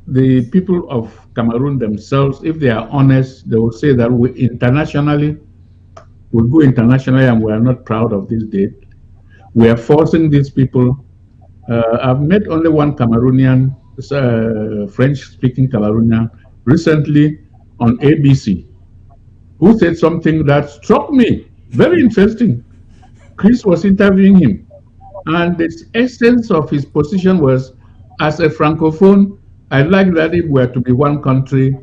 [SPEAKER 13] the people of Cameroon themselves, if they are honest, they will say that we go internationally and we are not proud of this date. We are forcing these people. I've met only one Cameroonian, French-speaking Cameroonian, recently on ABC, who said something that struck me, very interesting. Chris was interviewing him, and the essence of his position was, as a Francophone, I like that if we are to be one country,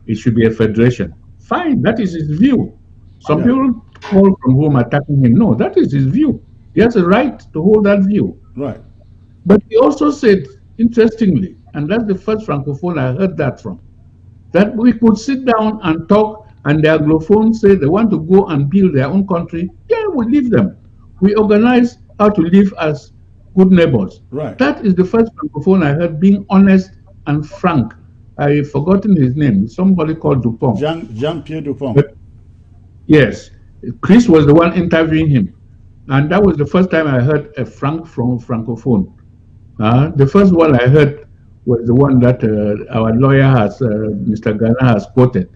[SPEAKER 13] it should be a federation. Fine, that is his view. Some people call from home attacking him. No, that is his view. He has a right to hold that view.
[SPEAKER 8] Right.
[SPEAKER 13] But he also said, interestingly, and that's the first Francophone I heard that from, that we could sit down and talk, and the Anglophones say they want to go and build their own country. Yeah, we leave them. We organize how to live as good neighbors.
[SPEAKER 8] Right.
[SPEAKER 13] That is the first Francophone I heard being honest and frank. I've forgotten his name. Somebody called Dupont.
[SPEAKER 8] Jean-Pierre Dupont.
[SPEAKER 13] But, yes. Chris was the one interviewing him. And that was the first time I heard a frank from Francophone. The first one I heard was the one that our lawyer has, Mr. Ghana has quoted.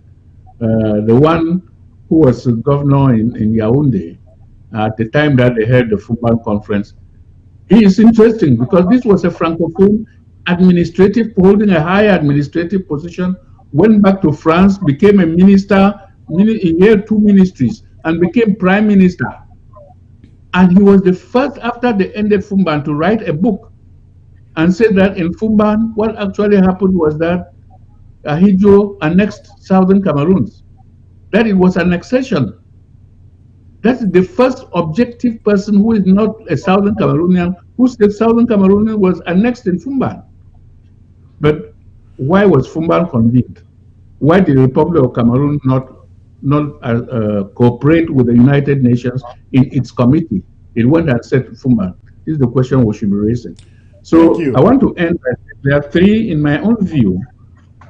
[SPEAKER 13] The one who was governor in Yaoundé at the time that they held the Fumban conference. He is interesting because this was a Francophone administrative, holding a high administrative position, went back to France, became a minister, he held 2 ministries, and became prime minister. And he was the first, after they ended Fumban, to write a book and said that in Fumban, what actually happened was that Ahidjo annexed Southern Cameroons, that it was annexation. That's the first objective person who is not a Southern Cameroonian who said Southern Cameroon was annexed in Fumban. But why was Fumban convened? Why did the Republic of Cameroon not cooperate with the United Nations in its committee? It went and said Fumban. This is the question we should be raising. So I want to end. There are 3, in my own view,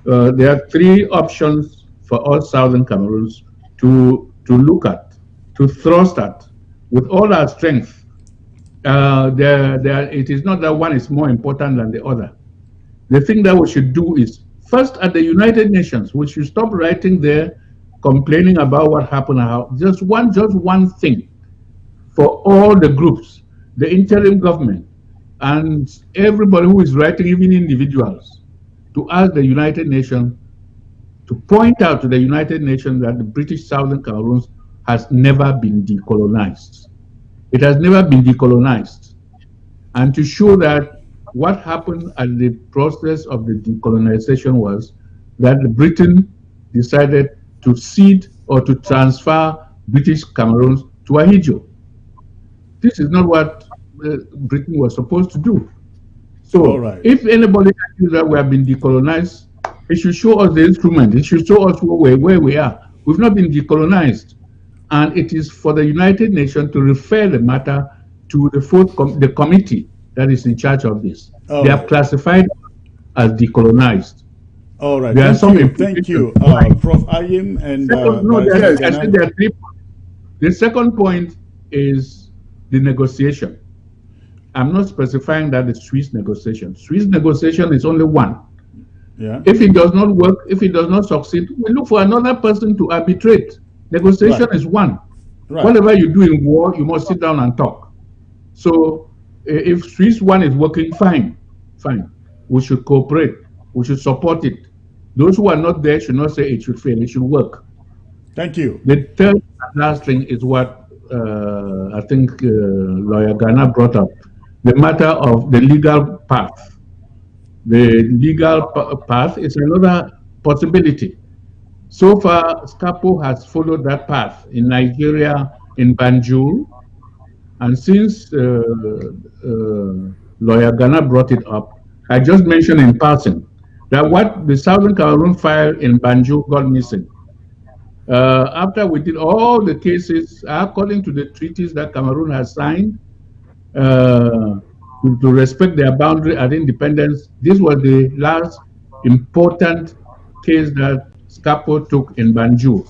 [SPEAKER 13] there are 3 options for all Southern Cameroons to look at, to thrust at, with all our strength. It is not that one is more important than the other. The thing that we should do is, first at the United Nations, we should stop writing there, complaining about what happened. Just one thing for all the groups, the interim government, and everybody who is writing, even individuals, to ask the United Nations to point out to the United Nations that the British Southern Cameroons has never been decolonized. It has never been decolonized. And to show that what happened at the process of the decolonization was that Britain decided to cede or to transfer British Cameroons to Ahidjo. This is not what Britain was supposed to do. So if anybody argues that we have been decolonized, it should show us the instrument. It should show us where we are. We've not been decolonized. And it is for the United Nations to refer the matter to the committee that is in charge of this. They have classified as decolonized.
[SPEAKER 8] All right.
[SPEAKER 13] There
[SPEAKER 8] Thank you, Prof. Ayim and
[SPEAKER 13] I said there are 3 points. The second point is the negotiation. I'm not specifying that the Swiss negotiation. Swiss negotiation is only one.
[SPEAKER 8] Yeah.
[SPEAKER 13] If it does not work, if it does not succeed, we look for another person to arbitrate. Negotiation is one.
[SPEAKER 8] Right.
[SPEAKER 13] Whatever you do in war, you must sit down and talk. So if Swiss one is working, fine. We should cooperate. We should support it. Those who are not there should not say it should fail. It should work.
[SPEAKER 8] Thank you.
[SPEAKER 13] The third and last thing is what I think Lawyer Ghana brought up. The matter of the legal path. The legal path is another possibility. So far, SCAPO has followed that path in Nigeria, in Banjul, and since Lawyer Ghana brought it up, I just mentioned in passing that what the Southern Cameroon file in Banjul got missing. After we did all the cases according to the treaties that Cameroon has signed, to respect their boundary and independence, this was the last important case that SCAPO took in Banjul.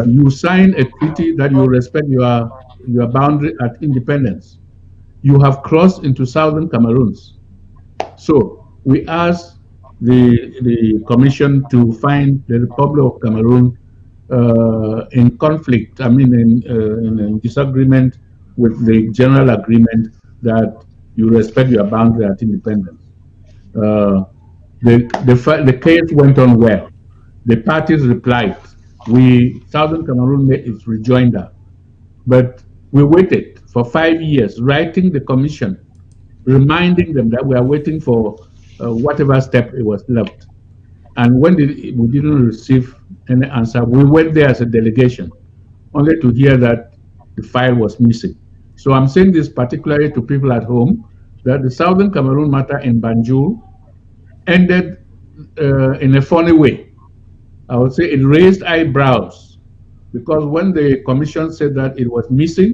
[SPEAKER 13] You sign a treaty that you respect your boundary at independence. You have crossed into Southern Cameroons. So we asked the Commission to find the Republic of Cameroon in conflict, in disagreement with the general agreement that you respect your boundary at independence. The case went on well. The parties replied. Southern Cameroon made its rejoinder. But we waited for 5 years, writing the Commission, reminding them that we are waiting for whatever step it was left. And when we didn't receive any answer, we went there as a delegation. only to hear that the file was missing. So I'm saying this particularly to people at home, that the Southern Cameroon matter in Banjul ended in a funny way. I would say it raised eyebrows, because when the commission said that it was missing,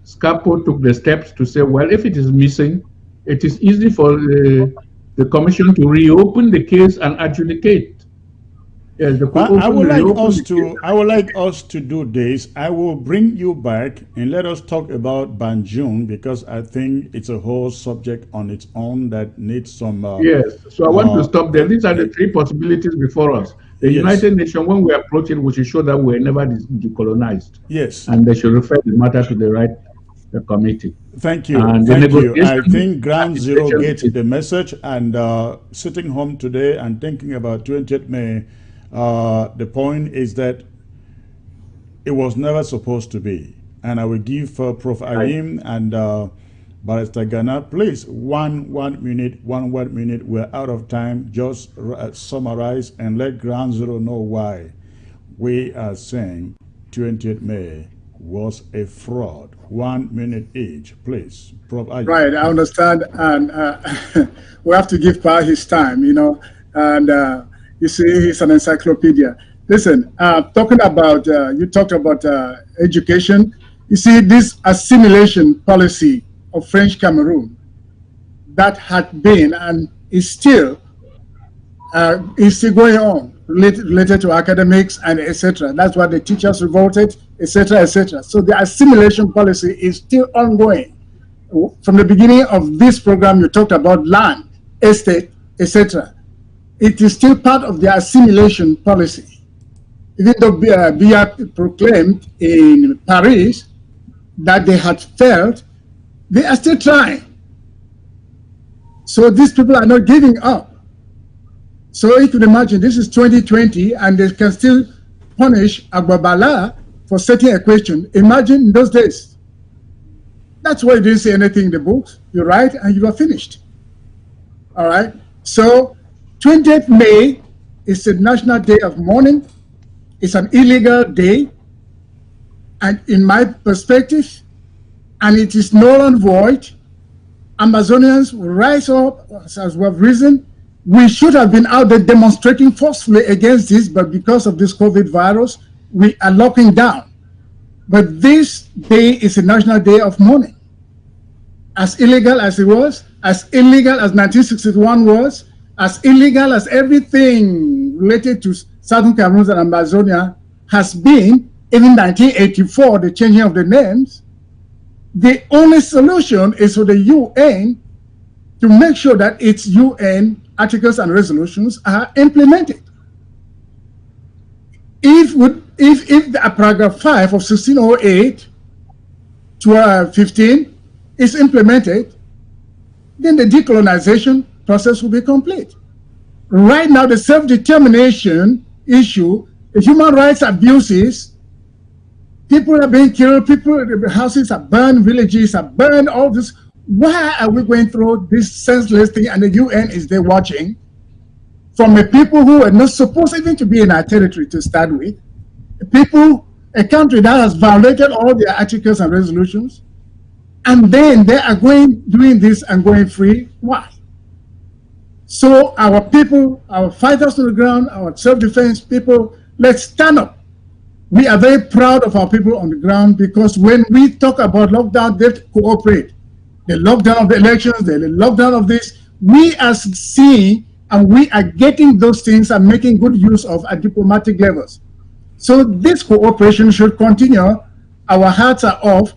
[SPEAKER 13] SCAPO took the steps to say, well, if it is missing, it is easy for the commission to reopen the case and adjudicate. Yes,
[SPEAKER 8] I would like us to do this. I will bring you back and let us talk about Banjul, because I think it's a whole subject on its own that needs some.
[SPEAKER 13] Yes, so I want to stop there. These are the three possibilities before us. The United Nations, when we approach it, we should show that we're never decolonized.
[SPEAKER 8] Yes,
[SPEAKER 13] and they should refer the matter to the right committee.
[SPEAKER 8] Thank you. Thank you. I think Ground Zero gets the message, and sitting home today and thinking about 20th May. The point is that it was never supposed to be. And I will give Prof. Alim and Barrister Ghana, please, one minute. We're out of time. Just summarize and let Ground Zero know why we are saying 20th May was a fraud. 1 minute each, please. Prof. Alim.
[SPEAKER 12] Right, I understand. And we have to give Pa his time, you know. And you see, he's an encyclopedia. Listen, talking about, you talked about education. You see, this assimilation policy of French Cameroon that had been and is still going on related to academics and etc. That's why the teachers revolted, etc., etc. So the assimilation policy is still ongoing. From the beginning of this program, you talked about land, estate, etc. It is still part of the assimilation policy. Even though Biya proclaimed in Paris that they had failed, they are still trying. So these people are not giving up. So you can imagine this is 2020 and they can still punish Agbabala for setting a question. Imagine in those days. That's why you didn't say anything in the books. You write and you are finished. All right. So 20th May is a national day of mourning. It's an illegal day. And in my perspective, and it is null and void, Amazonians will rise up as we have risen. We should have been out there demonstrating forcefully against this, but because of this COVID virus, we are locking down. But this day is a national day of mourning. As illegal as it was, as illegal as 1961 was, as illegal as everything related to Southern Cameroon and Amazonia has been, even 1984, the changing of the names, the only solution is for the UN to make sure that its UN articles and resolutions are implemented. If the paragraph 5 of 1608 to 15 is implemented, then the decolonization process will be complete. Right now, the self-determination issue, the human rights abuses, people are being killed, houses are burned, villages are burned, all this. Why are we going through this senseless thing and the UN is there watching from a people who are not supposed even to be in our territory to start with, a country that has violated all their articles and resolutions, and then they are doing this and going free? Why? So our people, our fighters on the ground, our self-defense people, let's stand up. We are very proud of our people on the ground, because when we talk about lockdown, they cooperate. The lockdown of the elections, the lockdown of this, we are seeing and we are getting those things and making good use of at diplomatic levels. So this cooperation should continue. Our hearts are off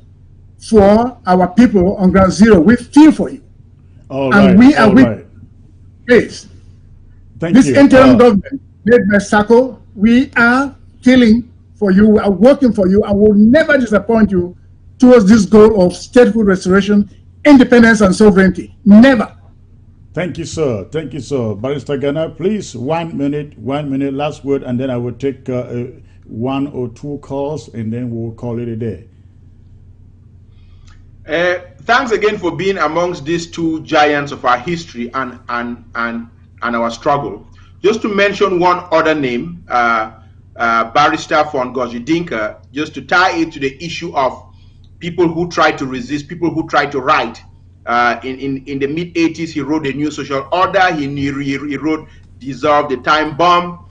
[SPEAKER 12] for our people on Ground Zero. We feel for you.
[SPEAKER 8] All
[SPEAKER 12] and
[SPEAKER 8] right,
[SPEAKER 12] we are with
[SPEAKER 8] right.
[SPEAKER 12] Please.
[SPEAKER 8] Thank
[SPEAKER 12] this
[SPEAKER 8] you.
[SPEAKER 12] interim government led by Sako, we are killing for you, we are working for you, and will never disappoint you towards this goal of statehood restoration, independence and sovereignty. Never.
[SPEAKER 8] Thank you, sir. Thank you, sir. Barrister Ghana, please, 1 minute, last word, and then I will take 1 or 2 calls, and then we'll call it a day.
[SPEAKER 14] Thanks again for being amongst these two giants of our history and our struggle. Just to mention one other name, Barrister von Gojidinka, just to tie it to the issue of people who try to resist, people who try to write. In the mid-80s, he wrote a new social order. He wrote Dissolve the Time Bomb.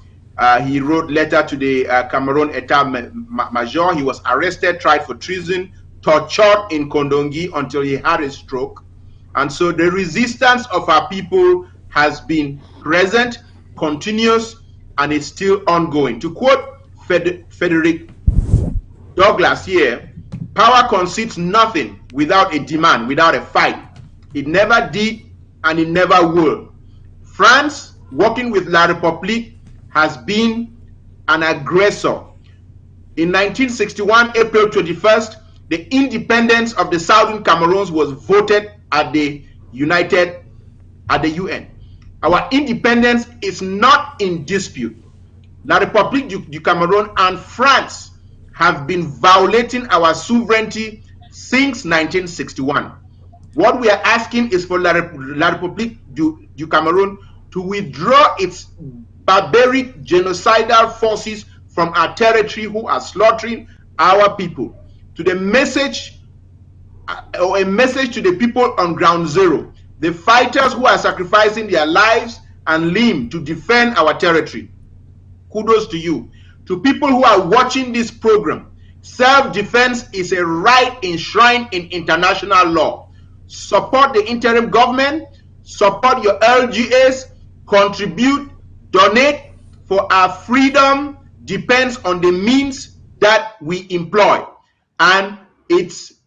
[SPEAKER 14] He wrote letter to the Cameroon Etat-Major. He was arrested, tried for treason, tortured in Kondongi until he had a stroke. And so the resistance of our people has been present, continuous, and it's still ongoing. To quote Frederick Douglass here, power concedes nothing without a demand, without a fight. It never did, and it never will. France, working with La République, has been an aggressor. In 1961, April 21st, the independence of the Southern Cameroons was voted at the UN. Our independence is not in dispute. La République du Cameroon and France have been violating our sovereignty since 1961. What we are asking is for La République du Cameroon to withdraw its barbaric genocidal forces from our territory who are slaughtering our people. To the message, or a message to the people on ground zero, the fighters who are sacrificing their lives and limb to defend our territory. Kudos to you. To people who are watching this program, self-defense is a right enshrined in international law. Support the interim government, support your LGAs, contribute, donate, for our freedom depends on the means that we employ. And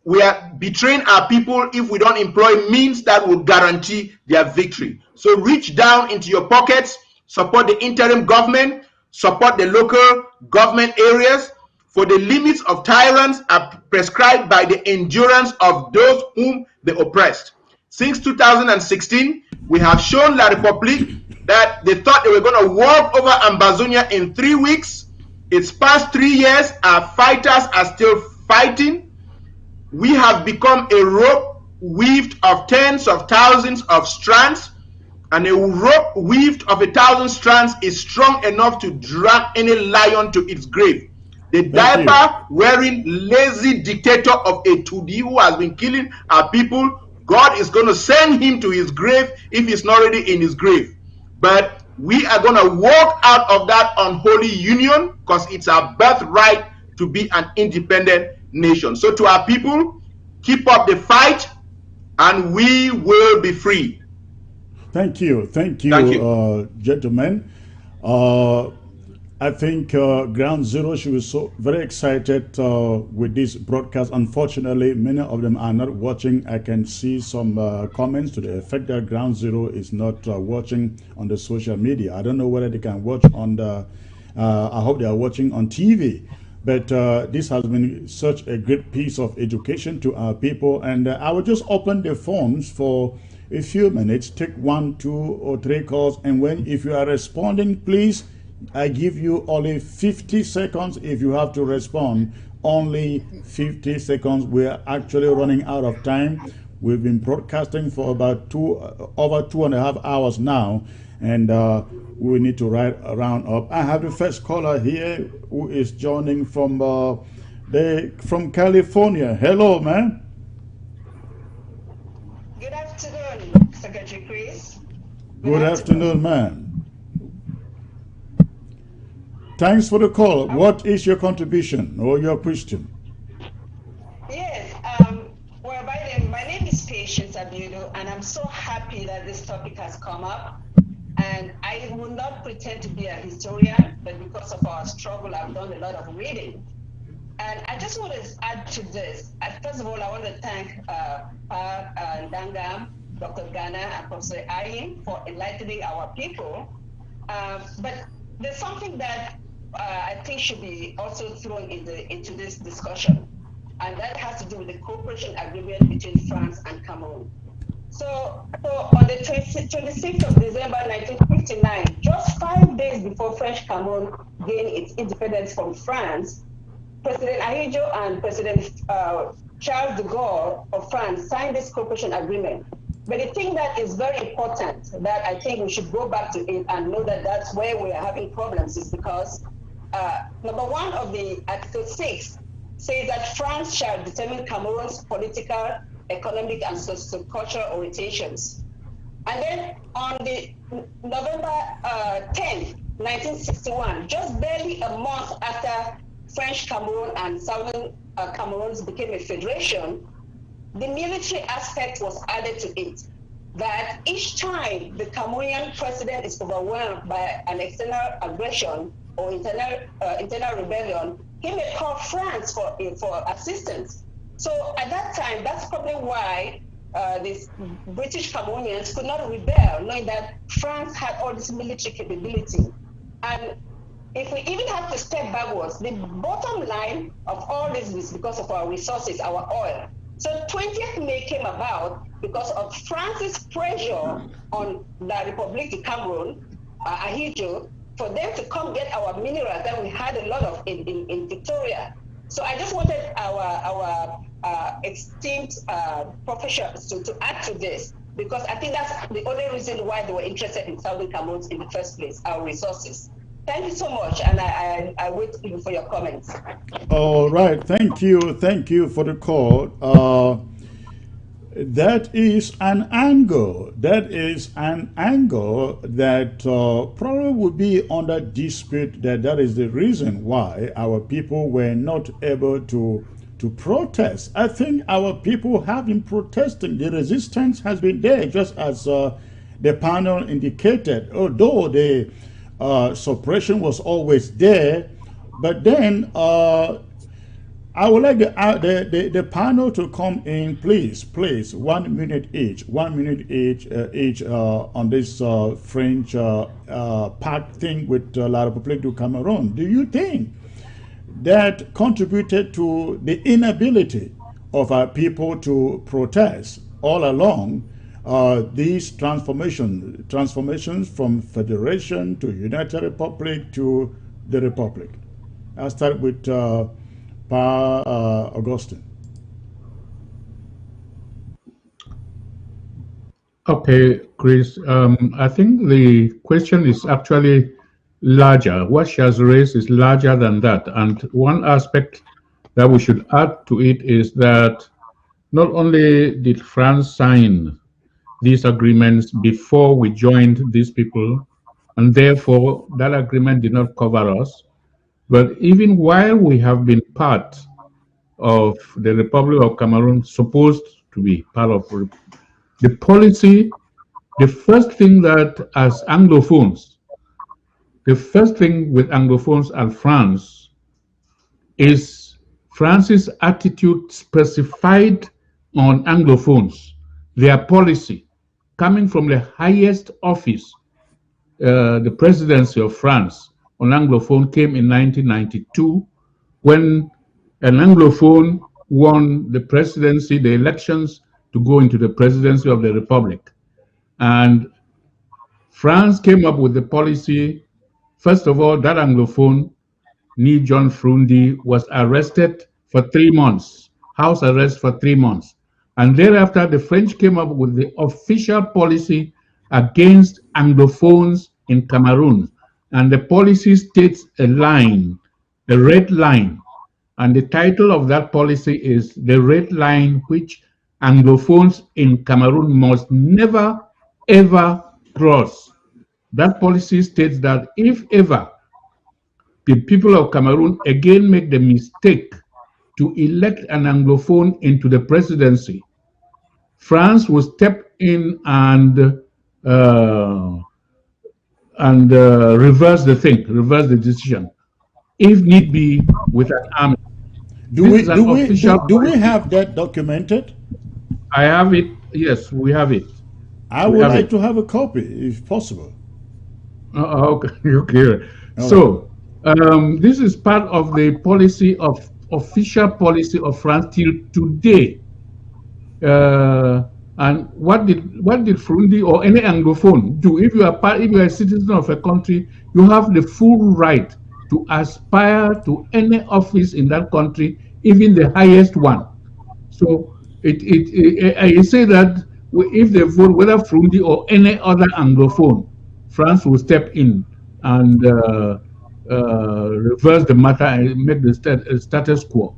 [SPEAKER 14] we are betraying our people if we don't employ means that will guarantee their victory. So reach down into your pockets, support the interim government, support the local government areas, for the limits of tyrants are prescribed by the endurance of those whom they oppressed. Since 2016, we have shown La République that they thought they were going to walk over Ambazonia in 3 weeks. It's past 3 years, our fighters are still fighting. We have become a rope weaved of tens of thousands of strands, and a rope weaved of 1,000 strands is strong enough to drag any lion to its grave. The diaper-wearing lazy dictator of a Tudi who has been killing our people, God is going to send him to his grave if he's not already in his grave. But we are going to walk out of that unholy union because it's our birthright to be an independent nation. So to our people, keep up the fight and we will be free.
[SPEAKER 8] Thank you, gentlemen. I think Ground Zero should be so very excited with this broadcast. Unfortunately, many of them are not watching. I can see some comments to the effect that Ground Zero is not watching on the social media. I don't know whether they can watch on the, I hope they are watching on TV. But this has been such a great piece of education to our people. And I will just open the phones for a few minutes, take 1, 2, or 3 calls. And if you are responding, please, I give you only 50 seconds if you have to respond. Only 50 seconds. We are actually running out of time. We've been broadcasting for about over 2.5 hours now, and we need to round up. I have the first caller here who is joining from California. Hello, man.
[SPEAKER 15] Good afternoon, Secretary Chris.
[SPEAKER 8] Good afternoon, man. Thanks for the call. What is your contribution or your question?
[SPEAKER 15] Yes, well, my name is Patience Abudu, and I'm so happy that this topic has come up. And I will not pretend to be a historian, but because of our struggle, I've done a lot of reading. And I just want to add to this. First of all, I want to thank Ndangam, Dr. Ghana, and Professor Ayin for enlightening our people. But there's something that I think should be also thrown into this discussion, and that has to do with the cooperation agreement between France and Cameroon. So on the 26th of December 1959, just 5 days before French Cameroon gained its independence from France, President Ahidjo and President Charles de Gaulle of France signed this cooperation agreement. But the thing that is very important that I think we should go back to it and know that that's where we are having problems is because number 1 of the Article 6 says that France shall determine Cameroon's political, economic, and socio-cultural orientations. And then on the November 10, 1961, just barely a month after French Cameroon and Southern Cameroon became a federation, the military aspect was added to it. That each time the Cameroonian president is overwhelmed by an external aggression or internal rebellion, he may call France for assistance. So at that time, that's probably why these British Cameroonians could not rebel, knowing that France had all this military capability. And if we even have to step backwards, the bottom line of all this is because of our resources, our oil. So 20th May came about because of France's pressure on La République du Cameroun, Ahidjo, for them to come get our minerals that we had a lot of in Victoria. So I just wanted our esteemed professionals to add to this, because I think that's the only reason why they were interested in Southern Cameroon in the first place, our resources. Thank you so much, and I wait for your comments.
[SPEAKER 8] All right, thank you for the call. That is an angle. That probably would be under dispute. That is the reason why our people were not able to protest. I think our people have been protesting. The resistance has been there, just as the panel indicated. Although the suppression was always there, but then I would like the panel to come in, please, 1 minute each, on this French pact thing with La République du Cameroun. Do you think that contributed to the inability of our people to protest all along these transformations from federation to United Republic to the Republic? I'll start with Augustine.
[SPEAKER 13] Okay, Chris. I think the question is actually larger. What she has raised is larger than that. And one aspect that we should add to it is that not only did France sign these agreements before we joined these people, and therefore that agreement did not cover us, but even while we have been part of the Republic of Cameroon, supposed to be part of the policy, the first thing that as Anglophones, the first thing with Anglophones and France is France's attitude specified on Anglophones, their policy coming from the highest office, the presidency of France on Anglophone came in 1992 when an Anglophone won the presidency, the elections to go into the presidency of the Republic. And France came up with the policy. First of all, that Anglophone, Ni John Frundi, was arrested for 3 months, house arrest for 3 months. And thereafter, the French came up with the official policy against Anglophones in Cameroon. And the policy states a line, a red line. And the title of that policy is the red line which Anglophones in Cameroon must never, ever cross. That policy states that if ever the people of Cameroon again make the mistake to elect an Anglophone into the presidency, France will step in and reverse the thing, reverse the decision, if need be, with an army.
[SPEAKER 8] Do we have that documented?
[SPEAKER 13] I have it. Yes, we have it.
[SPEAKER 8] I would like to have a copy, if possible.
[SPEAKER 13] Okay. Okay. So this is part of the policy of official policy of France till today. And what did Frundi or any Anglophone do? If you are a citizen of a country, you have the full right to aspire to any office in that country, even the highest one. So I say that if they vote, whether Frundi or any other Anglophone, France will step in and reverse the matter and make the status quo.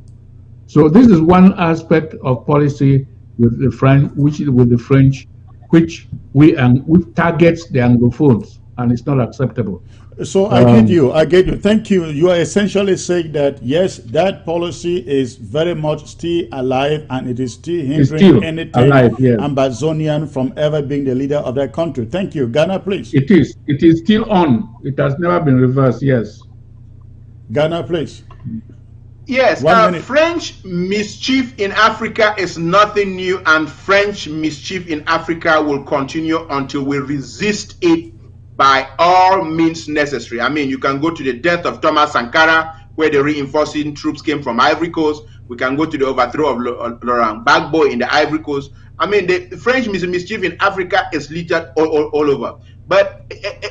[SPEAKER 13] So this is one aspect of policy with the French, which targets the Anglophones, and it's not acceptable.
[SPEAKER 8] So I get you. Thank you. You are essentially saying that, yes, that policy is very much still alive and it is still hindering anything Ambazonian from ever being the leader of that country. Thank you. Ghana, please.
[SPEAKER 13] It is still on. It has never been reversed, yes.
[SPEAKER 8] Ghana, please.
[SPEAKER 14] Yes, French mischief in Africa is nothing new, and French mischief in Africa will continue until we resist it by all means necessary. I mean, you can go to the death of Thomas Sankara, where the reinforcing troops came from Ivory Coast. We can go to the overthrow of Laurent Gbagbo in the Ivory Coast. I mean, the French mischief in Africa is littered all over. But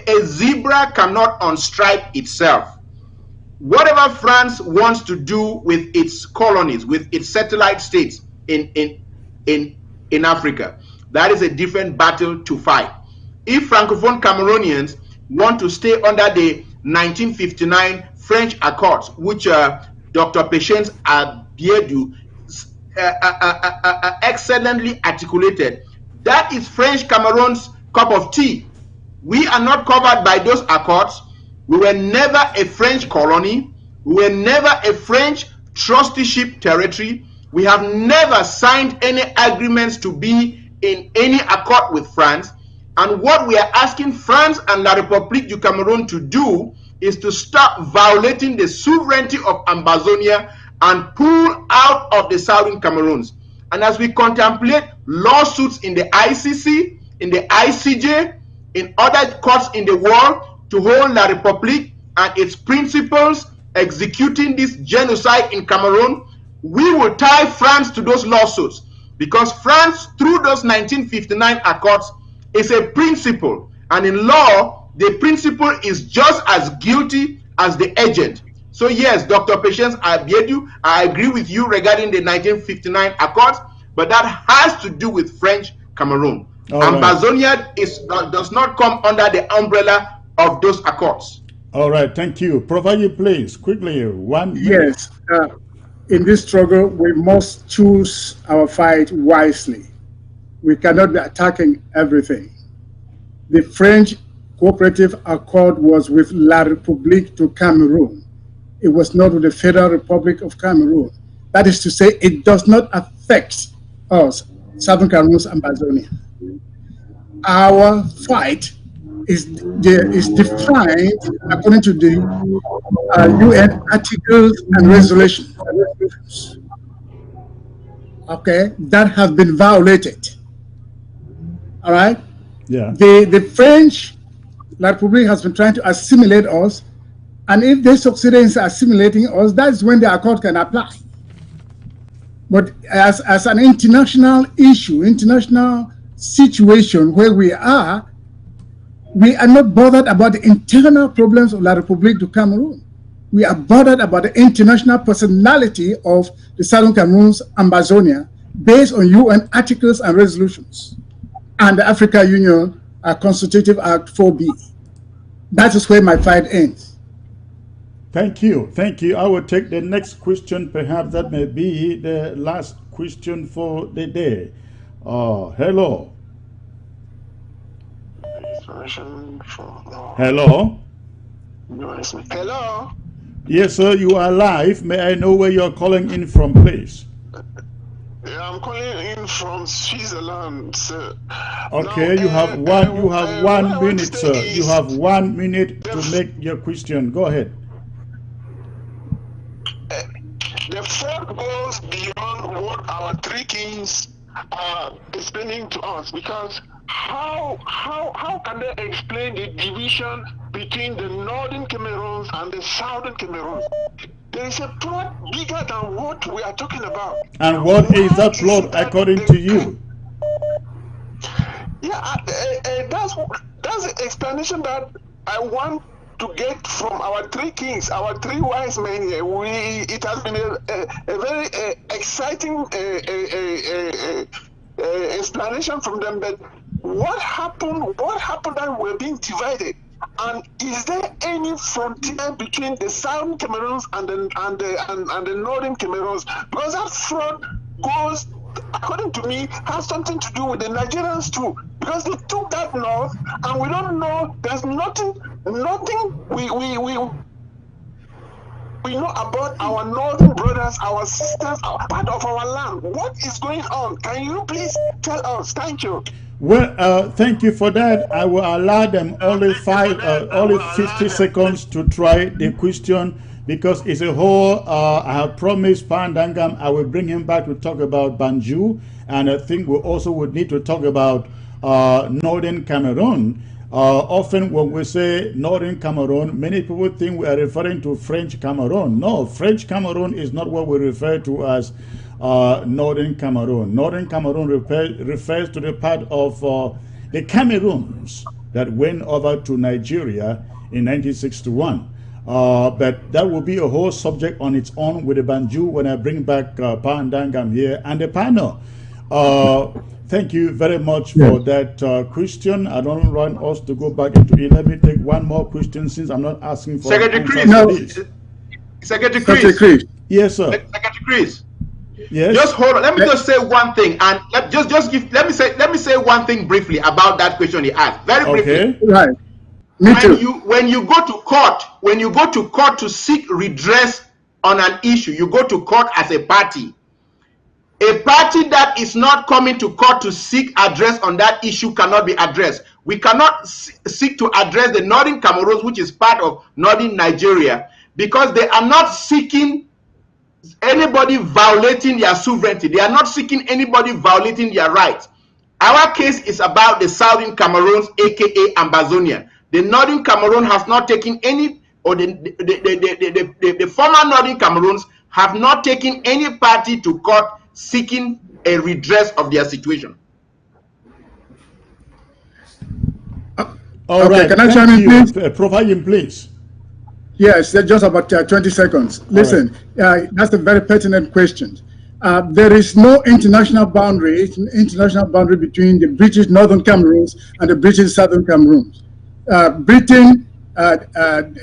[SPEAKER 14] a zebra cannot unstripe itself. Whatever France wants to do with its colonies, with its satellite states in Africa, that is a different battle to fight. If Francophone Cameroonians want to stay under the 1959 French Accords, which Dr. Patience Abiedu excellently articulated, that is French Cameroon's cup of tea. We are not covered by those accords. We were never a French colony. We were never a French trusteeship territory. We have never signed any agreements to be in any accord with France. And what we are asking France and La République du Cameroun to do is to stop violating the sovereignty of Ambazonia and pull out of the Southern Cameroons. And as we contemplate lawsuits in the ICC, in the ICJ, in other courts in the world to hold La République and its principles executing this genocide in Cameroon, we will tie France to those lawsuits, because France, through those 1959 accords, is a principle, and in law, the principle is just as guilty as the agent. So yes, Dr. Patience Abiedu, I agree with you regarding the 1959 accords, but that has to do with French Cameroon. Ambazonia does not come under the umbrella of those accords.
[SPEAKER 8] All right, thank you. Provide, please, quickly, 1 minute.
[SPEAKER 12] Yes, in this struggle, we must choose our fight wisely. We cannot be attacking everything. The French Cooperative Accord was with La République du Cameroun. It was not with the Federal Republic of Cameroon. That is to say, it does not affect us, Southern Cameroon's Ambazonia. Our fight is defined according to the UN articles and resolutions. Okay, that have been violated. All right.
[SPEAKER 8] Yeah.
[SPEAKER 12] The French La République has been trying to assimilate us, and if they succeed in assimilating us, that's when the accord can apply. But as an international issue, international situation where we are not bothered about the internal problems of La République du Cameroun. We are bothered about the international personality of the Southern Cameroon's Ambazonia based on UN articles and resolutions and the African Union Constitutive Act 4B. That is where my fight ends.
[SPEAKER 8] Thank you. Thank you. I will take the next question. Perhaps that may be the last question for the day. Hello. Hello.
[SPEAKER 16] Hello.
[SPEAKER 8] Yes, sir. You are live. May I know where you are calling in from, please?
[SPEAKER 16] Yeah, I'm calling in from Switzerland, sir.
[SPEAKER 8] Okay,
[SPEAKER 16] now,
[SPEAKER 8] you have one minute, sir. You have 1 minute to make your question. Go ahead.
[SPEAKER 16] The fraud goes beyond what our three kings are explaining to us, because how can they explain the division between the northern Cameroons and the southern Cameroon? There is a plot bigger than what we are talking about.
[SPEAKER 8] And what is that plot according to you?
[SPEAKER 16] Yeah, that's the explanation that I want to get from our three kings, our three wise men here. It has been a very exciting explanation from them. But what happened that we're being divided? And is there any frontier between the southern Cameroons and the northern Cameroons? Because that front goes, according to me, has something to do with the Nigerians too. Because they took that north, and we don't know. There's nothing we know about our northern brothers, our sisters, our part of our land. What is going on? Can you please tell us? Thank you.
[SPEAKER 8] Well, thank you for that. I will allow them only 50 seconds to try the question, because it's a whole. I have promised Pandangam I will bring him back to talk about Banjul, and I think we also would need to talk about northern Cameroon. Often when we say northern Cameroon, many people think we are referring to French Cameroon. No, French Cameroon is not what we refer to as northern Cameroon. Northern Cameroon refers to the part of the Cameroons that went over to Nigeria in 1961. But that will be a whole subject on its own with the Banjul when I bring back Pandangam here and the panel. Thank you very much for that question. I don't want us to go back into it. Let me take one more question, since I'm not asking for
[SPEAKER 14] Secretary Chris. Secretary
[SPEAKER 8] Chris. Yes, sir.
[SPEAKER 14] Secretary Chris.
[SPEAKER 8] Yes.
[SPEAKER 14] Just hold on. Let me just say one thing, and let me say one thing briefly about that question he asked. Very briefly.
[SPEAKER 12] Okay. Right. Me too.
[SPEAKER 14] When you go to court to seek redress on an issue, you go to court as a party. A party that is not coming to court to seek address on that issue cannot be addressed. We cannot seek to address the northern Cameroons, which is part of northern Nigeria, because they are not seeking anybody violating their sovereignty. They are not seeking anybody violating their rights. Our case is about the southern Cameroons, aka Ambazonia. The northern Cameroon has not taken any, or the former northern Cameroons have not taken any party to court seeking a redress of their situation.
[SPEAKER 8] All right.
[SPEAKER 12] Can I chime in, please?
[SPEAKER 8] Provide him, please.
[SPEAKER 12] Yes, just about 20 seconds. Listen, that's a very pertinent question. There is no international boundary between the British Northern Cameroons and the British Southern Cameroons. Britain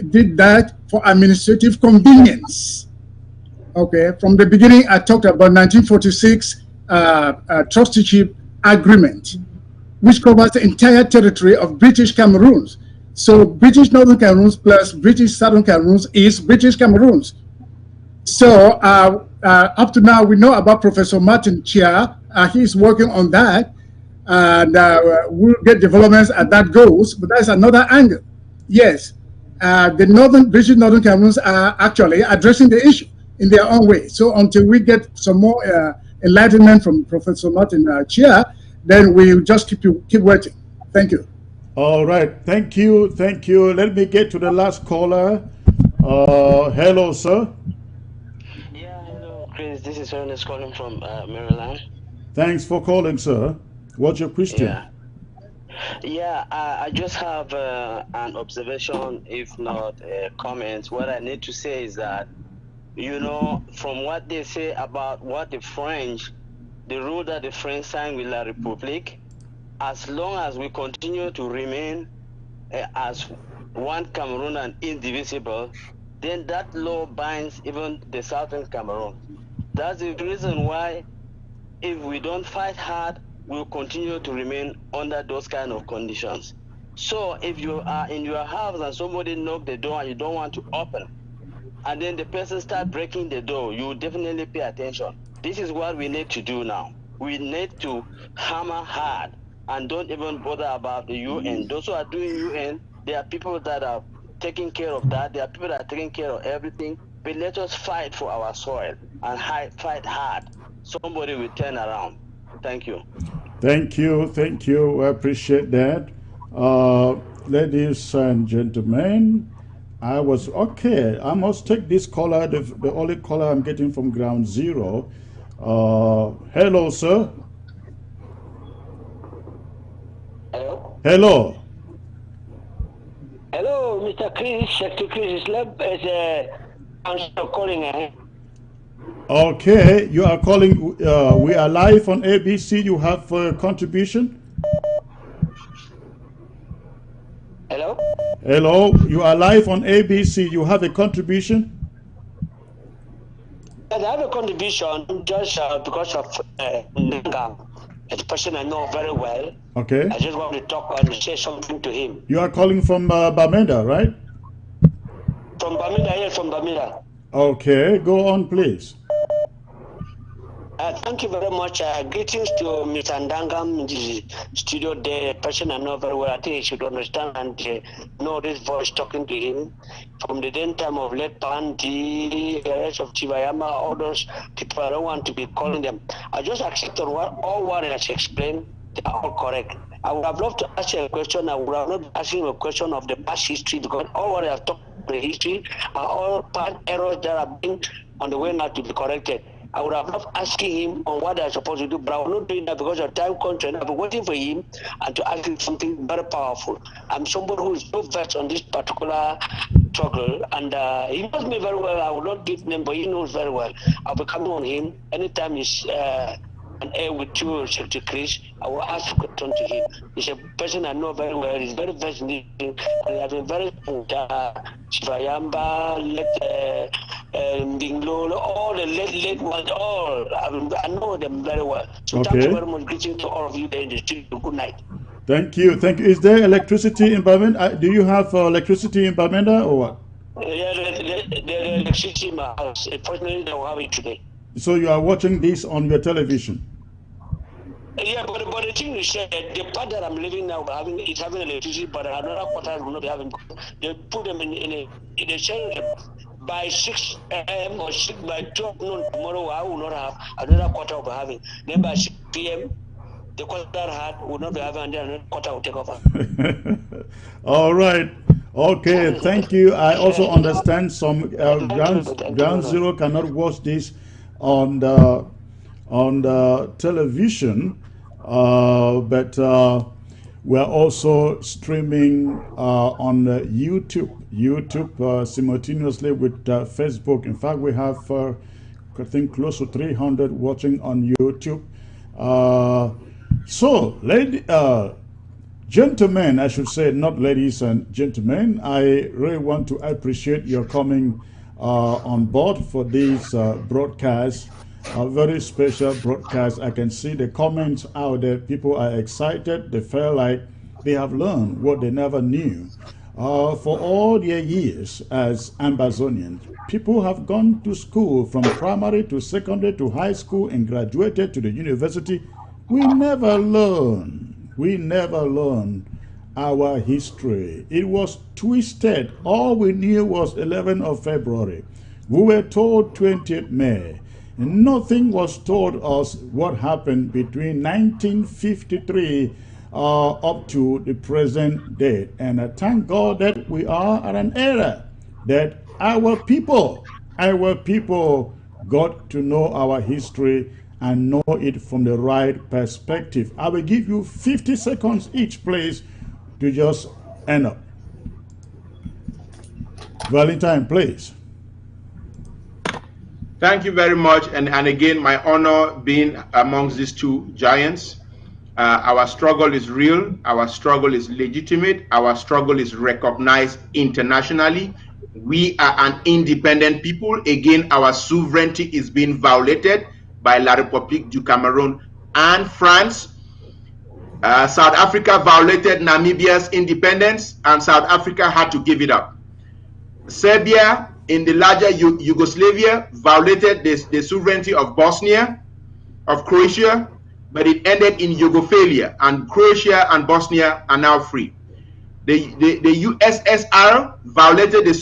[SPEAKER 12] did that for administrative convenience. Okay, from the beginning, I talked about 1946 trusteeship agreement, which covers the entire territory of British Cameroons. So British Northern Cameroons plus British Southern Cameroons is British Cameroons. So up to now, we know about Professor Martin Chia. He's working on that, and we'll get developments as that goes. But that's another angle. Yes, the British Northern Cameroons are actually addressing the issue in their own way. So until we get some more enlightenment from Professor Martin Chia, then we'll just keep waiting. Thank you.
[SPEAKER 8] All right. Thank you. Thank you. Let me get to the last caller. Hello, sir.
[SPEAKER 17] Yeah, hello, Chris. This is Ernest calling from Maryland.
[SPEAKER 8] Thanks for calling, sir. What's your question?
[SPEAKER 17] Yeah, I just have an observation, if not a comment. What I need to say is that, you know, from what they say about what the rule that the French signed with La République, as long as we continue to remain as one Cameroon and indivisible, then that law binds even the Southern Cameroon. That's the reason why, if we don't fight hard, we'll continue to remain under those kind of conditions. So if you are in your house and somebody knock the door and you don't want to open, and then the person start breaking the door, you definitely pay attention. This is what we need to do now. We need to hammer hard and don't even bother about the UN. Those who are doing UN, there are people that are taking care of that. There are people that are taking care of everything. But let us fight for our soil and fight hard. Somebody will turn around. Thank you.
[SPEAKER 8] Thank you. Thank you. I appreciate that. Ladies and gentlemen, I must take this caller, the only caller I'm getting from Ground Zero. Hello, sir.
[SPEAKER 18] Hello.
[SPEAKER 8] Hello.
[SPEAKER 18] Hello, Mr. Chris. Secretary Chris is calling.
[SPEAKER 8] Okay, you are calling. We are live on ABC. You have a contribution.
[SPEAKER 18] Hello.
[SPEAKER 8] Hello, you are live on ABC. You have a contribution?
[SPEAKER 18] I have a contribution just because of Nanga, a person I know very well.
[SPEAKER 8] Okay.
[SPEAKER 18] I just want to talk and say something to him.
[SPEAKER 8] You are calling from Bamenda, right?
[SPEAKER 18] From Bamenda, yes, from Bamenda.
[SPEAKER 8] Okay, go on, please.
[SPEAKER 18] Thank you very much. Greetings to Mr. Ndangam in the studio there, a person I know very well. I think he should understand and know this voice talking to him. From the then time of late Pandi, the rest of Chivayama, all those people, I don't want to be calling them. I just accept on all what I has explained, they are all correct. I would have loved to ask you a question. I would have not asking a question of the past history because all what I have talked about the history are all past errors that have been on the way now to be corrected. I would have loved asking him on what they're supposed to do, but I'm not doing that because of time constraint. I've been waiting for him and to ask him something very powerful. I'm somebody who is so versed on this particular struggle, and he knows me very well. I will not give name, but he knows very well. I'll be coming on him anytime he's on air with you, Secretary Chris. I will ask a question to him. He's a person I know very well. He's very versed in this thing, and he has been very Chivayamba, Binglolo, all the late ones, all. I know them very well. So thank you very much. Greetings to all of you there in the studio. Good night.
[SPEAKER 8] Thank you. Thank you. Is there electricity in Bamenda? Do you have electricity in Bamenda or what?
[SPEAKER 18] Yeah, the electricity in my house. Unfortunately, they don't have it today.
[SPEAKER 8] So you are watching this on your television?
[SPEAKER 18] Yeah, but the thing is, the part that I'm living now, having electricity, but another quarter will not be having. They put them in a share by 6 a.m. or by 12 noon tomorrow. I will not have another quarter of having. Then by 6 p.m. the quarter had will not be having, and then another quarter will take over.
[SPEAKER 8] All right. Okay. Thank you. I also understand some Ground Zero cannot watch this on the television, but we're also streaming on YouTube simultaneously with Facebook. In fact, we have I think close to 300 watching on YouTube. So, gentlemen, I should say, not ladies and gentlemen, I really want to appreciate your coming on board for this broadcast, a very special broadcast. I can see the comments out there. People are excited. They feel like they have learned what they never knew. For all their years as Ambazonians, people have gone to school from primary to secondary to high school and graduated to the university. We never learn. We never learn our history. It was twisted. All we knew was 11th of February. We were told 20th May. Nothing was told us what happened between 1953 up to the present date. And I thank God that we are at an era that our people got to know our history and know it from the right perspective. I will give you 50 seconds each, please, to just end up. Valentine, please.
[SPEAKER 14] Thank you very much. And again, my honor being amongst these two giants. Our struggle is real. Our struggle is legitimate. Our struggle is recognized internationally. We are an independent people. Again, our sovereignty is being violated by La République du Cameroon and France. South Africa violated Namibia's independence, and South Africa had to give it up. Serbia, in the larger Yugoslavia, violated the sovereignty of Bosnia, of Croatia, but it ended in Yugoslavia, and Croatia and Bosnia are now free. The USSR violated the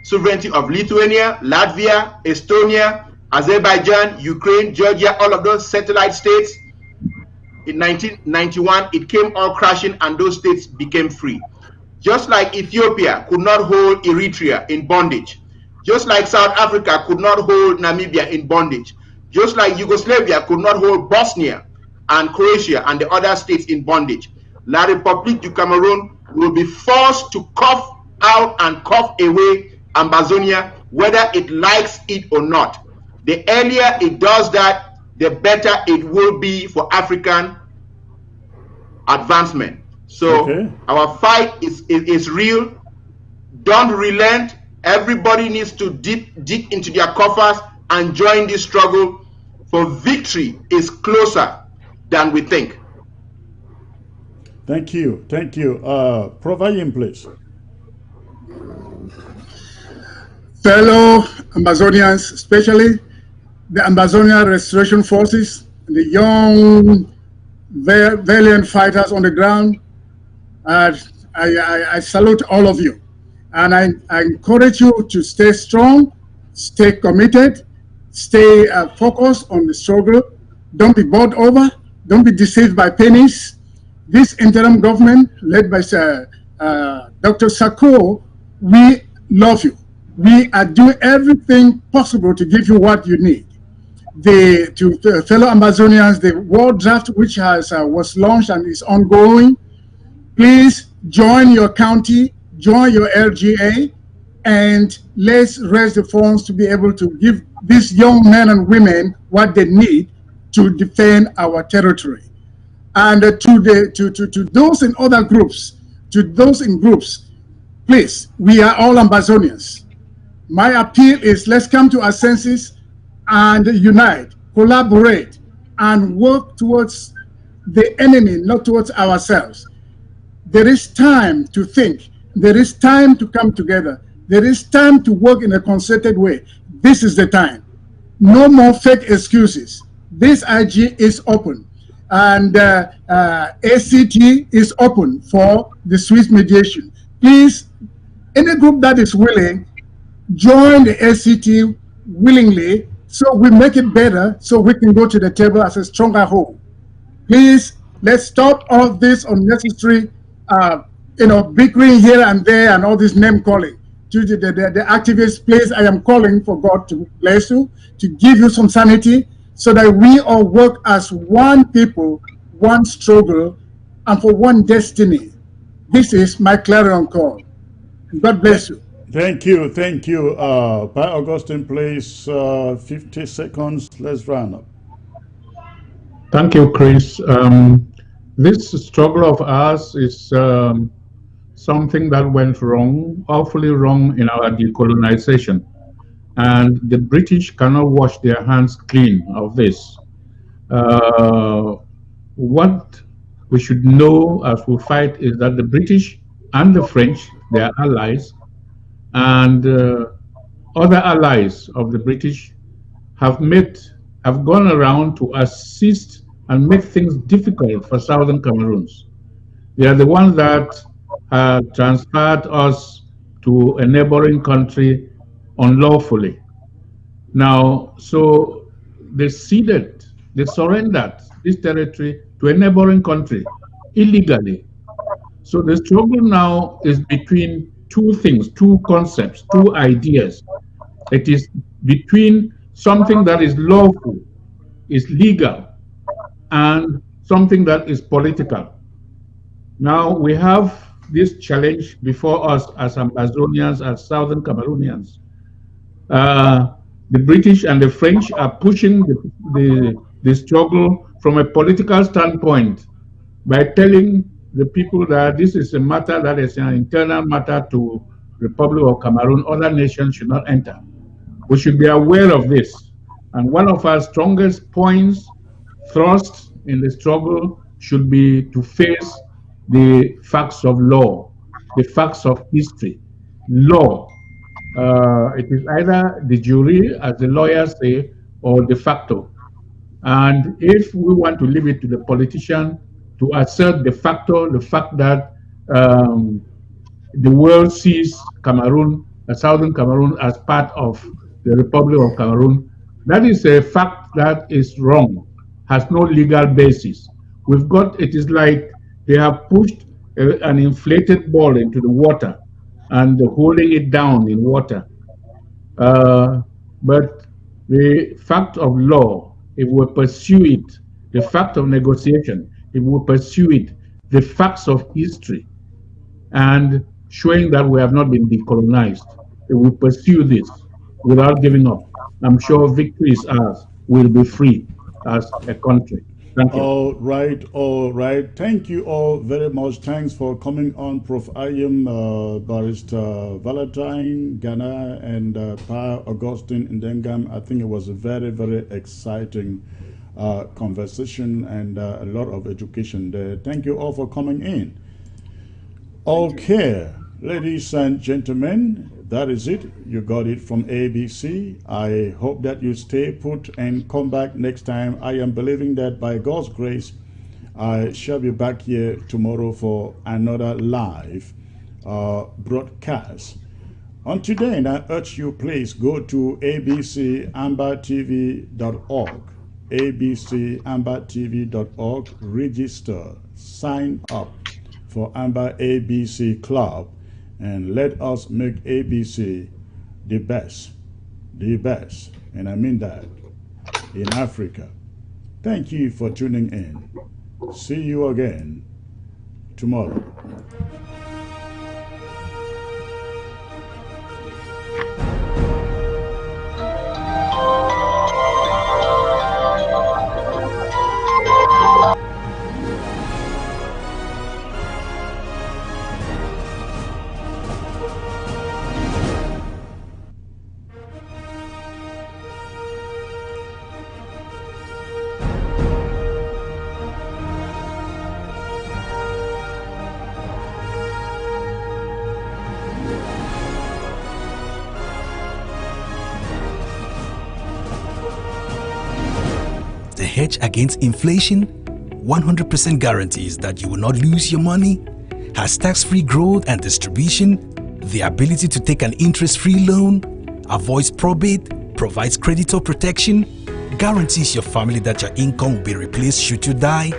[SPEAKER 14] sovereignty of Lithuania, Latvia, Estonia, Azerbaijan, Ukraine, Georgia, all of those satellite states. In 1991, it came all crashing and those states became free. Just like Ethiopia could not hold Eritrea in bondage, just like South Africa could not hold Namibia in bondage, just like Yugoslavia could not hold Bosnia and Croatia and the other states in bondage, La République du Cameroon will be forced to cough out and cough away Ambazonia, whether it likes it or not. The earlier it does that, the better it will be for African advancement. So our fight is real. Don't relent. Everybody needs to dig into their coffers and join this struggle, for victory is closer than we think.
[SPEAKER 8] Thank you. Thank you. Provide please.
[SPEAKER 12] Fellow Amazonians, especially the Amazonian Restoration Forces, the young, valiant fighters on the ground, I salute all of you. And I encourage you to stay strong, stay committed, stay focused on the struggle. Don't be bought over. Don't be deceived by pennies. This interim government, led by Dr. Sako, we love you. We are doing everything possible to give you what you need. To fellow Amazonians, the World Draft, which was launched and is ongoing, please join your county, join your LGA, and let's raise the funds to be able to give these young men and women what they need to defend our territory. And to those in other groups, to those in groups, please, we are all Amazonians. My appeal is, let's come to our senses and unite, collaborate, and work towards the enemy, not towards ourselves. There is time to think. There is time to come together. There is time to work in a concerted way. This is the time. No more fake excuses. This IG is open, and ACT is open for the Swiss mediation. Please, any group that is willing, join the ACT willingly, so we make it better, so we can go to the table as a stronger whole. Please, let's stop all this unnecessary bickering here and there and all this name calling. To the activists, please, I am calling for God to bless you, to give you some sanity, so that we all work as one people, one struggle, and for one destiny. This is my clarion call. God bless you.
[SPEAKER 8] Thank you. Thank you. By Augustine, please, 50 seconds. Let's run up.
[SPEAKER 13] Thank you, Chris. This struggle of ours is something that went wrong, awfully wrong in our decolonization. And the British cannot wash their hands clean of this. What we should know as we fight is that the British and the French, they are allies, and other allies of the British have gone around to assist and make things difficult for Southern Cameroons. They are the ones that transferred us to a neighboring country unlawfully. Now, so they surrendered this territory to a neighboring country illegally. So the struggle now is between two things, two concepts, two ideas. It is between something that is lawful, is legal, and something that is political. Now we have this challenge before us as Amazonians, as Southern Cameroonians. The British and the French are pushing the struggle from a political standpoint by telling the people that this is a matter that is an internal matter to Republic of Cameroon. Other nations should not enter. We should be aware of this. And one of our strongest points, thrust in the struggle, should be to face the facts of law, the facts of history. Law. It is either de jure, as the lawyers say, or de facto. And if we want to leave it to the politician to assert de facto, the fact that the world sees Cameroon, Southern Cameroon, as part of the Republic of Cameroon, that is a fact that is wrong, has no legal basis. It is like they have pushed an inflated ball into the water and holding it down in water. But the fact of law, if we pursue it, the fact of negotiation, if we pursue it, the facts of history, and showing that we have not been decolonized, if we pursue this without giving up, I'm sure victory is ours. We'll be free as a country. Thank you.
[SPEAKER 8] All right. Thank you all very much. Thanks for coming on, Prof. Ayim, Barrister Valentine, Ghana, and Pa Augustine Ndengam. I think it was a very, very exciting conversation and a lot of education there. Thank you all for coming in. Okay, ladies and gentlemen, that is it. You got it from ABC. I hope that you stay put and come back next time. I am believing that by God's grace, I shall be back here tomorrow for another live broadcast. Until then, I urge you, please go to abcambertv.org, abcambertv.org, register, sign up for Amber ABC Club, and let us make ABC the best, and I mean that, in Africa. Thank you for tuning in. See you again tomorrow.
[SPEAKER 10] The hedge against inflation 100% guarantees that you will not lose your money, has tax-free growth and distribution, the ability to take an interest-free loan, avoids probate, provides creditor protection, guarantees your family that your income will be replaced should you die,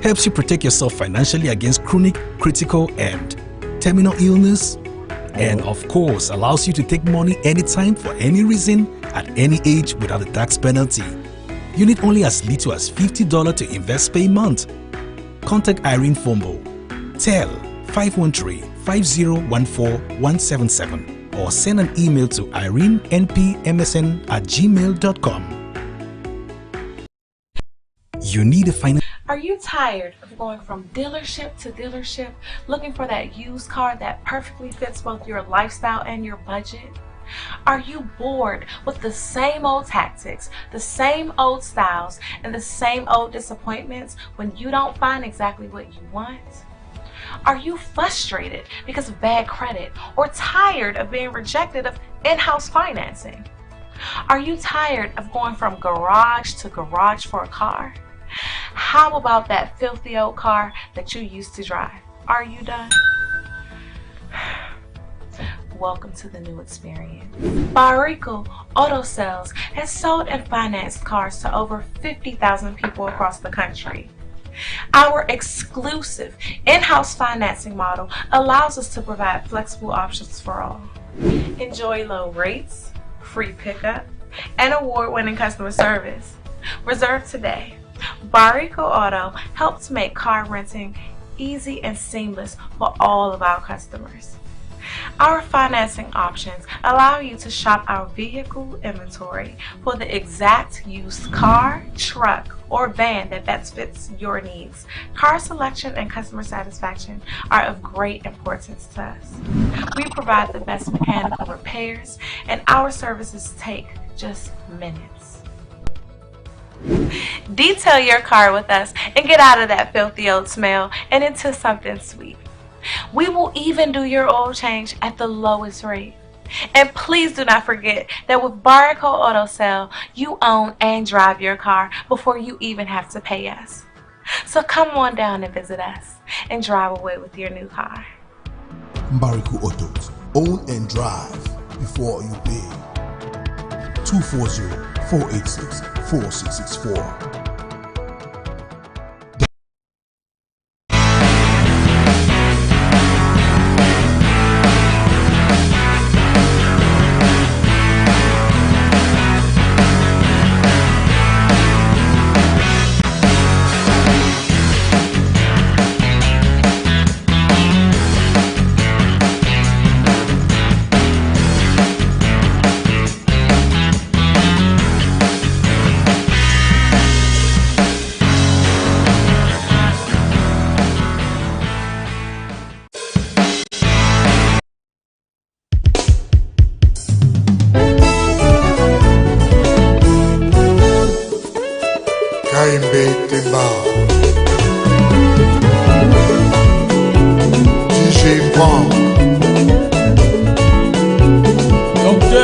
[SPEAKER 10] helps you protect yourself financially against chronic, critical, and terminal illness, and of course allows you to take money anytime for any reason at any age without a tax penalty. You need only as little as $50 to invest per month. Contact Irene Fombo, tel 513-5014-177 or send an email to irenenpmsn@gmail.com. You need a finance.
[SPEAKER 11] Are you tired of going from dealership to dealership looking for that used car that perfectly fits both your lifestyle and your budget? Are you bored with the same old tactics, the same old styles, and the same old disappointments when you don't find exactly what you want? Are you frustrated because of bad credit or tired of being rejected of in-house financing? Are you tired of going from garage to garage for a car? How about that filthy old car that you used to drive? Are you done? Welcome to the new experience. Barrico Auto Sales has sold and financed cars to over 50,000 people across the country. Our exclusive in-house financing model allows us to provide flexible options for all. Enjoy low rates, free pickup, and award-winning customer service. Reserve today. Barrico Auto helps make car renting easy and seamless for all of our customers. Our financing options allow you to shop our vehicle inventory for the exact used car, truck, or van that best fits your needs. Car selection and customer satisfaction are of great importance to us. We provide the best mechanical repairs, and our services take just minutes. Detail your car with us and get out of that filthy old smell and into something sweet. We will even do your oil change at the lowest rate. And please do not forget that with Barrico Auto Sale, you own and drive your car before you even have to pay us. So come on down and visit us and drive away with your new car.
[SPEAKER 19] Barrico Autos, own and drive before you pay. 240-486-4664.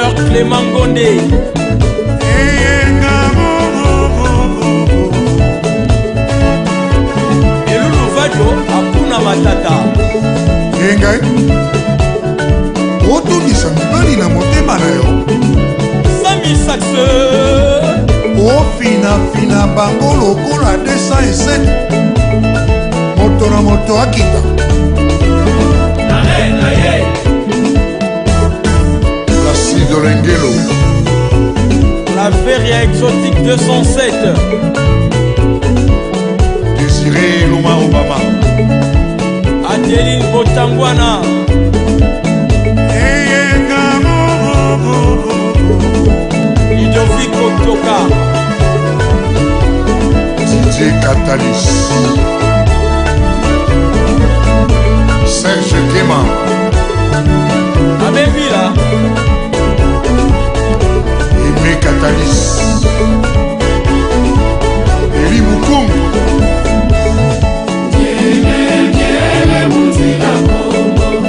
[SPEAKER 5] Docteur Clément Gondé. Elulu Vajo Akuna Matata.
[SPEAKER 3] Engai otungisa mibali na motema na yo.
[SPEAKER 5] Sami Saxe
[SPEAKER 3] ofinafina bango lokola 207 moto na moto akita. Placido Lengelo.
[SPEAKER 5] La Feria Exotique 207.
[SPEAKER 3] Désiré Luma Obama.
[SPEAKER 5] Adeline Botangwana. Ludovic Otoka.
[SPEAKER 3] DJ Catalyst. Serge Kema.
[SPEAKER 5] Abevila.
[SPEAKER 3] Aimé Catalyst. Eli Mukungu.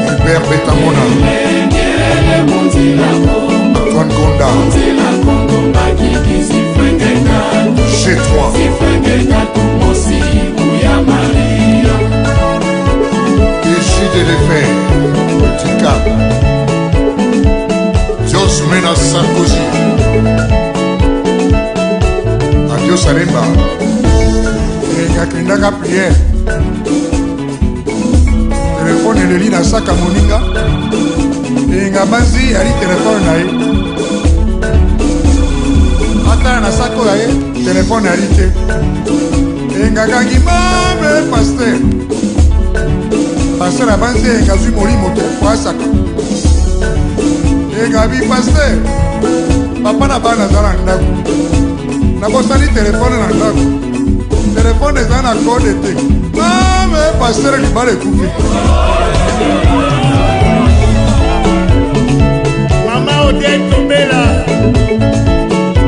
[SPEAKER 3] Hubert Betamona. Antoine Gonda. Chez toi. Égide Lefebvre. Petit Cap. Dios Mena Sarkozy. Adios Alemba. Engakendaka prière. Telefone eleli na saka moninga. Enga banzi ali telefone na ye. Ata na sako ya ye, telefone ali te. Enga kangi mame pasteur. Pasteur abanzi enga zwi molimo te kwa saka. Enga bi pasteur. Papa na bana zala ndako. Na bosali telefone na ndako. Telefone eza na code te. Mame pasteur libala ekufi.
[SPEAKER 4] Mama Odette Tombela,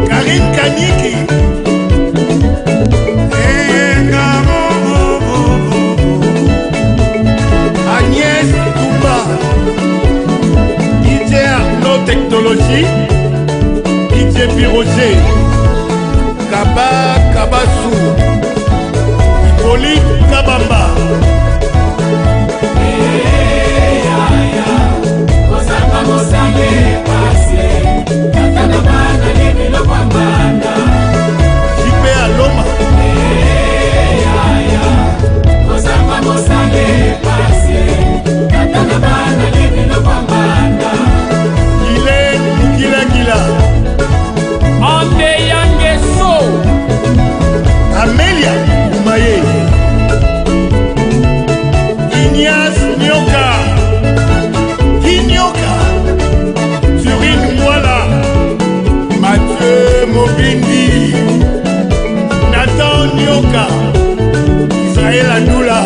[SPEAKER 4] Karine Kaniki, Agnès Toumba, DJ Arnaud Technologie, DJ Piroger, Kaba Kabassou, Hippolyte Kabamba. Jipe Aloma. Gila.
[SPEAKER 5] Ande Yangeso.
[SPEAKER 4] Amelia Umaye. Ignace Nyoka. Kinyoka. Turine Mwala. Mathieu Mobindi. Nathan Nyoka. Israël Adoula.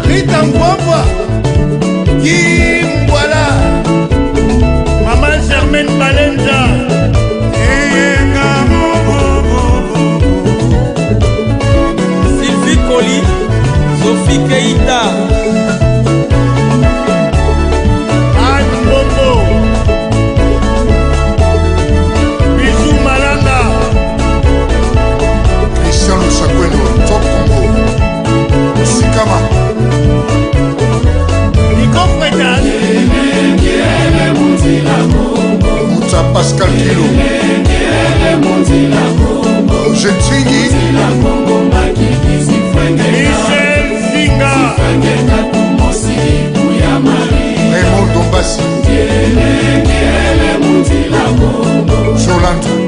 [SPEAKER 4] Rita Mbwambwa. Kim Mwala. Maman Germaine Balenza.
[SPEAKER 5] Sylvie Colli. Sophie Keita.
[SPEAKER 4] Anne Bombo. Bisou Malanga.
[SPEAKER 3] Christian Lusakweno, Top Congo. Sikama.
[SPEAKER 4] Nico Fretas.
[SPEAKER 3] Mouta Pascal Kilo. Jetwingi.
[SPEAKER 4] Michel Zinga.
[SPEAKER 3] Raymond Dombassi. Jolande.